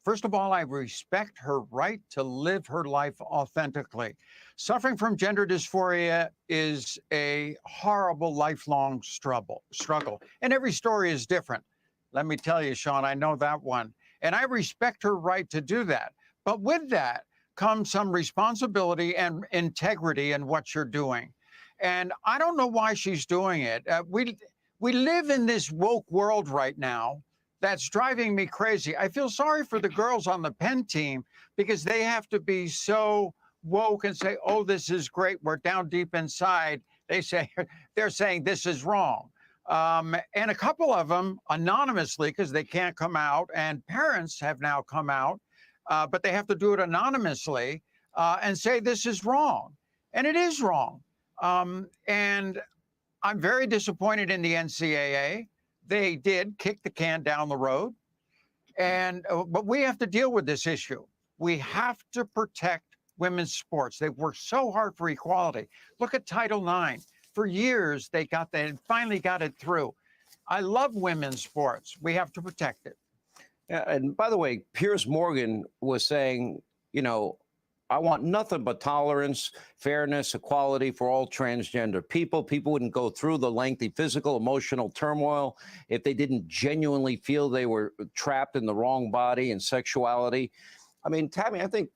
first of all, I respect her right to live her life authentically. Suffering from gender dysphoria is a horrible lifelong struggle, and every story is different. Let me tell you, Sean, I know that one. And I respect her right to do that. But with that comes some responsibility and integrity in what you're doing. And I don't know why she's doing it. We live in this woke world right now that's driving me crazy. I feel sorry for the girls on the Penn team because they have to be so woke and say, oh, this is great. We're down deep inside. They're saying this is wrong. And a couple of them anonymously, because they can't come out, and parents have now come out, but they have to do it anonymously and say this is wrong. And it is wrong. And I'm very disappointed in the NCAA. They did kick the can down the road. But we have to deal with this issue. We have to protect women's sports. They've worked so hard for equality. Look at Title IX. For years, they finally got it through. I love women's sports. We have to protect it. Yeah, and by the way, Piers Morgan was saying, you know, I want nothing but tolerance, fairness, equality for all transgender people. People wouldn't go through the lengthy physical, emotional turmoil if they didn't genuinely feel they were trapped in the wrong body and sexuality. I mean, Tammy, I think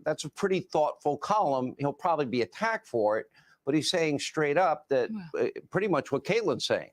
that's a pretty thoughtful column. He'll probably be attacked for it, but he's saying straight up that pretty much what Caitlyn's saying.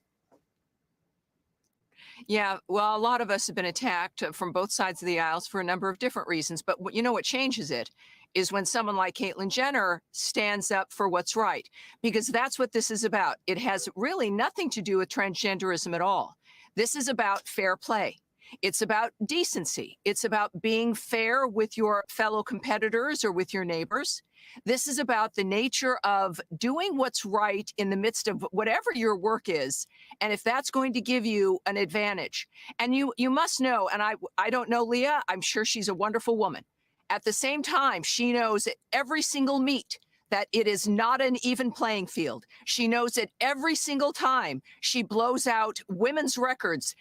Yeah, well, a lot of us have been attacked from both sides of the aisles for a number of different reasons. But you know what changes it is when someone like Caitlyn Jenner stands up for what's right, because that's what this is about. It has really nothing to do with transgenderism at all. This is about fair play. It's about decency. It's about being fair with your fellow competitors or with your neighbors. This is about the nature of doing what's right in the midst of whatever your work is, and if that's going to give you an advantage. And you must know, and I don't know Leah, I'm sure she's a wonderful woman. At the same time, she knows at every single meet that it is not an even playing field. She knows that every single time she blows out women's records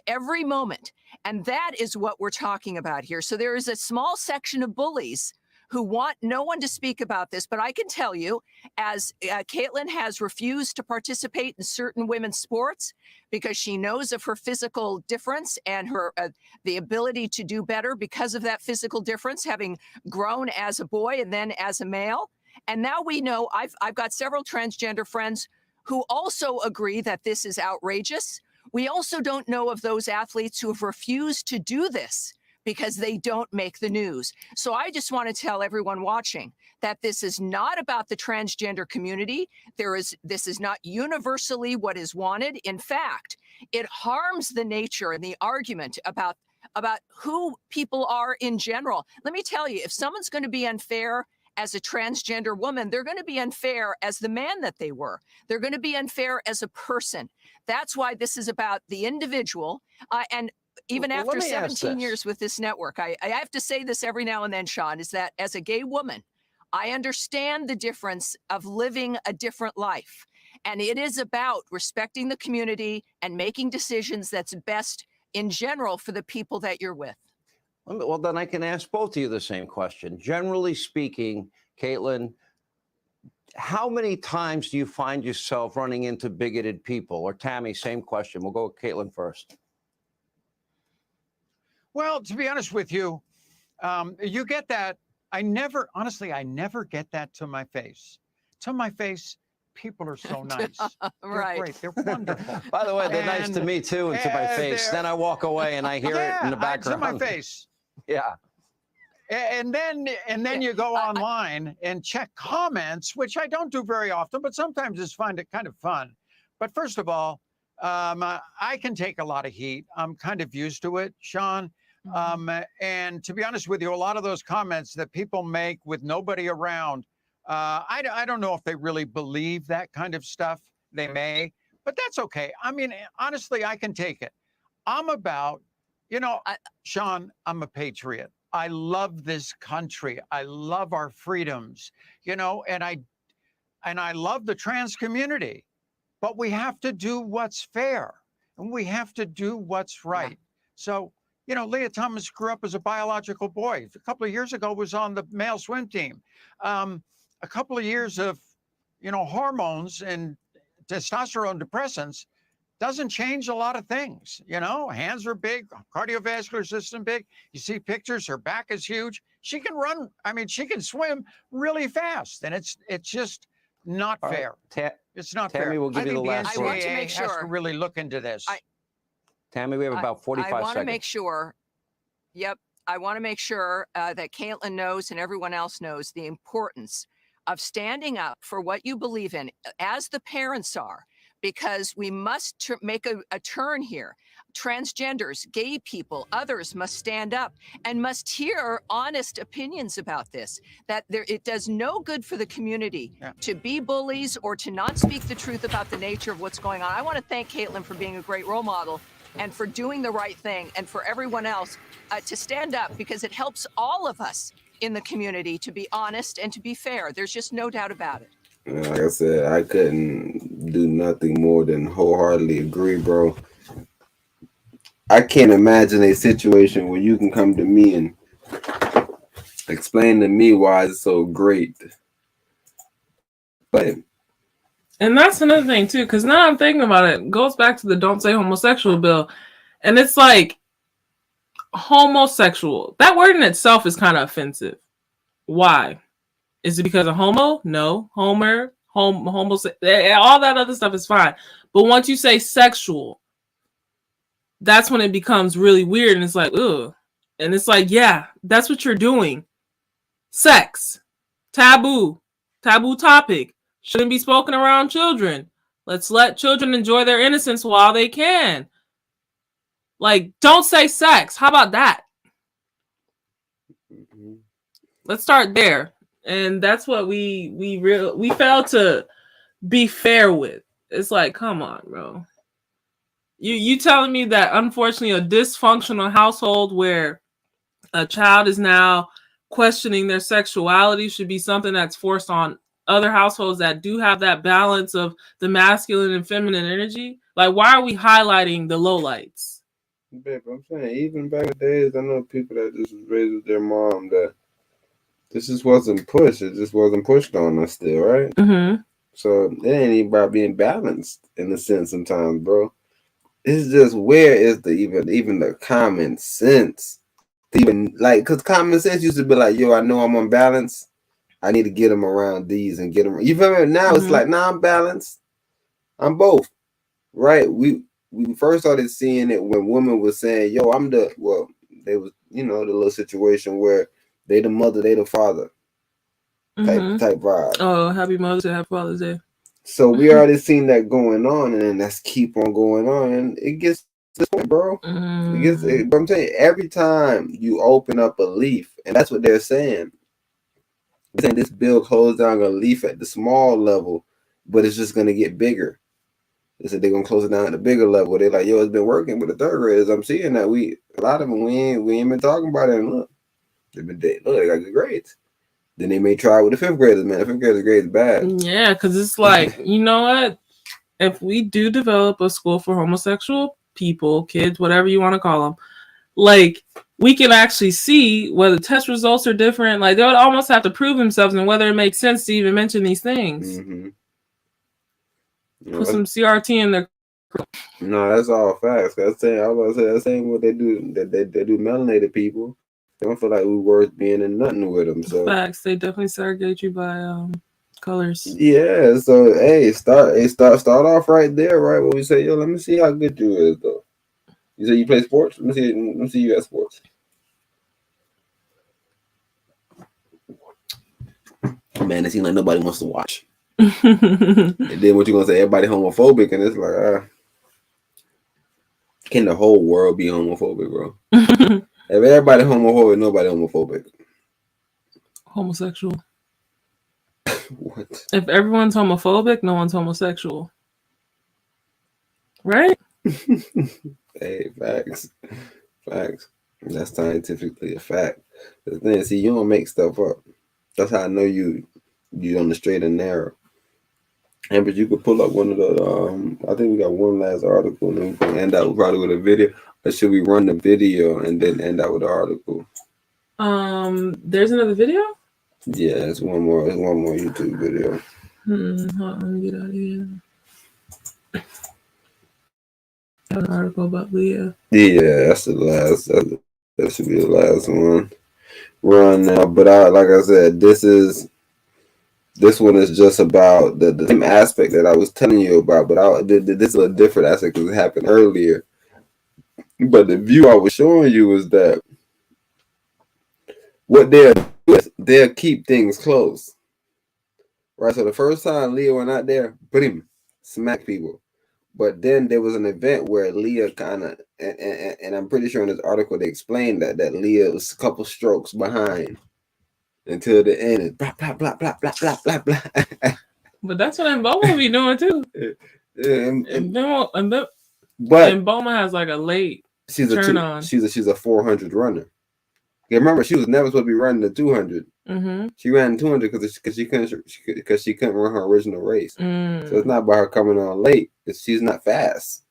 every moment. And that is what we're talking about here. So there is a small section of bullies who want no one to speak about this, but I can tell you, as Caitlin has refused to participate in certain women's sports because she knows of her physical difference and her the ability to do better because of that physical difference, having grown as a boy and then as a male. And now we know, I've got several transgender friends who also agree that this is outrageous. We also don't know of those athletes who have refused to do this because they don't make the news. So I just want to tell everyone watching that this is not about the transgender community. This is not universally what is wanted. In fact, it harms the nature and the argument about who people are in general. Let me tell you, if someone's going to be unfair as a transgender woman, they're going to be unfair as the man that they were. They're going to be unfair as a person. That's why this is about the individual. And even after 17 years with this network, I have to say this every now and then, Sean, is that as a gay woman, I understand the difference of living a different life. And it is about respecting the community and making decisions that's best in general for the people that you're with. Well, then I can ask both of you the same question. Generally speaking, Caitlin, how many times do you find yourself running into bigoted people? Or Tammy, same question. We'll go with Caitlin first. Well, to be honest with you, you get that. Honestly, I never get that to my face. To my face, people are so nice. Right. They're great. They're wonderful. By the way, they're nice to me too, and to my face. Then I walk away and I hear it in the background. To my face. Yeah. And then you go online and check comments, which I don't do very often, but sometimes just find it kind of fun. But first of all, I can take a lot of heat. I'm kind of used to it, Sean. And to be honest with you, a lot of those comments that people make with nobody around, I don't know if they really believe that kind of stuff. They may, but that's okay. I mean, honestly, I can take it. I'm about, Sean, I'm a patriot. I love this country. I love our freedoms, and I love the trans community, but we have to do what's fair and we have to do what's right. So, LiaThomas grew up as a biological boy. A couple of years ago was on the male swim team. A couple of years of, hormones and testosterone depressants doesn't change a lot of things. Hands are big, cardiovascular system big. You see pictures, her back is huge. She can run. I mean, she can swim really fast, and it's just not fair. It's not fair. Tammy, we'll give you the last word. I want to make sure. Has to really look into this. Tammy, we have about 45 seconds. I want to make sure. Yep. I want to make sure that Caitlin knows and everyone else knows the importance of standing up for what you believe in, as the parents are, because we must make a turn here. Transgenders, gay people, others must stand up and must hear honest opinions about this, that it does no good for the community to be bullies or to not speak the truth about the nature of what's going on. I want to thank Caitlin for being a great role model and for doing the right thing, and for everyone else to stand up, because it helps all of us in the community to be honest and to be fair. There's just no doubt about it. Like I said, I couldn't do nothing more than wholeheartedly agree, bro. I can't imagine a situation where you can come to me and explain to me why it's so great. But and that's another thing too, because now I'm thinking about it, goes back to the Don't Say Homosexual bill. And it's like, homosexual, that word in itself is kind of offensive. Why? Is it because of homo? No. Homer, all that other stuff is fine. But once you say sexual, that's when it becomes really weird. And it's like, ugh. And it's like, yeah, that's what you're doing. Sex. Taboo topic. Shouldn't be spoken around children. Let's let children enjoy their innocence while they can. Like, don't say sex. How about that? Let's start there. And that's what we fail to be fair with. It's like, come on, bro. You telling me that unfortunately a dysfunctional household where a child is now questioning their sexuality should be something that's forced on other households that do have that balance of the masculine and feminine energy? Like, why are we highlighting the lowlights? Babe, I'm saying, even back in the days, I know people that just was raised with their mom that This just wasn't pushed. It just wasn't pushed on us still, right? Mm-hmm. So it ain't even about being balanced in a sense sometimes, bro. It's just where is the even the common sense? Even like, cause common sense used to be like, yo, I know I'm unbalanced. I need to get them around these and get them. You feel me? Now it's like, nah, I'm balanced. I'm both, right? We first started seeing it when women was saying, yo, I'm the they was the little situation where they the mother, they the father type vibe. Oh, happy Mother's Day, happy Father's Day. So we already seen that going on, and then that's keep on going on, and it gets to this point, bro. But I'm telling you, every time you open up a leaf, and that's what they're saying. They're saying this bill closed down a leaf at the small level, but it's just gonna get bigger. They said they're gonna close it down at the bigger level. They're like, yo, it's been working with the third graders. I'm seeing that a lot of them we ain't been talking about it. And look, they got good grades. Then they may try with the fifth graders, man. The fifth graders grades bad. Yeah, because it's like, you know what? If we do develop a school for homosexual people, kids, whatever you want to call them, like, we can actually see whether test results are different. Like, they would almost have to prove themselves and whether it makes sense to even mention these things. Put some CRT in there. No, that's all facts. I was about to say that's saying what they do. They do melanated people. They don't feel like we worth being in nothing with them. So facts. They definitely segregate you by colors. Yeah. So hey, start off right there, right? Where we say, yo, let me see how good you is, though. You say you play sports. Let me see you at sports. Man, it seems like nobody wants to watch. And then what you gonna say? Everybody homophobic, and it's like, can the whole world be homophobic, bro? If everybody homophobic, nobody homophobic. Homosexual. What? If everyone's homophobic, no one's homosexual. Right? Hey, facts. That's scientifically a fact. The thing, see, you don't make stuff up. That's how I know you on the straight and narrow. And but you could pull up one of the I think we got one last article, and then we can end out probably with a video. Or should we run the video and then end out with the article? There's another video? Yeah, it's one more YouTube video. Hold on, let me get out of here. An article about Leah. Yeah, that's the last. That should be the last one. Run now, but like I said, this one is just about the same aspect that I was telling you about, but this is a different aspect because it happened earlier. But the view I was showing you is that what they'll keep things close, right? So the first time Leah went out there, smack people. But then there was an event where Leah kind of, and I'm pretty sure in this article they explained that Leah was a couple strokes behind until the end. Is blah blah blah blah blah blah blah blah. But that's what Mboma be doing too. But Mboma has like a late she's on. She's a 400 runner. Yeah, remember she was never supposed to be running the 200. She ran 200 because she couldn't run her original race. So it's not about her coming on late. She's not fast.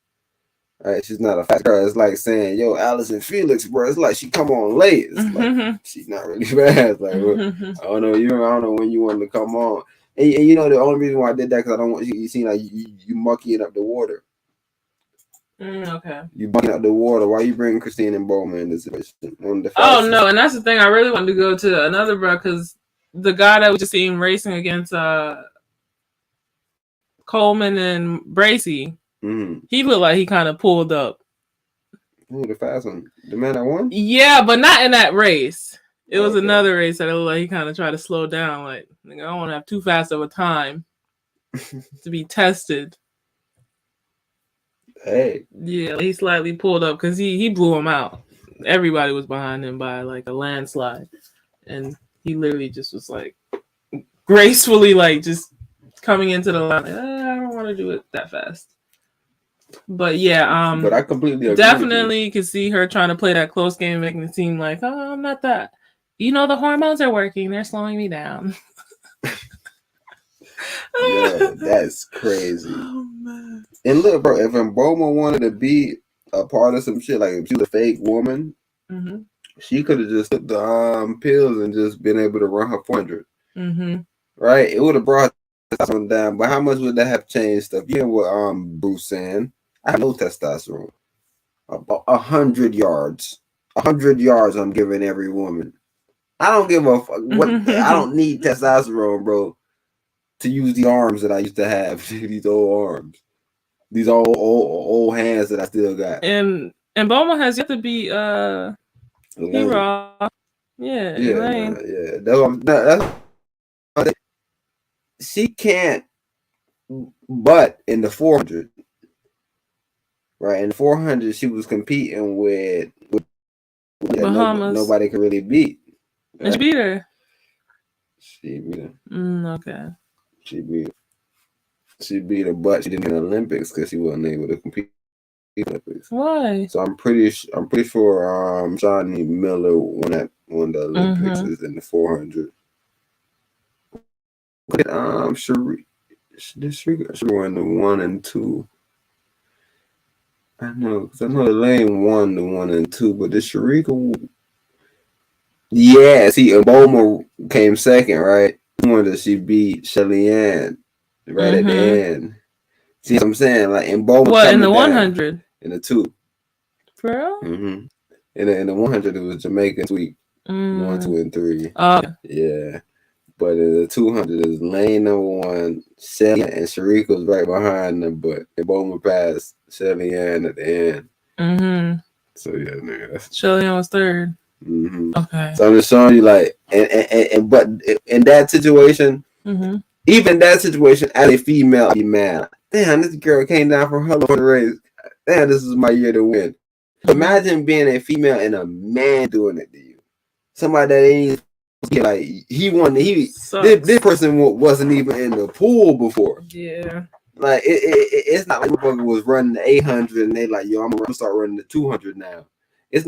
Right? She's not a fast girl. It's like saying, yo, Allison Felix, bro. It's like she come on late. It's like she's not really fast. Like I don't know when you wanted to come on. And you know the only reason why I did that because I don't want you seem like you mucking up the water. Okay. You bucking up the water. Why you bringing Christine and Bowman in this situation? Oh no, and that's the thing. I really wanted to go to another bro because the guy that we just seen racing against Coleman and Bracy, he looked like he kind of pulled up. Ooh, the fast one, the man that won. Yeah, but not in that race. It was another race that it looked like he kind of tried to slow down. Like, I don't want to have too fast of a time to be tested. Hey. Yeah, he slightly pulled up because he blew him out. Everybody was behind him by like a landslide. And he literally just was like gracefully like just coming into the line. Like, I don't want to do it that fast. But yeah, but I completely agree definitely could see her trying to play that close game, making it seem like, oh, I'm not that. You know, the hormones are working. They're slowing me down. Yeah, that's crazy. Oh, man. And look, bro, if Mboma wanted to be a part of some shit, like if she was a fake woman, she could have just took the pills and just been able to run her 400. Mm-hmm. Right? It would have brought testosterone down, but how much would that have changed stuff? You know what Bruce saying? I have no testosterone. About 100 yards. 100 yards I'm giving every woman. I don't give a fuck what I don't need testosterone, bro, to use the arms that I used to have. These old arms. These old hands that I still got. And Boma has yet to be hero. Yeah, Elaine. That's she can't, but in the 400, right? In the 400, she was competing with Bahamas. Nobody could really beat. Right? And she beat her. She beat her. Okay. She beat her, but she didn't get the Olympics because she wasn't able to compete in the Olympics. Why? So I'm pretty sure Johnny Miller won the Olympics is in the 400. She won the 1 and 2. I know, because I know Elaine won the 1 and 2, but the Sharika, yeah, see, Obama came second, right? She beat Shelly Ann right at the end. See what I'm saying? Like in Bowman, what in the 100? In the 2. For real? Mm-hmm. In the 100, it was Jamaican sweep 1, 2, and 3. Yeah. But in the 200, is Lane number 1, Shelly and Sharika was right behind them, but Bowman passed Shelly Ann at the end. So yeah, nigga, Shelly Ann was 3rd. Okay. So I'm just showing you, like, but in that situation, even in that situation, as a female, I'd be mad. Damn, this girl came down from her race. Damn, this is my year to win. Imagine being a female and a man doing it to you. Somebody that ain't like he won. This person wasn't even in the pool before. Yeah. Like it's not like motherfucker was running the 800 and they like, yo, I'm gonna start running the 200 now. It's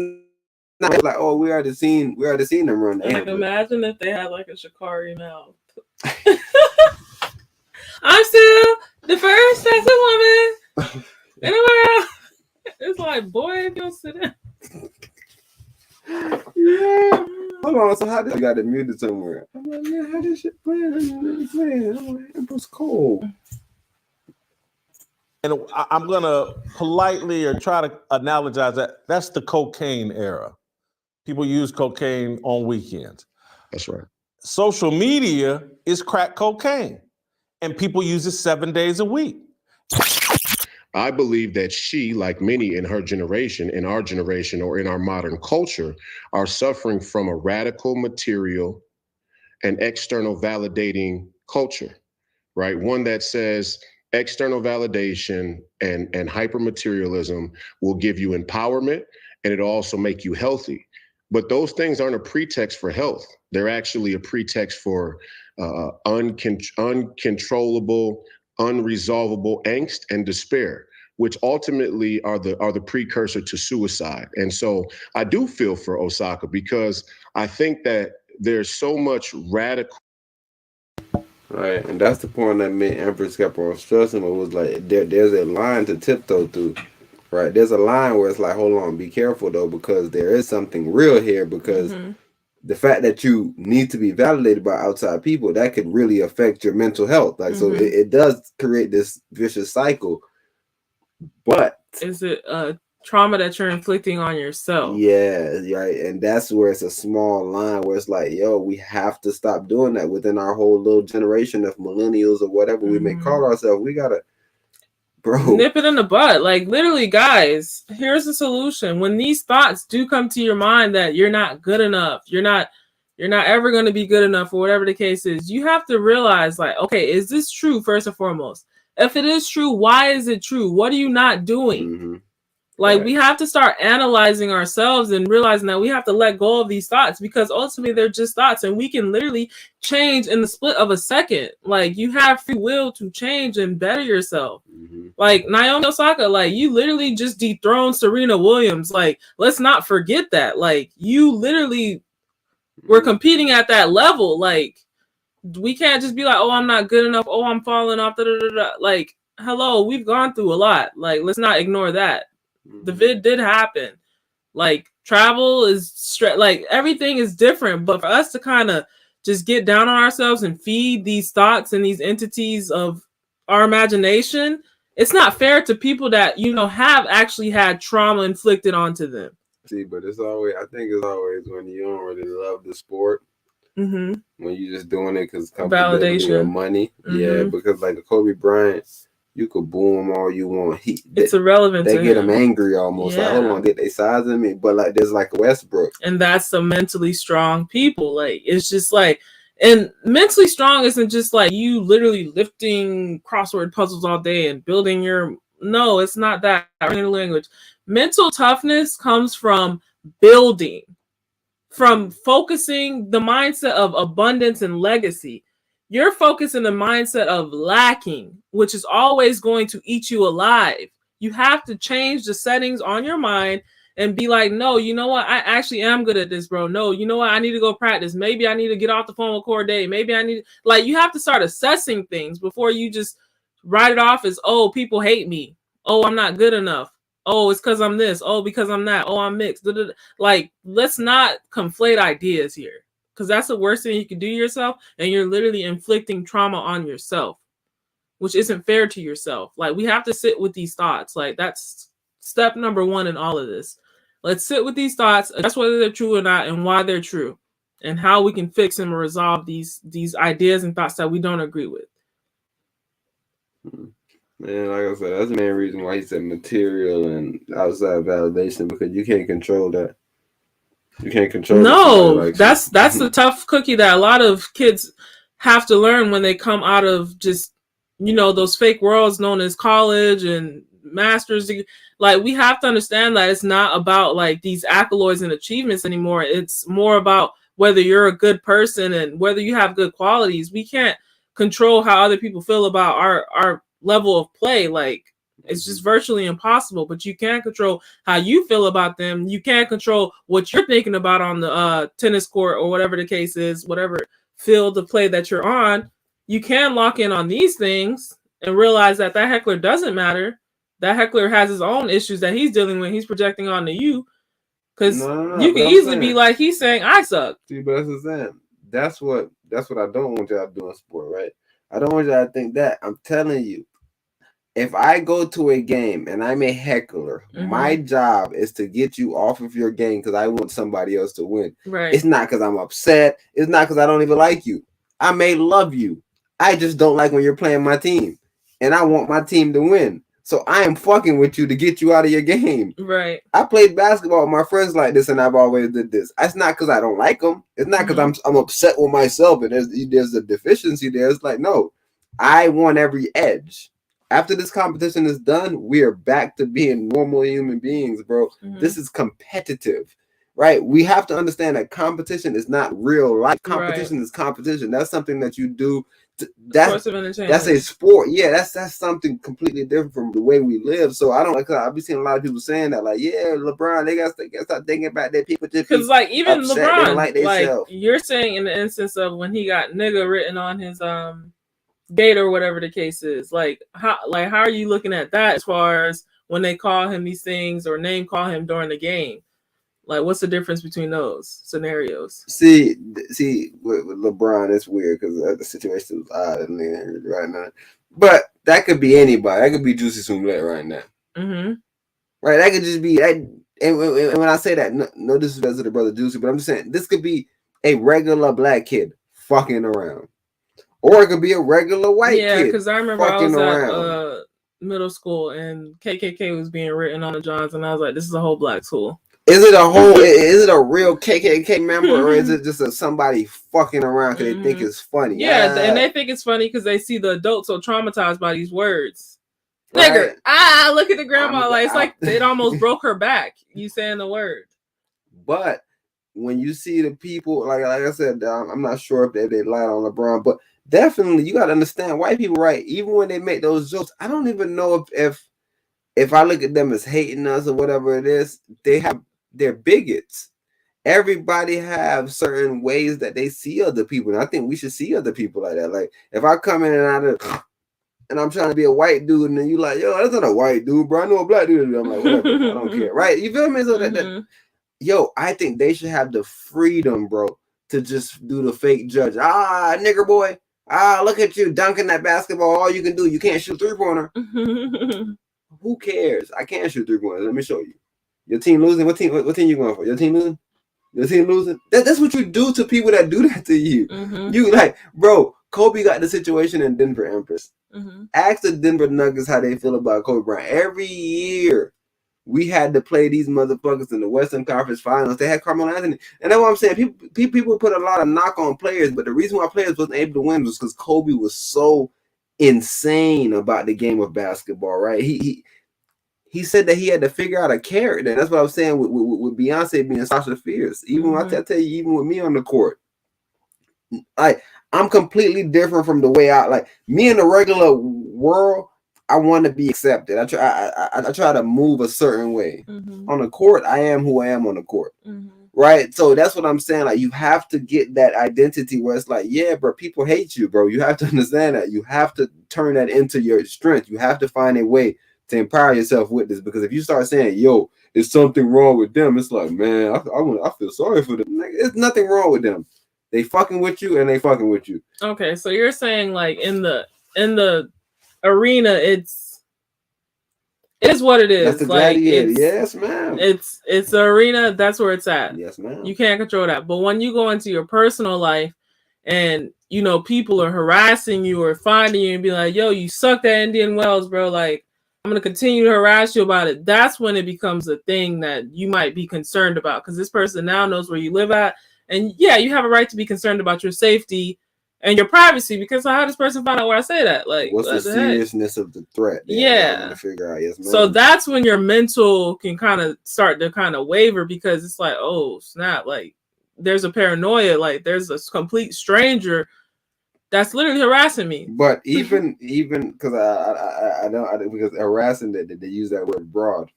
not like, oh, we already seen them run the 800. Like, imagine if they had like a Sha'Carri mouth. I'm still the first sexy woman in the world. It's like, boy, if you don't sit down. Yeah. Hold on. So how did I got it muted somewhere? I'm like, yeah, how this shit playing? I'm like, it was cold. And I'm gonna politely or try to analogize that. That's the cocaine era. People use cocaine on weekends. That's right. Social media is crack cocaine, and people use it 7 days a week. I believe that she, like many in her generation, in our generation, or in our modern culture, are suffering from a radical material and external validating culture, right? One that says external validation and hypermaterialism will give you empowerment, and it'll also make you healthy. But those things aren't a pretext for health. They're actually a pretext for uncontrollable, unresolvable angst and despair, which ultimately are the precursor to suicide. And so I do feel for Osaka, because I think that there's so much radical. Right, and that's the point that me and Empras kept on stressing. It was like there's a line to tiptoe through. Right, there's a line where it's like, hold on, be careful though, because there is something real here. Because the fact that you need to be validated by outside people, that could really affect your mental health. Like, so it does create this vicious cycle. But is it a trauma that you're inflicting on yourself? Yeah, right. And that's where it's a small line where it's like, yo, we have to stop doing that within our whole little generation of millennials or whatever we may call ourselves. We gotta, bro, nip it in the butt. Like, literally, guys, here's the solution. When these thoughts do come to your mind that you're not good enough, you're not ever going to be good enough, or whatever the case is, you have to realize, like, okay, is this true first and foremost? If it is true, why is it true? What are you not doing? Like, we have to start analyzing ourselves and realizing that we have to let go of these thoughts, because ultimately they're just thoughts, and we can literally change in the split of a second. Like, you have free will to change and better yourself. Like Naomi Osaka, like, you literally just dethroned Serena Williams. Like, let's not forget that. Like, you literally were competing at that level. Like, we can't just be like, oh, I'm not good enough. Oh, I'm falling off. Like, hello, we've gone through a lot. Like, let's not ignore that. The vid did happen. Like, Travel is straight, like everything is different. But for us to kind of just get down on ourselves and feed these thoughts and these entities of our imagination, it's not fair to people that, you know, have actually had trauma inflicted onto them. See, but it's always, I think it's always when you don't really love the sport. Mm-hmm. When you're just doing it because validation or money. Mm-hmm. Yeah, because like the Kobe Bryant, you could boo him all you want. It's irrelevant. They to get him angry almost. Yeah. Like, hold on, did they size me? But like, there's like Westbrook, and that's the mentally strong people. Like, it's just like, and mentally strong isn't just like you literally lifting crossword puzzles all day and building your. No, it's not that language. Mental toughness comes from building, from focusing the mindset of abundance and legacy. You're focused in the mindset of lacking, which is always going to eat you alive. You have to change the settings on your mind and be like, no, you know what? I actually am good at this, bro. No, you know what? I need to go practice. Maybe I need to get off the phone with Corday. Maybe I need, like, you have to start assessing things before you just write it off as, oh, people hate me. Oh, I'm not good enough. Oh, it's because I'm this. Oh, because I'm that. Oh, I'm mixed. Like, let's not conflate ideas here, because that's the worst thing you can do to yourself, and you're literally inflicting trauma on yourself, which isn't fair to yourself. Like, we have to sit with these thoughts. Like, that's step number one in all of this. Let's sit with these thoughts, assess whether they're true or not, and why they're true, and how we can fix them and resolve these ideas and thoughts that we don't agree with. Man, like I said, that's the main reason why he said material and outside validation, because you can't control that. You can't control. No, that's the tough cookie that a lot of kids have to learn when they come out of just, you know, those fake worlds known as college and master's. Like, we have to understand that it's not about like these accolades and achievements anymore. It's more about whether you're a good person and whether you have good qualities. We can't control how other people feel about our level of play. Like, it's just virtually impossible, but you can control how you feel about them. You can't control what you're thinking about on the tennis court or whatever the case is, whatever field of play that you're on. You can lock in on these things and realize that that heckler doesn't matter. That heckler has his own issues that he's dealing with. He's projecting onto you, because you can easily be like, he's saying I suck. See, but that's what I'm saying. That's what I don't want y'all to do in sport, right? I don't want y'all to think that. I'm telling you, if I go to a game and I'm a heckler, my job is to get you off of your game because I want somebody else to win. Right. It's not because I'm upset. It's not because I don't even like you. I may love you. I just don't like when you're playing my team. And I want my team to win. So I am fucking with you to get you out of your game. Right. I played basketball with my friends like this, and I've always did this. It's not because I don't like them. It's not because I'm upset with myself and there's a deficiency there. It's like, no, I want every edge. After this competition is done, we are back to being normal human beings, bro. This is competitive, right? We have to understand that competition is not real life. Competition is competition. That's something that you do. That's a sport. Yeah, that's something completely different from the way we live. So I don't like. I've been seeing a lot of people saying that, like, yeah, LeBron, they got to start thinking about that. People just because, like, even LeBron, like you're saying in the instance of when he got nigga written on his gate or whatever the case is, how are you looking at that as far as when they call him these things or name call him during the game? Like, what's the difference between those scenarios? See, with LeBron, it's weird because the situation is odd in there right now. But that could be anybody. That could be Juicy Smollett right now. Right? That could just be. And when I say that, no disrespect to the brother Juicy, but I'm just saying this could be a regular black kid fucking around. Or it could be a regular white kid. Yeah, because I remember I was at middle school and KKK was being written on the Johns, and I was like, this is a whole black school. Is it a real KKK member, or is it just somebody fucking around because they think it's funny? Yeah, and they think it's funny because they see the adults so traumatized by these words. Right. Nigger, look at the grandma. It's like it almost broke her back. You saying the word. But when you see the people, like I said, I'm not sure if they lied on LeBron, but definitely you got to understand white people, right? Even when they make those jokes, I don't even know if I look at them as hating us or whatever it is, they're bigots. Everybody have certain ways that they see other people, and I think we should see other people like that. Like if I come in and I'm trying to be a white dude, and then you like, yo, that's not a white dude, bro. I know a black dude. I'm like, whatever, I don't care, right? You feel me? So that I think they should have the freedom, bro, to just do the fake judge. Ah, nigger boy. Ah, look at you dunking that basketball. All you can do, you can't shoot 3-pointer. Who cares? I can't shoot 3-pointers. Let me show you. Your team losing. What team you going for? Your team losing? Your team losing? That's what you do to people that do that to you. You like, bro, Kobe got the situation in Denver, Empress. Ask the Denver Nuggets how they feel about Kobe Bryant. Every year we had to play these motherfuckers in the Western Conference Finals. They had Carmelo Anthony. And that's what I'm saying. People put a lot of knock on players, but the reason why players wasn't able to win was because Kobe was so insane about the game of basketball, right? He said that he had to figure out a character. That's what I was saying with Beyonce being Sasha Fierce. Even I tell you, even with me on the court, like I'm completely different from the way me in the regular world. I want to be accepted. I try to move a certain way. On the court, I am who I am on the court. Right? So that's what I'm saying. Like, you have to get that identity where it's like, yeah, bro, people hate you, bro. You have to understand that. You have to turn that into your strength. You have to find a way to empower yourself with this. Because if you start saying, yo, there's something wrong with them, it's like, man, I feel sorry for them. There's nothing wrong with them. They fucking with you and they fucking with you. Okay, so you're saying like in the arena, it is what it is. That's the like gladiator. Yes, ma'am. It's the arena. That's where it's at. Yes, ma'am. You can't control that. But when you go into your personal life, and people are harassing you or finding you and be like, "Yo, you sucked at Indian Wells, bro." Like, I'm gonna continue to harass you about it. That's when it becomes a thing that you might be concerned about, because this person now knows where you live at, and yeah, you have a right to be concerned about your safety and your privacy, because how does this person find out where I say that? Like, what's the seriousness of the threat? Yeah. To figure out. Yes, ma'am. So that's when your mental can kind of start to kind of waver, because it's like, oh snap, like there's a paranoia, like there's a complete stranger that's literally harassing me. But even because I know because harassing that they use that word broad.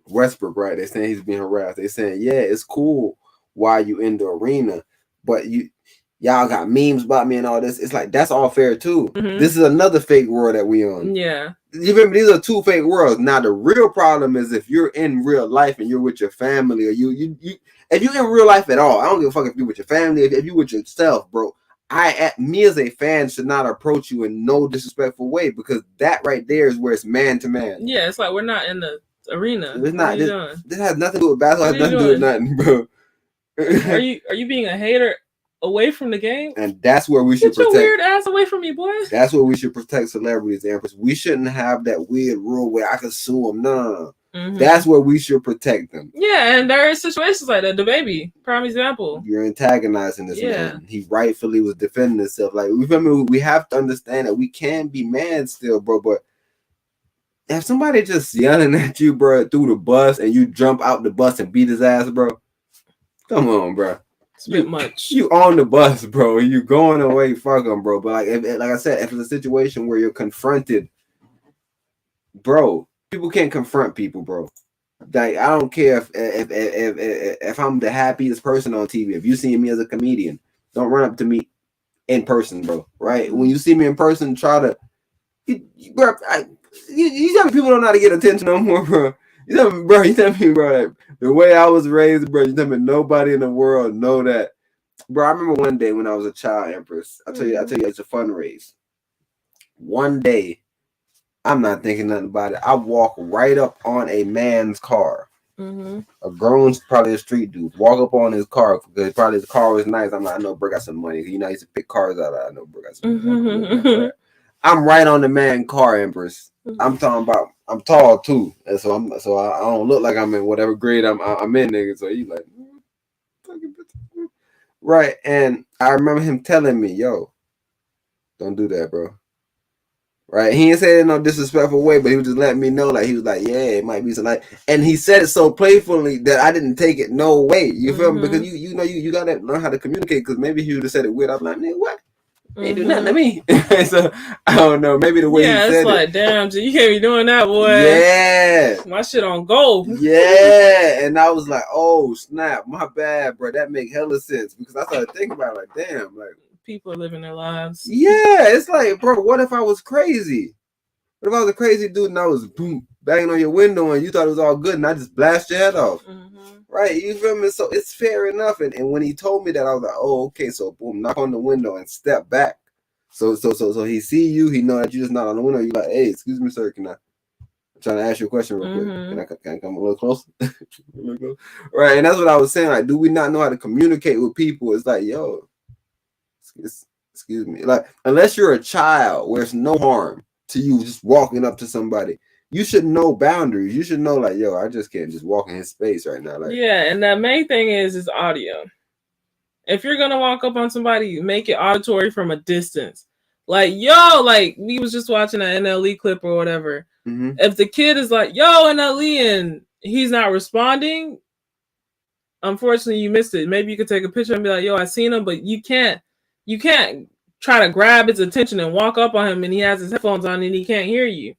Westbrook, right? They're saying he's being harassed. They're saying, yeah, it's cool while you in the arena, but y'all got memes about me and all this. It's like, that's all fair too. This is another fake world that we on. Yeah. You remember, these are two fake worlds. Now the real problem is if you're in real life and you're with your family, or you if you're in real life at all, I don't give a fuck if you're with your family, if you're with yourself, bro. Me as a fan should not approach you in no disrespectful way, because that right there is where it's man to man. Yeah, it's like we're not in the arena. It's not. This has nothing to do with basketball. It has nothing to do with nothing, bro. Are you being a hater away from the game? And that's where we should protect. Get your weird ass away from me, boy. That's where we should protect celebrities, Empress. We shouldn't have that weird rule where I can sue them. No. That's where we should protect them. Yeah, and there are situations like that. The baby, prime example. You're antagonizing this man. He rightfully was defending himself. Like, we have to understand that we can be mad still, bro. But if somebody just yelling at you, bro, through the bus, and you jump out the bus and beat his ass, bro, come on, bro. It's a bit much. You on the bus, bro. You going away, fuck them, bro. But like I said, if it's a situation where you're confronted, bro, people can't confront people, bro. Like, I don't care if I'm the happiest person on TV. If you see me as a comedian, don't run up to me in person, bro. Right? When you see me in person, try to, you tell me people don't know how to get attention no more, bro. You tell me, bro, that the way I was raised, bro, you tell me nobody in the world know that. Bro, I remember one day when I was a child, Empress. I tell you, it's a fundraise. One day, I'm not thinking nothing about it. I walk right up on a man's car. A grown, probably a street dude, walk up on his car because probably his car was nice. I'm like, I know bro got some money. You know, I used to pick cars out. I know bro got some money. I'm right on the man car, Empress. I'm talking about, I'm tall too, and so I don't look like I'm in whatever grade I'm in, nigga. So he like, right, and I remember him telling me, "Yo, don't do that, bro." Right, he didn't say it in no disrespectful way, but he was just letting me know, like, he was like, "Yeah, it might be something," and he said it so playfully that I didn't take it no way. You feel me? Because you know you gotta learn how to communicate. Because maybe he would have said it weird. I'm like, "Nigga, what? Ain't do nothing to me." So I don't know. Maybe the way he said it's like, damn, you can't be doing that, boy. Yeah, my shit on gold. Yeah, and I was like, oh snap, my bad, bro. That make hella sense, because I started thinking about it, like, damn, like people are living their lives. Yeah, it's like, bro, what if I was crazy? What if I was a crazy dude and I was boom banging on your window and you thought it was all good and I just blast your head off? Right? Right, you feel me? So it's fair enough. And when he told me that, I was like, oh, okay. So boom, knock on the window and step back. So he see you, he know that you just not on the window. You like, hey, excuse me, sir, I'm trying to ask you a question real quick. Can I come a little closer? Right, and that's what I was saying. Like, do we not know how to communicate with people? It's like, yo, excuse me. Like, unless you're a child where it's no harm to you just walking up to somebody, you should know boundaries. You should know, like, yo, I just can't just walk in his space right now. Like, yeah, and the main thing is audio. If you're gonna walk up on somebody, make it auditory from a distance. Like, yo, like we was just watching an NLE clip or whatever. If the kid is like, yo, NLE, and he's not responding, unfortunately you missed it. Maybe you could take a picture and be like, yo, I seen him, but you can't try to grab his attention and walk up on him and he has his headphones on and he can't hear you.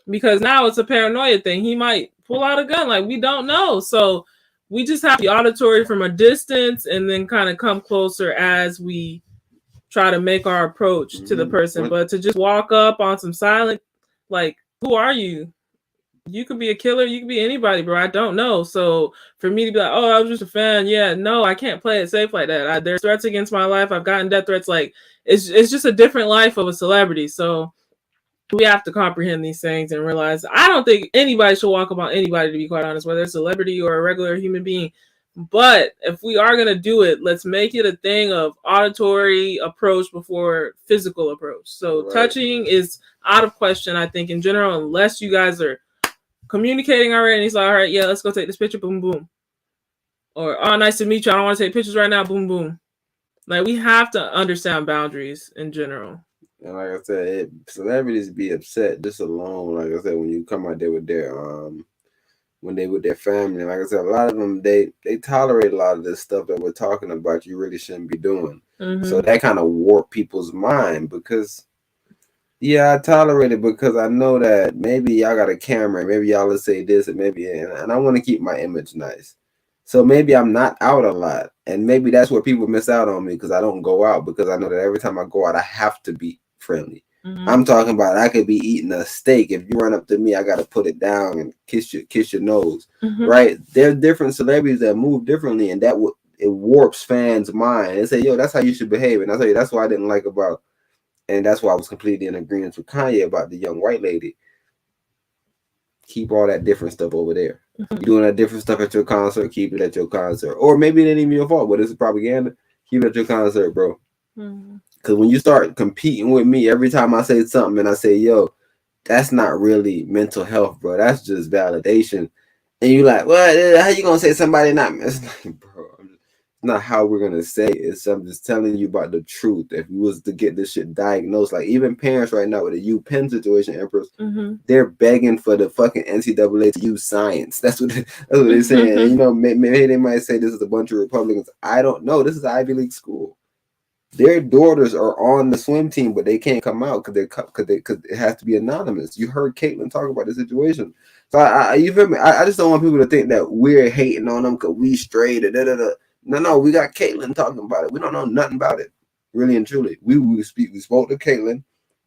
Because now it's a paranoia thing. He might pull out a gun, like we don't know. So we just have to be auditory from a distance and then kind of come closer as we try to make our approach to the person. But to just walk up on some silent, like, who are you? You could be a killer. You could be anybody, bro. I don't know. So for me to be like, oh, I was just a fan. Yeah, no, I can't play it safe like that. There's threats against my life. I've gotten death threats. Like, it's just a different life of a celebrity. So we have to comprehend these things and realize I don't think anybody should walk up on anybody, to be quite honest, whether it's a celebrity or a regular human being. But if we are going to do it, let's make it a thing of auditory approach before physical approach. So touching is out of question, I think, in general, unless you guys are communicating already. And he's like, all right, yeah, let's go take this picture. Boom, boom. Or, oh, nice to meet you. I don't want to take pictures right now. Boom, boom. Like, we have to understand boundaries in general. And like I said, celebrities be upset just alone. Like I said, when you come out there with their when they with their family, like I said, a lot of them they tolerate a lot of this stuff that we're talking about. You really shouldn't be doing. So that kind of warp people's mind because, yeah, I tolerate it because I know that maybe y'all got a camera, maybe y'all will say this, and maybe, and I want to keep my image nice. So maybe I'm not out a lot, and maybe that's where people miss out on me because I don't go out because I know that every time I go out, I have to be friendly. I'm talking about I could be eating a steak. If you run up to me, I gotta put it down and kiss your nose, right? There are different celebrities that move differently, and that it warps fans' mind. They say, "Yo, that's how you should behave," and I tell you, that's what I didn't like about, and that's why I was completely in agreement with Kanye about the young white lady. Keep all that different stuff over there. You're doing that different stuff at your concert, keep it at your concert, or maybe it ain't even your fault, but it's propaganda. Keep it at your concert, bro. Because when you start competing with me every time I say something and I say, yo, that's not really mental health, bro. That's just validation. And you like, well, how you going to say somebody not? It's like, bro, it's not how we're going to say it. I'm just telling you about the truth. If you was to get this shit diagnosed, like even parents right now with the U-Penn situation, Empras, they're begging for the fucking NCAA to use science. That's what they're saying. And, you know, maybe they might say this is a bunch of Republicans. I don't know. This is an Ivy League school. Their daughters are on the swim team, but they can't come out because it has to be anonymous. You heard Caitlyn talk about the situation, so you feel me? I just don't want people to think that we're hating on them because we straight. No, we got Caitlyn talking about it. We don't know nothing about it, really and truly. We spoke to Caitlyn.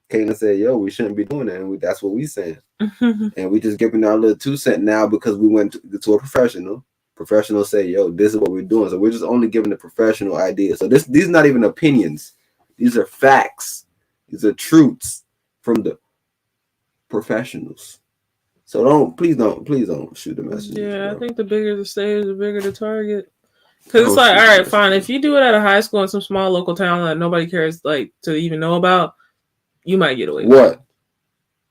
Caitlyn said, "Yo, we shouldn't be doing that," and that's what we saying. And we just giving our little 2 cents now because we went to a professional. Professionals say, yo, this is what we're doing. So we're just only giving the professional ideas. So these are not even opinions. These are facts. These are truths from the professionals. So please don't shoot the message. Yeah, bro. I think the bigger the stage, the bigger the target. Because it's like, all right, fine. If you do it at a high school in some small local town that nobody cares like to even know about, you might get away with it.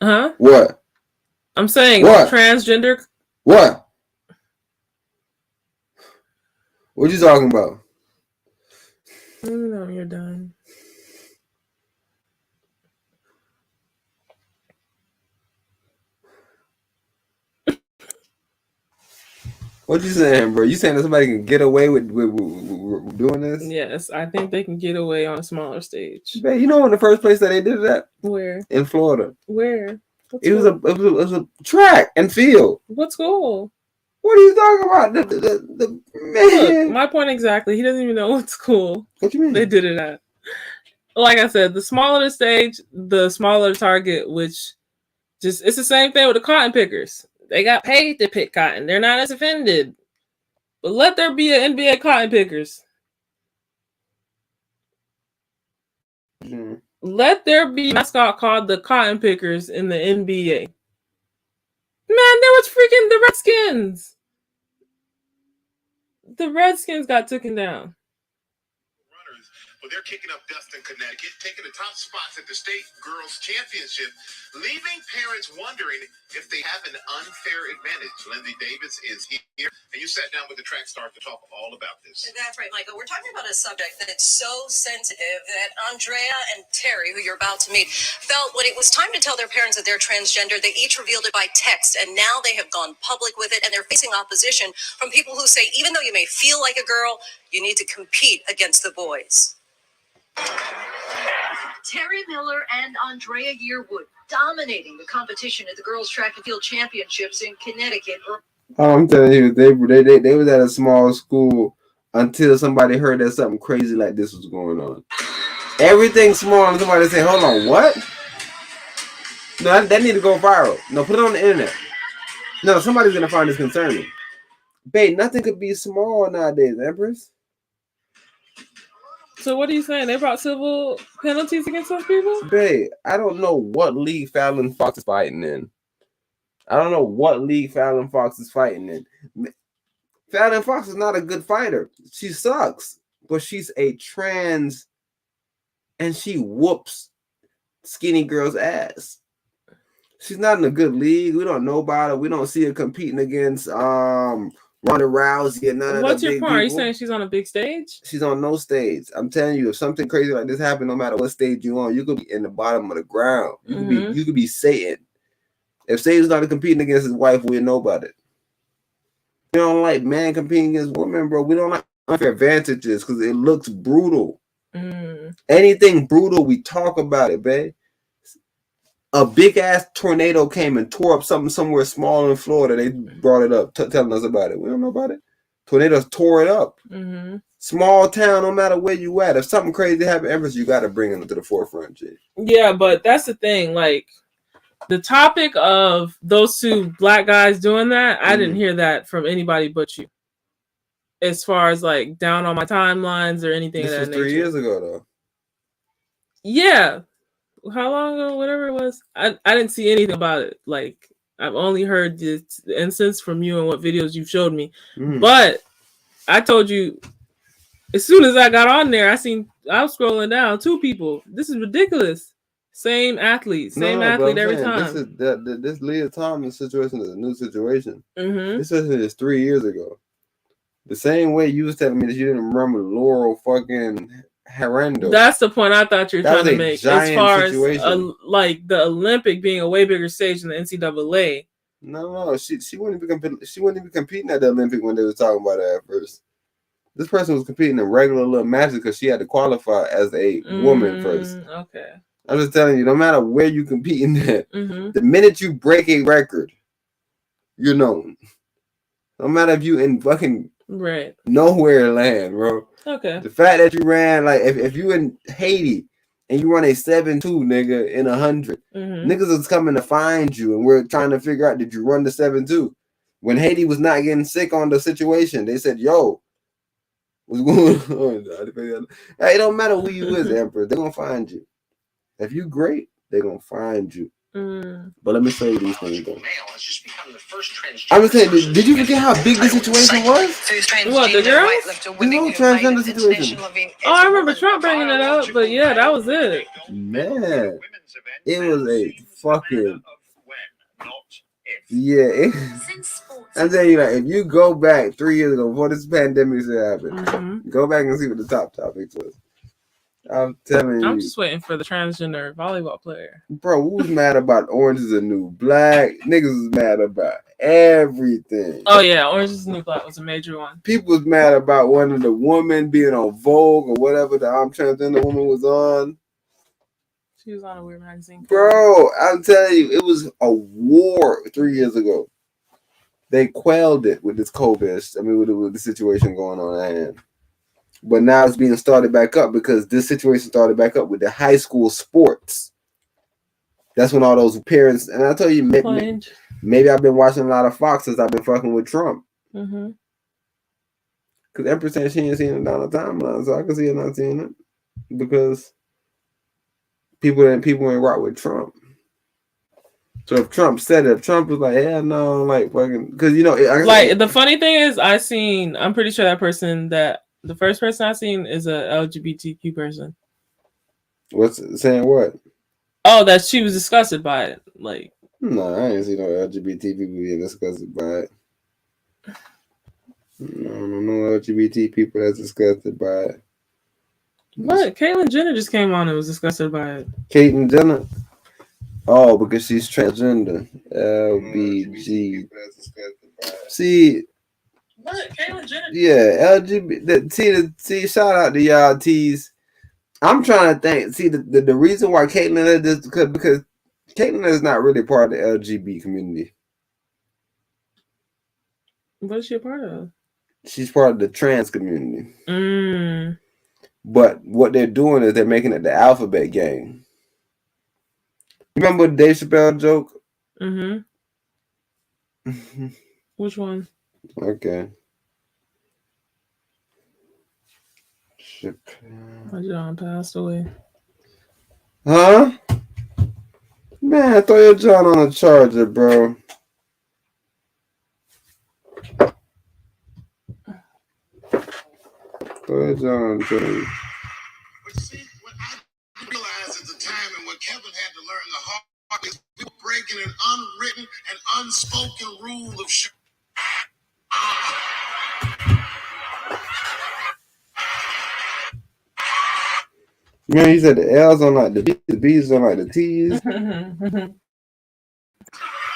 Huh? What? I'm saying transgender. What? What you talking about? No, you're done. What you saying, bro? You saying that somebody can get away with doing this? Yes, I think they can get away on a smaller stage. Man, you know in the first place that they did that? Where? In Florida. Where? It was a track and field. What school? What are you talking about? The man. Look, my point exactly. He doesn't even know what school. What you mean? They did it at. Like I said, the smaller the stage, the smaller the target, which it's the same thing with the cotton pickers. They got paid to pick cotton. They're not as offended. But let there be an NBA cotton pickers. Let there be a mascot called the Cotton Pickers in the NBA. Man, there was freaking the Redskins. The Redskins got taken down. Well, they're kicking up dust in Connecticut, taking the top spots at the state girls championship, leaving parents wondering if they have an unfair advantage. Lindsay Davis is here, and you sat down with the track star to talk all about this. That's right, Michael. We're talking about a subject that's so sensitive that Andrea and Terry, who you're about to meet, felt when it was time to tell their parents that they're transgender, they each revealed it by text, and now they have gone public with it, and they're facing opposition from people who say even though you may feel like a girl, you need to compete against the boys. Terry Miller and Andrea Yearwood dominating the competition at the girls' track and field championships in Connecticut. I'm telling you, they was at a small school until somebody heard that something crazy like this was going on. Everything small, and somebody say, "Hold on, what?" No, that need to go viral. No, put it on the internet. No, somebody's gonna find this concerning. Babe, nothing could be small nowadays, Empress. So what are you saying? They brought civil penalties against those people? Babe, I don't know what league Fallon Fox is fighting in. I don't know what league Fallon Fox is fighting in. Fallon Fox is not a good fighter. She sucks, but she's a trans, and she whoops skinny girls' ass. She's not in a good league. We don't know about her. We don't see her competing against Ronda Rousey and none of What's the your big point? Are you people. saying she's on a big stage? She's on no stage. I'm telling you, if something crazy like this happened, no matter what stage you're on, you could be in the bottom of the ground. You could be Satan. If Satan's not competing against his wife, we'll know about it. We don't like man competing against women, bro. We don't like unfair advantages because it looks brutal. Anything brutal, we talk about it, babe. A big ass tornado came and tore up something somewhere small in Florida. They brought it up, telling us about it. We don't know about it. Tornadoes tore it up. Small town, no matter where you at. If something crazy happened, Empress, you got to bring it to the forefront, G. Yeah, but that's the thing. Like the topic of those two black guys doing that, I didn't hear that from anybody but you. As far as like down on my timelines or anything This of was that 3 nature. years ago, though. Yeah. How long ago? Whatever it was. I didn't see anything about it. Like I've only heard the instance from you and what videos you showed me. But I told you as soon as I got on there, I was scrolling down 2 people. This is ridiculous. Same athlete, athlete every time. This LiaThomas situation is a new situation. This is 3 years ago. The same way you was telling me that you didn't remember Laurel fucking Herando. That's the point I thought you were trying to make. As far situation. as like the Olympic being a way bigger stage than the NCAA. No, she wouldn't be competing at the Olympic when they were talking about it at first. This person was competing in regular little matches because she had to qualify as a woman first. Okay. I'm just telling you, no matter where you competing at, the minute you break a record, you're known. No matter if you in fucking nowhere land, bro. Okay. The fact that you ran, like, if you in Haiti and you run a 7.2, nigga, in 100, niggas is coming to find you, and we're trying to figure out, did you run the 7.2? When Haiti was not getting sick on the situation, they said, yo, what's going on? Hey, it don't matter who you is, Emperor. They're going to find you. If you great, they're going to find you. But let me show you these things, though. I'm just saying, did you forget how big this situation was? What, the girls? The whole transgender situation. Oh, I remember Trump bringing it up, but yeah, that was it. Man, it was a fucking... Yeah, I'm telling you, like, if you go back 3 years ago, before this pandemic happened, go back and see what the top topics was. I'm telling you. I'm just waiting for the transgender volleyball player. Bro, who was mad about Orange is the New Black? Niggas was mad about everything. Oh, yeah. Orange is the New Black was a major one. People was mad about one of the women being on Vogue or whatever the transgender woman was on. She was on a weird magazine. Bro, I'm telling you, it was a war 3 years ago. They quelled it with this COVID. I mean, with the situation going on at hand. But now it's being started back up because this situation started back up with the high school sports. That's when all those parents, and I tell you, maybe I've been watching a lot of Fox since I've been fucking with Trump. Because Empress said she ain't seen it down the timeline, so I can see her not seeing it because people ain't rock with Trump. So if Trump said it, if Trump was like, "Yeah, no," like fucking, because like the funny thing is, I'm pretty sure the first person I seen is a LGBTQ person. What's saying what? Oh, that she was disgusted by it. Like, no, I ain't seen no LGBT people being disgusted by it. No LGBT people that's disgusted by it. What? Caitlyn Jenner just came on and was disgusted by it. Caitlyn Jenner? Oh, because she's transgender. LBG. See, what? Caitlyn Jenner? Yeah, LGBT. See, shout out to y'all T's. I'm trying to think. See, the reason why Caitlyn is this because Caitlyn is not really part of the LGBT community. What is she a part of? She's part of the trans community. Mm. But what they're doing is they're making it the alphabet gang. Remember the Dave Chappelle joke? Mm-hmm. Which one? Okay. My John passed away. Huh? Man, throw your John on a charger, bro. Throw your John on a charger. But see, what I realized at the time and what Kevin had to learn the hard is we were breaking an unwritten and unspoken rule of Man, he said the L's on like the B's, the B's on like the T's.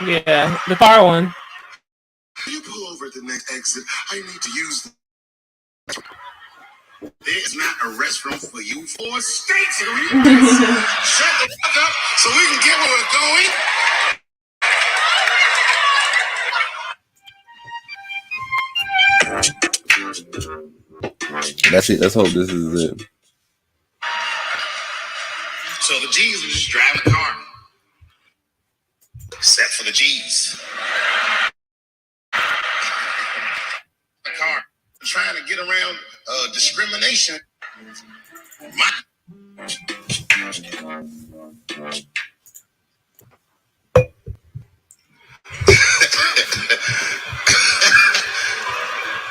Yeah, the car one. You pull over at the next exit. I need to use the. There's not a restroom for you for states. Shut the fuck up so we can get where we're going. That's it. Let's hope this is it. So the G's were just driving the car. Except for the G's. The car trying to get around discrimination.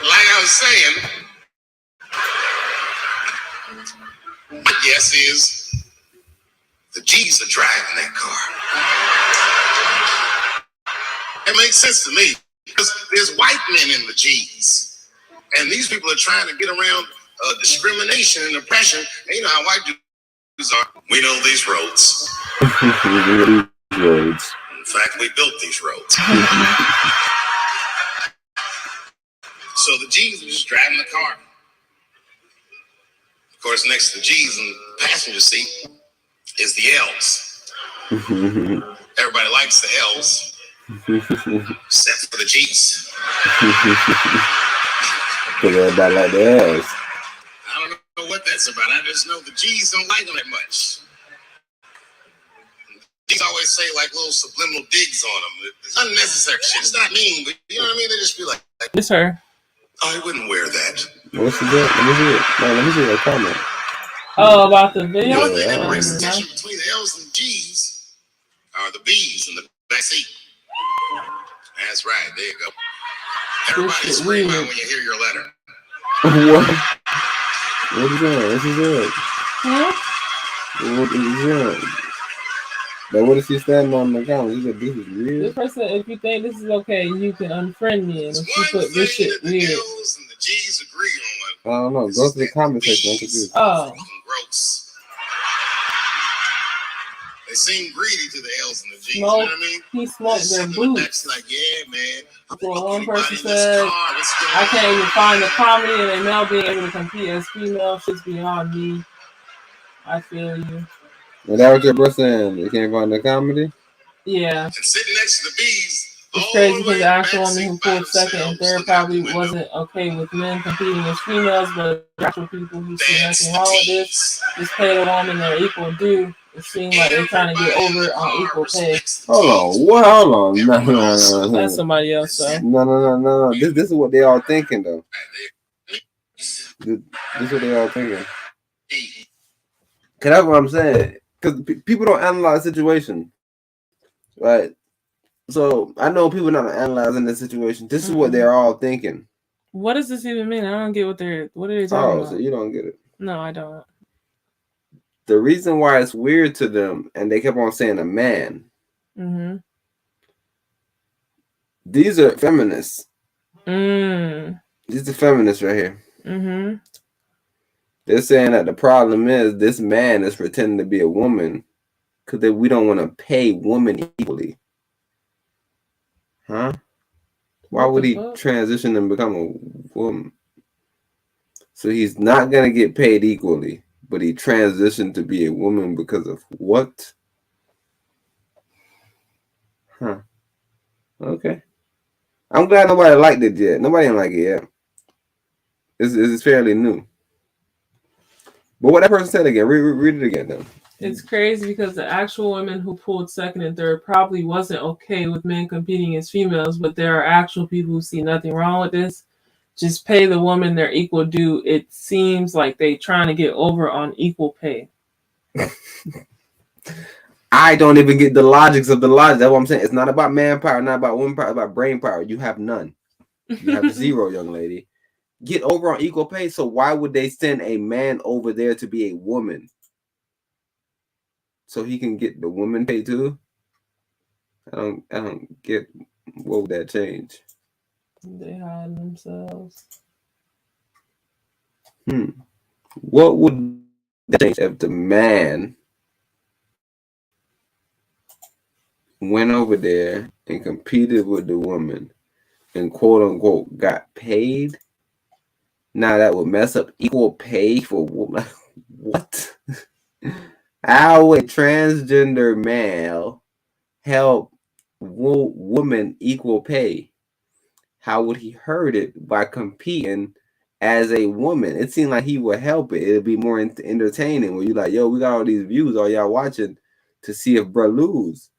Like I was saying, my guess is the G's are driving that car. It makes sense to me because there's white men in the G's, and these people are trying to get around discrimination and oppression. And you know how white dudes are. We know these roads. In fact, we built these roads. So the G's are just driving the car. Of course, next to the G's in the passenger seat is the L's. Everybody likes the L's. Except for the G's. Because everybody like the L's. I don't know what that's about. I just know the G's don't like them that much. G's always say like little subliminal digs on them. It's unnecessary shit. It's not mean, but you know what I mean? They just be like, it's her. I wouldn't wear that. What's the deal? Let me see it. No, let me see that comment. Oh, about the video? The only thing that breaks the tension between the L's and the G's are the B's in the back seat. That's right. There you go. Everybody scream out when you hear your letter. What? What is that? What is that? Huh? What is that? But what is he standing on the comment? He said, this is weird. This person, if you think this is okay, you can unfriend me. And if you put this shit weird. L's and the G's agree on. I don't know. Go to the comment section. I'm confused. Oh. Gross. They seem greedy to the L's and the G's. You know what I mean? He smoked their boots. Like, yeah, man. Well, one person said, I can't even find the comedy and a male being able to compete as female. Shit's beyond me. I feel you. Well, that was your brother saying you can't find the comedy? Yeah. And sitting next to the B's. It's crazy because the actual woman who pulled second and third probably wasn't okay with men competing as females, but the actual people who see nothing wrong with this just pay the woman their equal due. It seems like they're trying to get over it on equal pay. Hold on. What? Hold on. No. That's somebody else, though. No. This is what they all thinking, though. This is what they all thinking. Cause that's what I'm saying. Cause people don't analyze the situation, right? So I know people not analyzing the situation. This is what they're all thinking. What does this even mean? I don't get what are they talking Oh, about? so you don't get it. No, I don't. The reason why it's weird to them, and they kept on saying a man. Mm-hmm. These are feminists. Mm. These are feminists right here. Mm-hmm. They're saying that the problem is this man is pretending to be a woman because we don't want to pay women equally. Huh? Why would he transition and become a woman? So he's not going to get paid equally, but he transitioned to be a woman because of what? Huh. Okay. I'm glad nobody liked it yet. Nobody didn't like it yet. It's fairly new. But what that person said again, read it again then. It's crazy because the actual women who pulled second and third probably wasn't okay with men competing as females, but there are actual people who see nothing wrong with this. Just pay the woman their equal due. It seems like they trying to get over on equal pay. I don't even get the logics of the logic. That's what I'm saying. It's not about manpower, not about woman power, it's about brain power. You have none. You have zero, young lady. Get over on equal pay. So why would they send a man over there to be a woman? So he can get the woman pay too? I don't get what would that change? They hide themselves. What would that change if the man went over there and competed with the woman and quote unquote got paid? Now that would mess up equal pay for woman. What? How would a transgender male help woman equal pay? How would he hurt it by competing as a woman? It seemed like he would help it. It'd be more entertaining when you're like, yo, we got all these views, all y'all watching to see if bruh lose.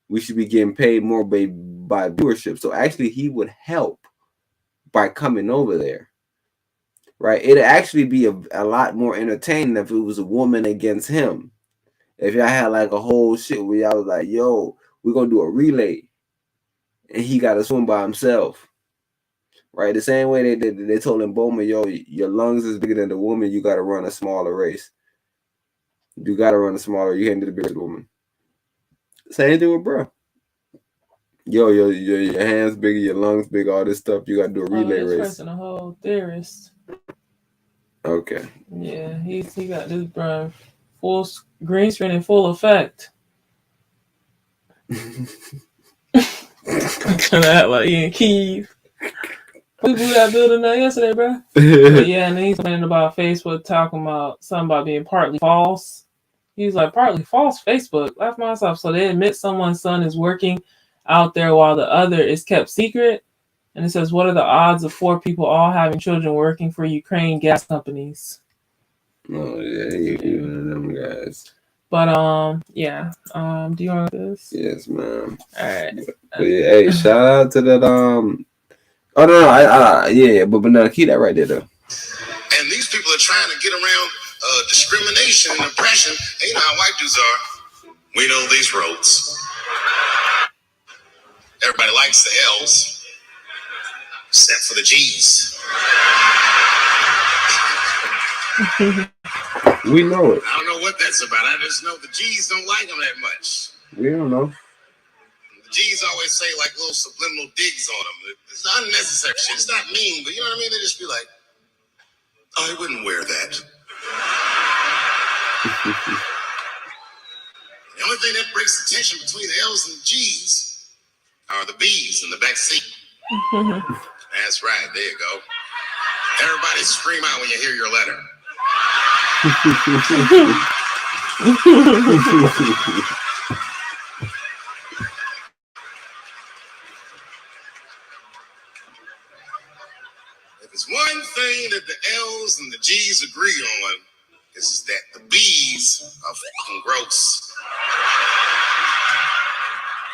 We should be getting paid more by viewership. So actually he would help by coming over there. Right? It'd actually be a lot more entertaining if it was a woman against him. If y'all had like a whole shit where y'all was like, yo, we're gonna do a relay. And he gotta swim by himself. Right? The same way they told him, Bowman, yo, your lungs is bigger than the woman, you gotta run a smaller race. You gotta run a smaller, you can't do the bigger woman. Same thing with bro. Yo, your hands bigger, your lungs big, all this stuff. You gotta do a relay race. Person a whole theorist. Okay. Yeah, he got this bro full green screen in full effect. That like in Kiev. We blew that building down yesterday, bro. But yeah, and then he's complaining about Facebook talking about something about being partly false. He's like, partly false Facebook. Laugh myself. So they admit someone's son is working out there while the other is kept secret. And it says, what are the odds of 4 people all having children working for Ukraine gas companies? Oh yeah, you one of them guys. But yeah. Do you want this? Yes, ma'am. All right. But yeah, hey, shout out to that. Oh no, yeah, but no, keep that right there though. And these people are trying to get around discrimination and oppression. And you know how white dudes are. We know these roads. Everybody likes the L's, except for the G's. We know it. I don't know what that's about. I just know the G's don't like them that much. We don't know. The G's always say like little subliminal digs on them. It's unnecessary shit. It's not mean, but you know what I mean? They just be like, I wouldn't wear that. The only thing that breaks the tension between the L's and the G's are the B's in the back seat. That's right. There you go. Everybody scream out when you hear your letter. If it's one thing that the L's and the G's agree on, is that the B's are fucking gross.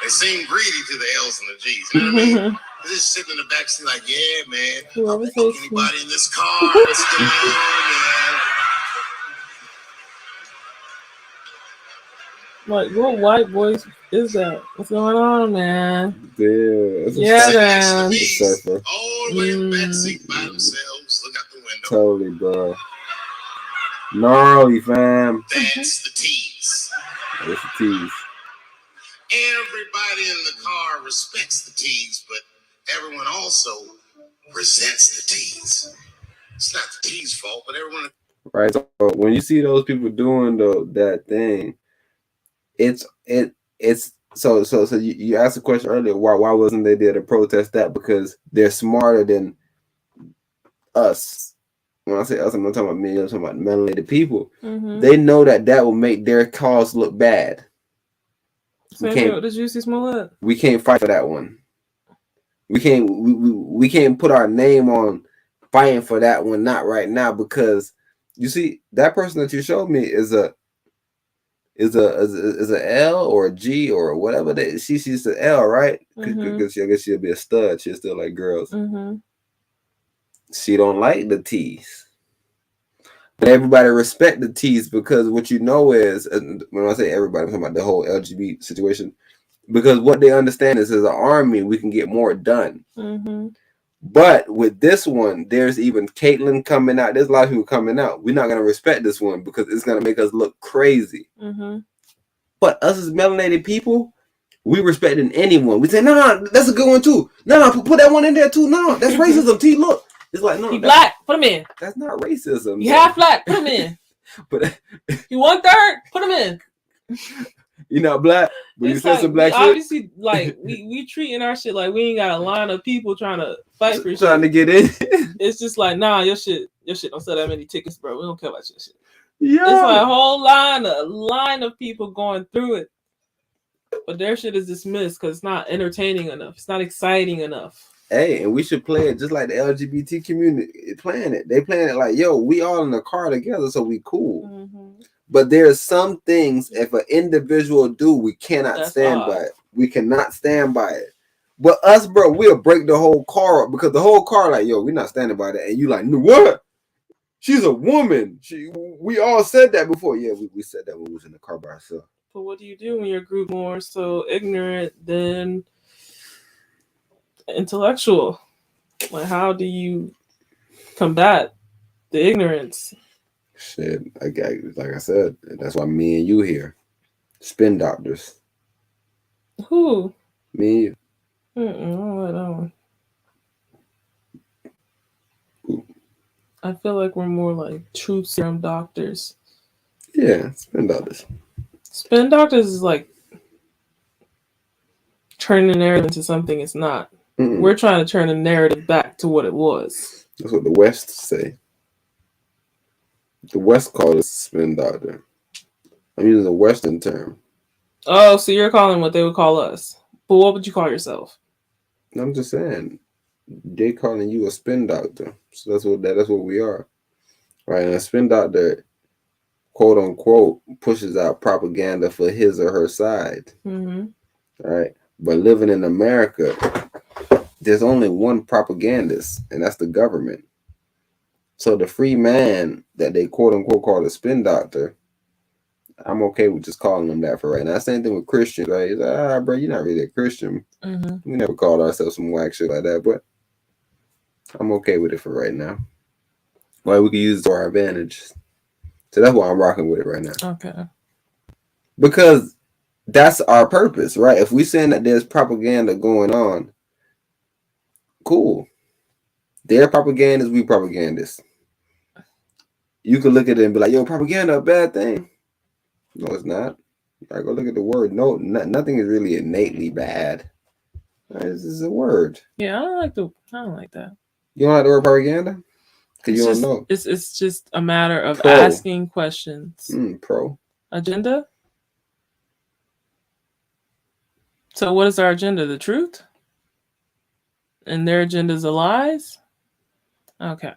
They seem greedy to the L's and the G's. You know what I mean? Just sitting in the back seat like, yeah, man. Whoever Fuck takes anybody in this car. What's going on, man? Like, what white voice is that? What's going on, man? Yeah, it's a Yeah, surfer. man. It's a surfer. All the way in the back seat by themselves. Look out the window. Totally, bro. Gnarly, fam. That's the tease. That's the tease. Everybody in the car respects the tease, but everyone also resents the tease. It's not the tease fault, but everyone. Right. So when you see those people doing that thing, it's so you asked the question earlier, why wasn't they there to protest that? Because they're smarter than us. When I say us, I'm not talking about me, I'm talking about melanated people. They know that will make their cause look bad. Same thing with the Juicy Smollett. We can't fight for that one. We can't put our name on fighting for that one, not right now, because you see that person that you showed me is a L or a G or whatever she's the L, right? Because I guess she'll be a stud. She'll still like girls. She don't like the T's. But everybody respect the T's because what you know is, when I say everybody, I'm talking about the whole LGBT situation, because what they understand is as an army, we can get more done. But with this one, there's even Caitlyn coming out. There's a lot of people coming out. We're not going to respect this one because it's going to make us look crazy. But us as melanated people, we respecting anyone. We say, no, that's a good one too. No, put that one in there too. No, that's racism. T, look. It's like, no, he black, put him in. That's not racism. He half black, put him in. But he 1/3, put him in. You're not black, but you said some black shit. Obviously, like we treating our shit like we ain't got a line of people trying to fight for shit. Trying to get in. It's just like, nah, your shit don't sell that many tickets, bro. We don't care about your shit. Yeah, it's like a whole line of people going through it, but their shit is dismissed because it's not entertaining enough. It's not exciting enough. Hey, and we should play it just like the LGBT community playing it. They playing it like, yo, we all in the car together, so we cool. But there's some things, if an individual do, we cannot stand by it. We cannot stand by it. But us, bro, we'll break the whole car up because the whole car, like, yo, we're not standing by that. And you like, no, what? She's a woman. We all said that before. Yeah, we said that when we was in the car by ourselves. But what do you do when your group more so ignorant than intellectual? Like, how do you combat the ignorance? Shit, like I said, that's why me and you here, spin doctors. Who? Me and you. I don't like that one. I feel like we're more like truth serum doctors. Yeah, spin doctors. Spin doctors is like turning the narrative into something it's not. We're trying to turn the narrative back to what it was. That's what the West say. The West call us spin doctor. I'm using a Western term. Oh, so you're calling what they would call us. But what would you call yourself? I'm just saying. They calling you a spin doctor. So that's what we are. Right? And a spin doctor, quote unquote, pushes out propaganda for his or her side. Right? But living in America, there's only one propagandist, and that's the government. So the free man that they quote unquote call a spin doctor, I'm okay with just calling them that for right now. Same thing with Christians, right? He's like, bro, you're not really a Christian. We never called ourselves some whack shit like that, but I'm okay with it for right now. Well, we can use it to our advantage. So that's why I'm rocking with it right now. Okay. Because that's our purpose, right? If we saying that there's propaganda going on, cool. Their propagandists, we propagandists. You could look at it and be like, yo, propaganda a bad thing. No, it's not. I go look at the word. No, nothing is really innately bad. This is a word. Yeah, I don't like that. You don't like the word propaganda? Because you don't know. It's just a matter of asking questions. Pro. Agenda? So what is our agenda? The truth? And their agendas are lies? Okay.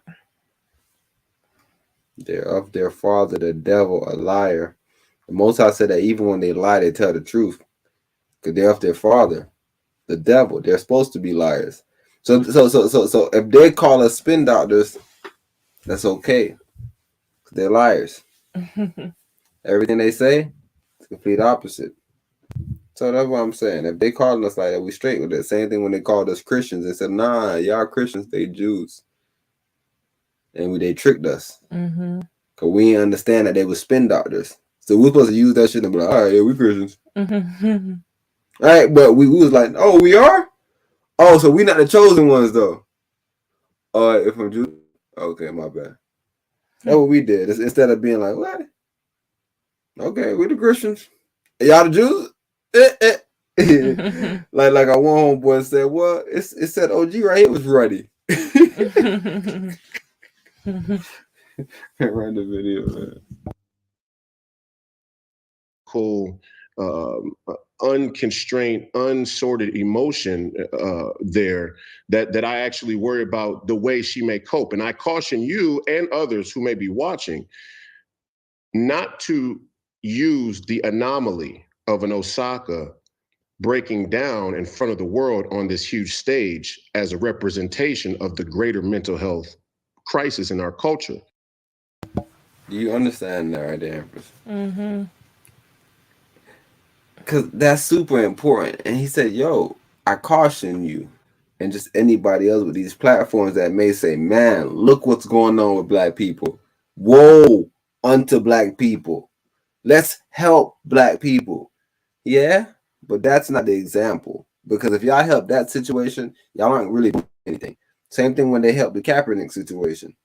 They're of their father, the devil, a liar. The Most High said that even when they lie, they tell the truth. Because they're of their father, the devil. They're supposed to be liars. So if they call us spin doctors, that's okay. They're liars. Everything they say is complete opposite. So that's what I'm saying. If they calling us like that, we straight with it. Same thing when they called us Christians. They said, nah, y'all Christians, they Jews. And they tricked us. Mm-hmm. Because we didn't understand that they were spin doctors. So we're supposed to use that shit and be like, all right, yeah, we Christians. Mm-hmm. All right, but we was like, oh, we are? Oh, so we not the chosen ones, though. If I'm Jew, okay, my bad. That's what we did. Instead of being like, what? Okay, we the Christians. Y'all the Jews? like our one homeboy said, well, it said OG right here was ready. Ran the video, man. Cool, unconstrained, unsorted emotion there that I actually worry about the way she may cope. And I caution you and others who may be watching not to use the anomaly of an Osaka breaking down in front of the world on this huge stage as a representation of the greater mental health crisis in our culture. Do you understand that right there, Empress? Mm-hmm. Because that's super important. And he said, yo, I caution you and just anybody else with these platforms that may say, man, look what's going on with black people. Woe unto black people. Let's help black people. Yeah, but that's not the example. Because if y'all help that situation, y'all aren't really doing anything. Same thing when they help the Kaepernick situation.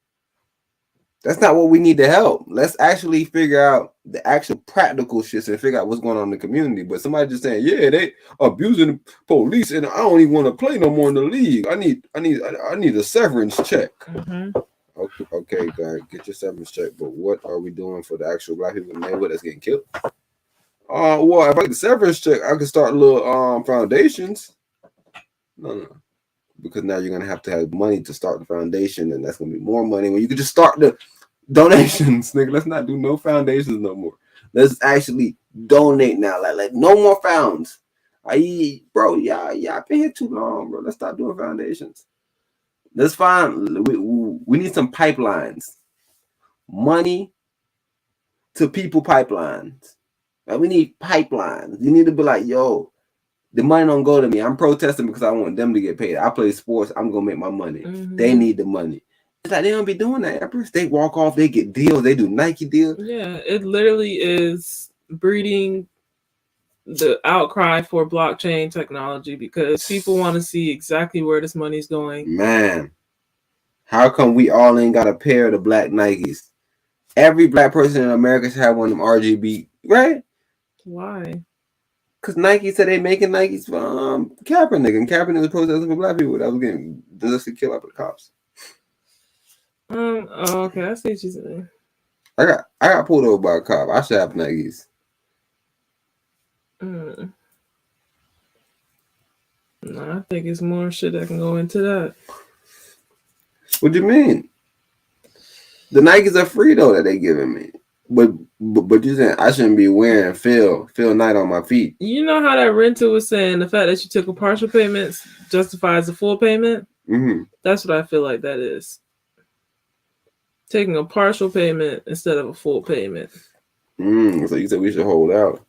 That's not what we need to help. Let's actually figure out the actual practical shit and figure out what's going on in the community. But somebody just saying, yeah, they abusing the police and I don't even want to play no more in the league. I need a severance check. Mm-hmm. Okay, guys, get your severance check. But what are we doing for the actual black people in the neighborhood that's getting killed? Well, if I get the severance check, I can start little foundations. No. Because now you're gonna have to have money to start the foundation, and that's gonna be more money when you can just start the donations, nigga. Let's not do no foundations no more. Let's actually donate now. Like no more founds. Bro, y'all been here too long, bro. Let's stop doing foundations. That's fine. We need some pipelines. Money to people pipelines. Like we need pipelines. You need to be like, yo, the money don't go to me. I'm protesting because I want them to get paid. I play sports. I'm gonna make my money. Mm-hmm. They need the money. It's like they don't be doing that, Empress. They walk off. They get deals. They do Nike deals. Yeah, it literally is breeding the outcry for blockchain technology because people want to see exactly where this money's going. Man, how come we all ain't got a pair of the black Nikes? Every black person in America should have one of them RGB, right? Why? Because Nike said they making Nikes for Kaepernick, and Kaepernick was protesting for black people that was getting just killed up with the cops. Oh, okay, I see what you're saying. I got pulled over by a cop. I should have Nikes. No, I think it's more shit that can go into that. What do you mean? The Nikes are free though that they giving me. But you saying I shouldn't be wearing Phil Knight on my feet. You know how that renter was saying the fact that you took a partial payment justifies the full payment? Mm-hmm. That's what I feel like that is. Taking a partial payment instead of a full payment. So you said we should hold out.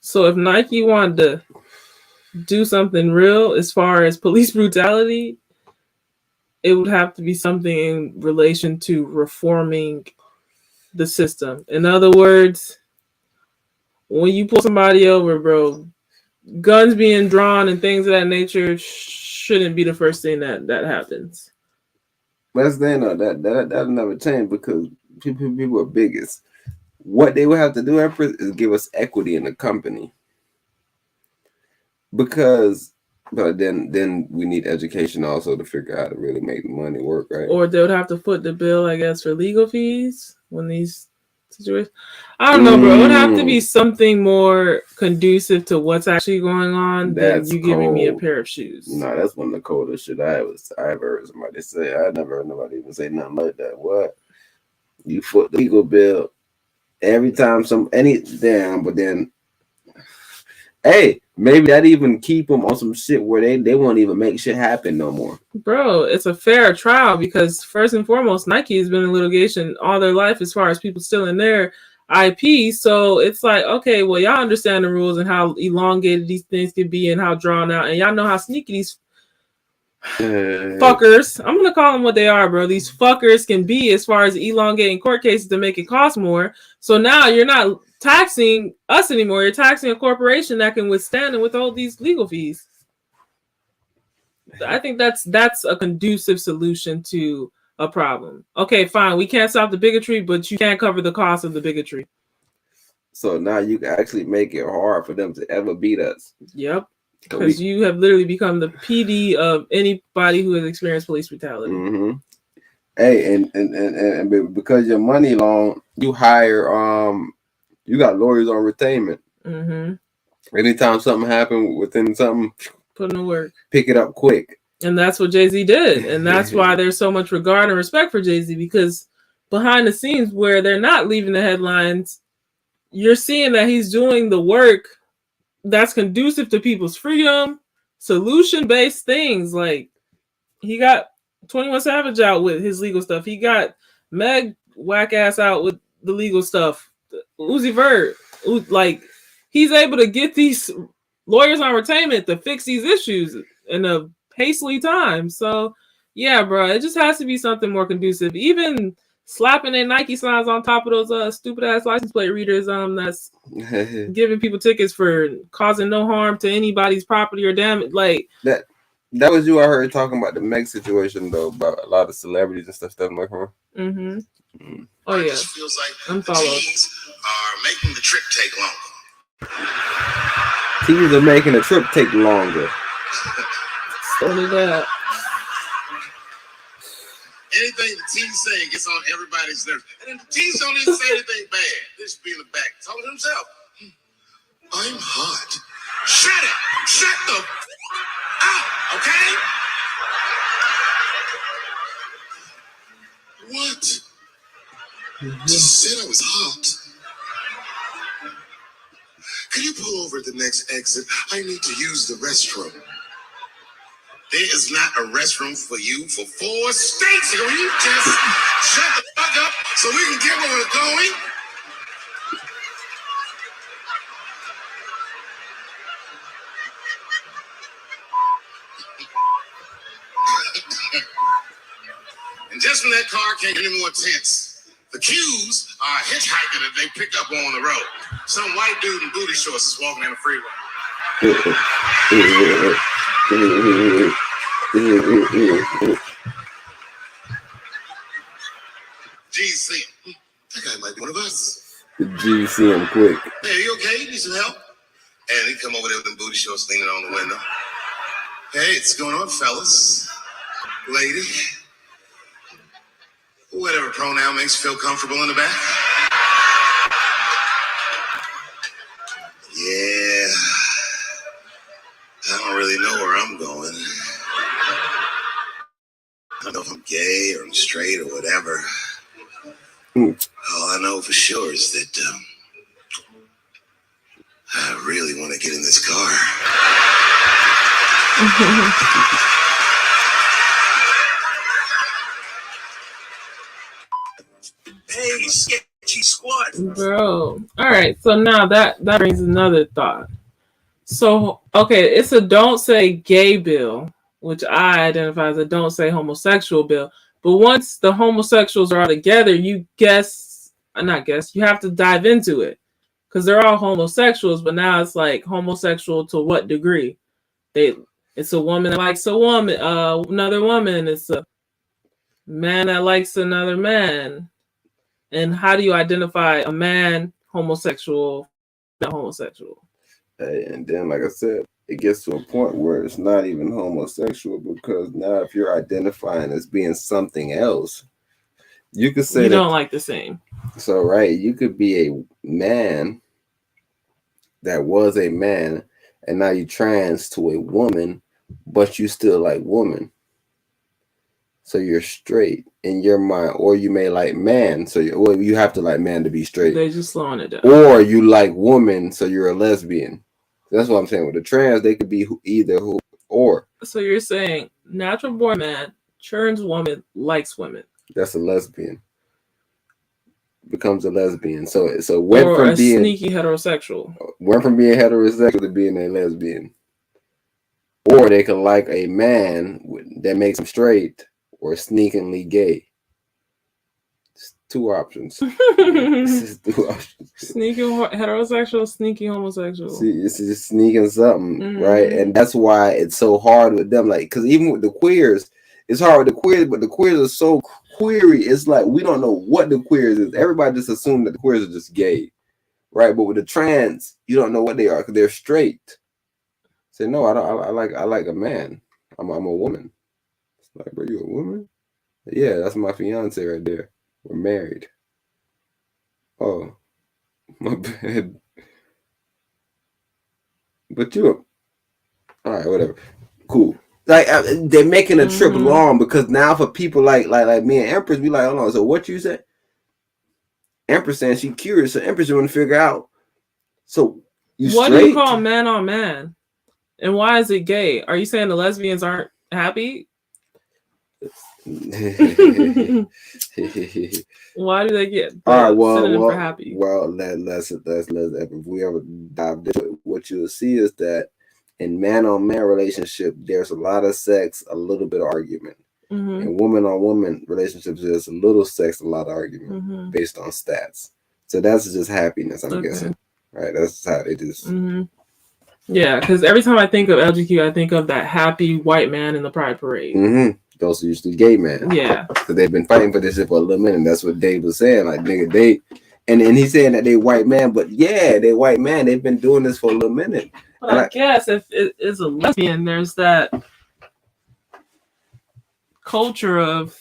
So if Nike wanted to do something real as far as police brutality, it would have to be something in relation to reforming the system. In other words, when you pull somebody over, bro, guns being drawn and things of that nature shouldn't be the first thing that happens. That's then that'll never change because people are biggest. What they would have to do, Empress, is give us equity in the company. But then we need education also to figure out how to really make the money work, right? Or they would have to foot the bill, I guess, for legal fees when these situations. I don't know, bro. It would have to be something more conducive to what's actually going on than you giving me a pair of shoes. No, that's one of the coldest shit I've ever heard somebody say. I never heard nobody even say nothing like that. What? You foot the legal bill every time but then, hey, maybe that even keep them on some shit where they won't even make shit happen no more. Bro, it's a fair trial because first and foremost, Nike has been in litigation all their life as far as people stealing their IP. So it's like, okay, well, y'all understand the rules and how elongated these things can be and how drawn out, and y'all know how sneaky these fuckers, I'm gonna call them what they are, bro. These fuckers can be as far as elongating court cases to make it cost more. So now you're not taxing us anymore. You're taxing a corporation that can withstand and withhold these legal fees. I think that's a conducive solution to a problem. Okay, fine. We can't stop the bigotry, but you can't cover the cost of the bigotry. So now you can actually make it hard for them to ever beat us. Yep. Because you have literally become the PD of anybody who has experienced police brutality. Mm-hmm. Hey, and because your money long, you hire you got lawyers on retainment. Mm-hmm. Anytime something happened within something, put in the work, pick it up quick. And that's what Jay-Z did, and that's why there's so much regard and respect for Jay-Z, because behind the scenes where they're not leaving the headlines, you're seeing that he's doing the work that's conducive to people's freedom, solution-based things. Like, he got 21 Savage out with his legal stuff. He got Meg whack ass out with the legal stuff. Uzi Vert, like, he's able to get these lawyers on retainment to fix these issues in a hastily time. So, yeah, bro, it just has to be something more conducive. Even slapping their Nike signs on top of those stupid ass license plate readers that's giving people tickets for causing no harm to anybody's property or damage. Like that was you I heard talking about the Meg situation though, about a lot of celebrities and stuff like her. Mm-hmm. Oh yeah. It feels like I'm followed. teens are making the trip take longer. Teens are making the trip take longer. Only that. Anything the teens say gets on everybody's nerves. And then the teens don't even say anything bad. They just be in the back talking to himself. I'm hot. Shut it! Shut the up, okay? What? Just said I was hot. Could you pull over at the next exit? I need to use the restroom. There is not a restroom for you for 4 states. So you just shut the fuck up so we can get where we're going. And just when that car can't get any more tense, the cues are a hitchhiker that they picked up on the road. Some white dude in booty shorts is walking down the freeway. G's see him. That guy might be one of us. The G's see him quick. Hey, you okay? You need some help? And he come over there with them booty shorts leaning on the window. Hey, what's going on, fellas? Lady? Whatever pronoun makes you feel comfortable in the back. Yeah. I don't really know where I'm going. I don't know if I'm gay or I'm straight or whatever. All I know for sure is that I really want to get in this car. Hey, sketchy squad. Bro. All right. So now that brings another thought. So, okay, it's a don't say gay bill, which I identify as a don't say homosexual bill. But once the homosexuals are all together, you have to dive into it. Because they're all homosexuals, but now it's like homosexual to what degree? It's a woman that likes a woman, another woman. It's a man that likes another man. And how do you identify a man homosexual, not homosexual? And then, like I said, it gets to a point where it's not even homosexual, because now if you're identifying as being something else, you could say you don't like the same. So, right, you could be a man that was a man, and now you trans to a woman, but you still like woman. So you're straight in your mind, or you may like man. So you have to like man to be straight. They're just slowing it down. Or you like woman, so you're a lesbian. That's what I'm saying. With the trans, they could be either who or. So you're saying natural born man, trans woman likes women. That's a lesbian. Becomes a lesbian. So went or from a being sneaky heterosexual. Went from being heterosexual to being a lesbian. Or they could like a man that makes them straight or sneakingly gay. It's two options. It's two options. Sneaky heterosexual, sneaky homosexual. See, it's just sneaking something, right? And that's why it's so hard with them. Like, because even with the queers, it's hard with the queers, but the queers are so queery. It's like we don't know what the queers is. Everybody just assumes that the queers are just gay, right? But with the trans, you don't know what they are because they're straight. Say no, I don't. I like a man. I'm a woman. It's like, bro, you a woman? Yeah, that's my fiance right there. We're married. Oh, my bad. But you, all right, whatever. Cool. Like they're making a trip long because now for people like me and Empress, we like, hold on. So what you said? Empress saying she curious. So Empress want to figure out. So what do you call man on man? And why is it gay? Are you saying the lesbians aren't happy? Why do they get synonym for happy? Well, let's if we ever dive into what you'll see is that in man-on-man relationship, there's a lot of sex, a little bit of argument. In woman-on-woman relationships, there's a little sex, a lot of argument based on stats. So that's just happiness, I'm guessing. Right? That's how they just. Yeah, because every time I think of LGBTQ, I think of that happy white man in the Pride Parade. Those are usually gay men. Yeah. Because they've been fighting for this shit for a little minute. That's what Dave was saying. Like, nigga, they. And he's saying that they white man, but yeah, they white man. They've been doing this for a little minute. But I guess if it is a lesbian, there's that culture of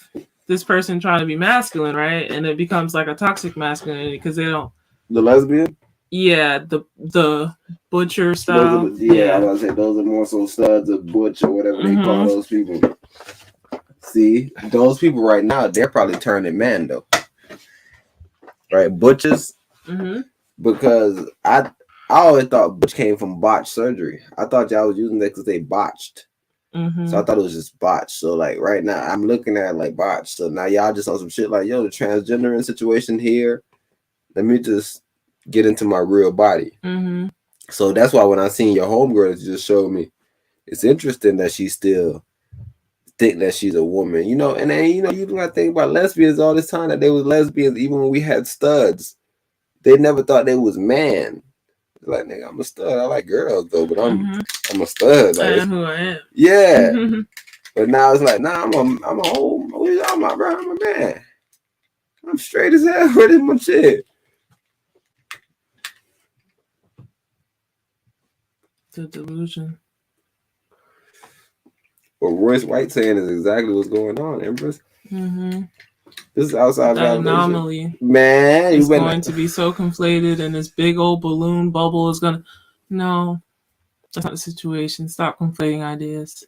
this person trying to be masculine, right? And it becomes like a toxic masculinity because they don't. The lesbian? Yeah, the butcher style. I was gonna say those are more so studs or butch or whatever they call those people. See, those people right now, they're probably turning man though. Right, butchers. Because I always thought butch came from botched surgery. I thought y'all was using that because they botched. So I thought it was just botched. So like right now, I'm looking at it like botched. So now y'all just on some shit like, yo, the transgender situation here. Let me just get into my real body. So that's why when I seen your homegirl, it just showed me it's interesting that she still think that she's a woman, you know. And then you gotta think about lesbians all this time that they was lesbians even when we had studs. They never thought they was man. Like, nigga, I'm a stud. I like girls though, but I'm a stud. Like, I am who I am. Yeah. But now it's like, nah, I'm a whole, what you talking about, bro? I'm a man. I'm straight as hell. What is my shit? The delusion. What Royce White saying is exactly what's going on, Empress. This is outside that validation. Anomaly. Man, it's going to be so conflated, and this big old balloon bubble is gonna. No, that's not the situation. Stop conflating ideas.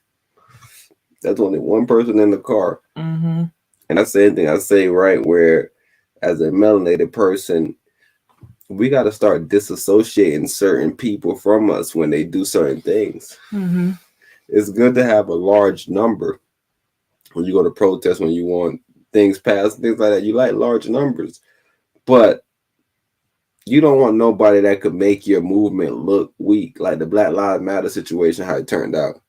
That's only one person in the car. And that's the same thing I say, right? Where, as a melanated person, we got to start disassociating certain people from us when they do certain things. It's good to have a large number when you go to protest, when you want things passed, things like that. You like large numbers, but you don't want nobody that could make your movement look weak, like the Black Lives Matter situation, how it turned out.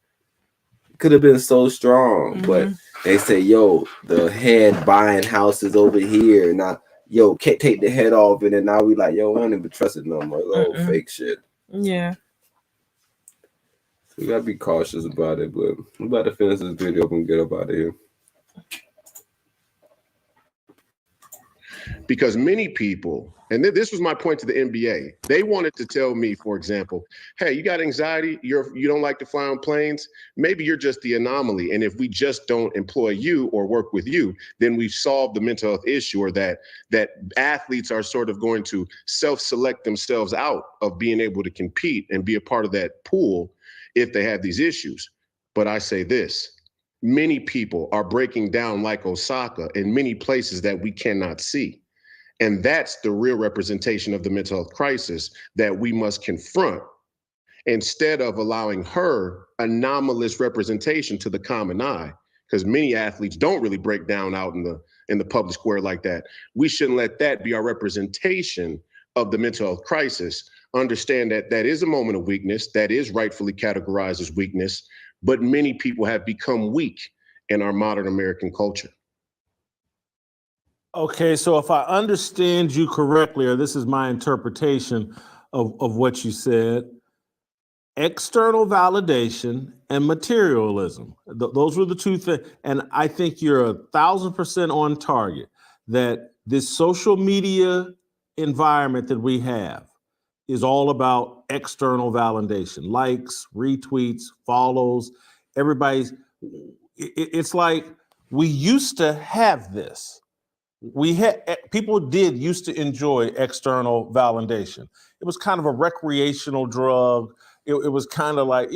It could have been so strong, but they say, yo, the head buying houses over here. Now, yo, can't take the head off, and then now we like, yo, I don't even trust it no more. Oh, fake shit. Yeah. We gotta be cautious about it, but I'm about to finish this video and get up out of here. Because many people, and this was my point to the NBA, they wanted to tell me, for example, hey, you got anxiety, you don't like to fly on planes, maybe you're just the anomaly, and if we just don't employ you or work with you, then we've solved the mental health issue, or that athletes are sort of going to self-select themselves out of being able to compete and be a part of that pool if they have these issues. But I say this, many people are breaking down like Osaka in many places that we cannot see. And that's the real representation of the mental health crisis that we must confront instead of allowing her anomalous representation to the common eye, because many athletes don't really break down out in the public square like that. We shouldn't let that be our representation of the mental health crisis. Understand that that is a moment of weakness, that is rightfully categorized as weakness, but many people have become weak in our modern American culture. Okay, so if I understand you correctly, or this is my interpretation of what you said, external validation and materialism. Those were the two things. And I think you're 1,000% on target that this social media environment that we have is all about external validation, likes, retweets, follows, everybody's, it's like we used to have this. People did used to enjoy external validation. It was kind of a recreational drug. It was kind of like,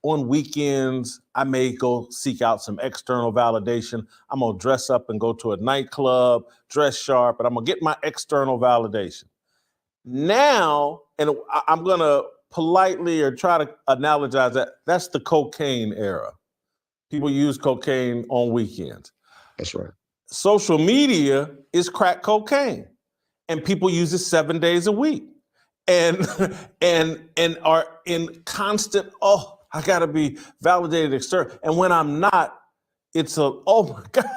on weekends, I may go seek out some external validation. I'm gonna dress up and go to a nightclub, dress sharp, and I'm gonna get my external validation. Now, and I'm gonna politely or try to analogize that's the cocaine era. People use cocaine on weekends. That's right. Social media is crack cocaine, and people use it 7 days a week, and are in constant, I gotta be validated external. And when I'm not, it's oh my God,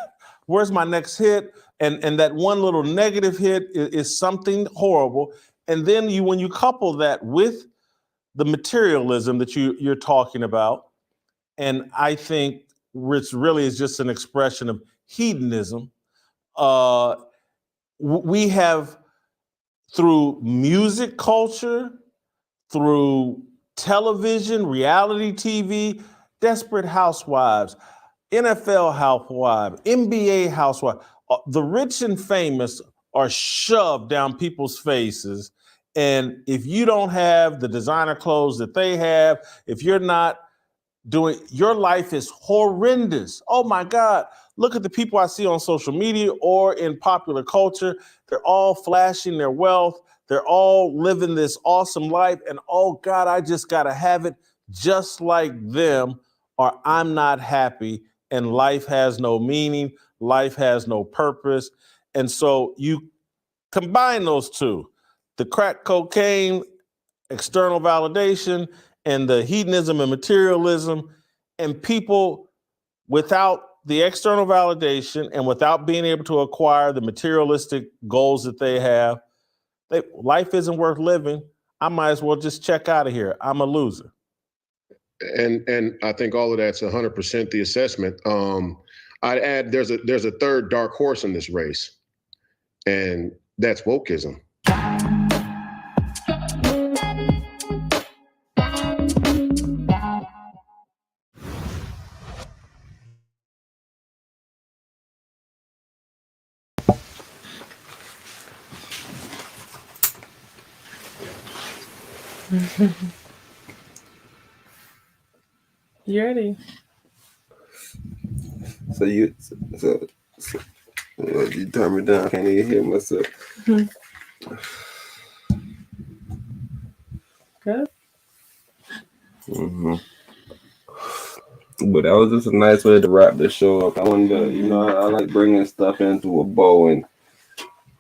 where's my next hit? And that one little negative hit is something horrible. And then when you couple that with the materialism that you're talking about, and I think which really is just an expression of hedonism. We have, through music culture, through television, reality TV, Desperate Housewives, NFL Housewives, NBA Housewives, the rich and famous are shoved down people's faces. And if you don't have the designer clothes that they have, if you're not your life is horrendous. Oh my God. Look at the people I see on social media or in popular culture. They're all flashing their wealth. They're all living this awesome life. And oh God, I just got to have it just like them, or I'm not happy. And life has no meaning. Life has no purpose. And so you combine those two, the crack cocaine, external validation, and the hedonism and materialism, and people without the external validation and without being able to acquire the materialistic goals that they have, life isn't worth living. I might as well just check out of here. I'm a loser. And I think all of that's 100% the assessment. I'd add there's a third dark horse in this race, and that's wokeism. You ready? So you turn me down. I can't even hear myself. Good. Mm-hmm. But that was just a nice way to wrap the show up. I wanted to, I like bringing stuff into a bow, and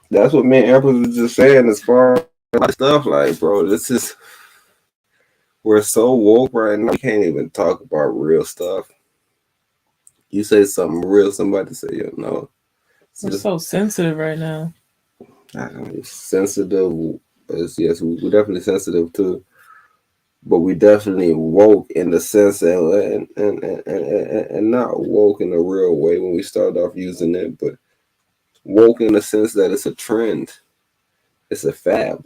that's what me and Empras was just saying as far as stuff. Like, bro, we're so woke right now. We can't even talk about real stuff. You say something real, somebody say, We're so sensitive right now. Sensitive. Yes, we're definitely sensitive too. But we definitely woke in the sense and not woke in a real way when we started off using it, but woke in the sense that it's a trend. It's a fad.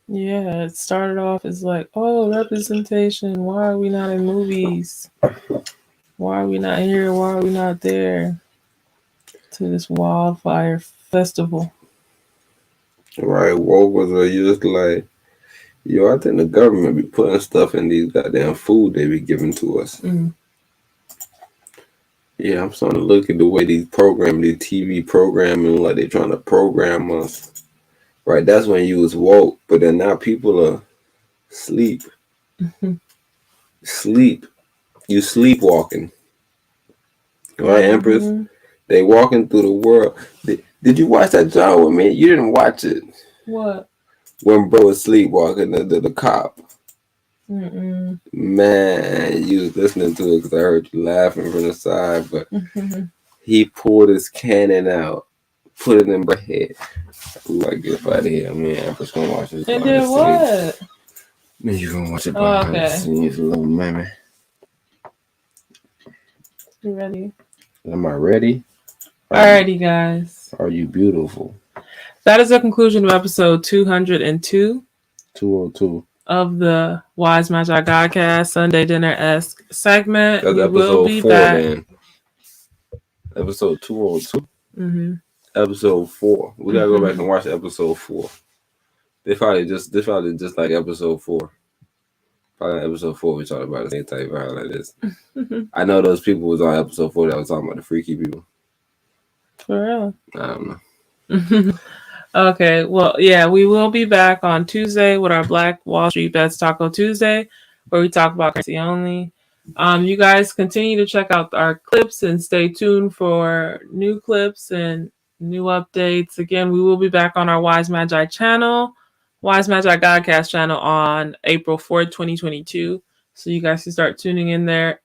Yeah, it started off as like, representation. Why are we not in movies? Why are we not here? Why are we not there? To this wildfire festival. Right, woke was just like, I think the government be putting stuff in these goddamn food they be giving to us. Yeah, I'm starting to look at the way these TV programming, like they trying to program us. Right, that's when you was woke, but then now people are asleep. Sleep. You sleepwalking. Right, Empress? They walking through the world. Did you watch that John with me? You didn't watch it. What? When bro was sleepwalking, the cop. Mm-mm. Man, you was listening to it because I heard you laughing from the side, but he pulled his cannon out, put it in my head. Ooh, I get up out of here, man. I'm just gonna watch this. It did what? Man, you gonna watch it Oh, behind the scenes, little mammy. You ready? Am I ready? Alrighty, guys. Are you beautiful? That is the conclusion of episode 202. 202. Of the Wise Magi Godcast Sunday Dinner-esque segment. That's we episode will be 4, back. man. Episode 202. Mm-hmm. Episode 4. We gotta go back and watch episode 4. This probably just like episode 4. Probably episode 4 we talked about the same type of like this. I know those people was on episode 4 that was talking about the freaky people. For real. I don't know. Okay, well, yeah, we will be back on Tuesday with our Black Wall Street Bets Taco Tuesday, where we talk about currency only. You guys continue to check out our clips and stay tuned for new clips and new updates. Again, we will be back on our Wise Magi channel, Wise Magi Godcast channel on April 4th, 2022. So you guys can start tuning in there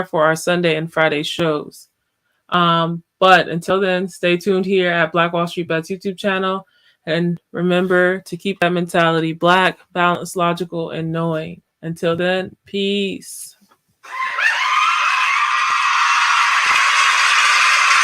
for our Sunday and Friday shows. But until then, stay tuned here at Black Wall Street Bets YouTube channel. And remember to keep that mentality black, balanced, logical, and knowing. Until then, peace.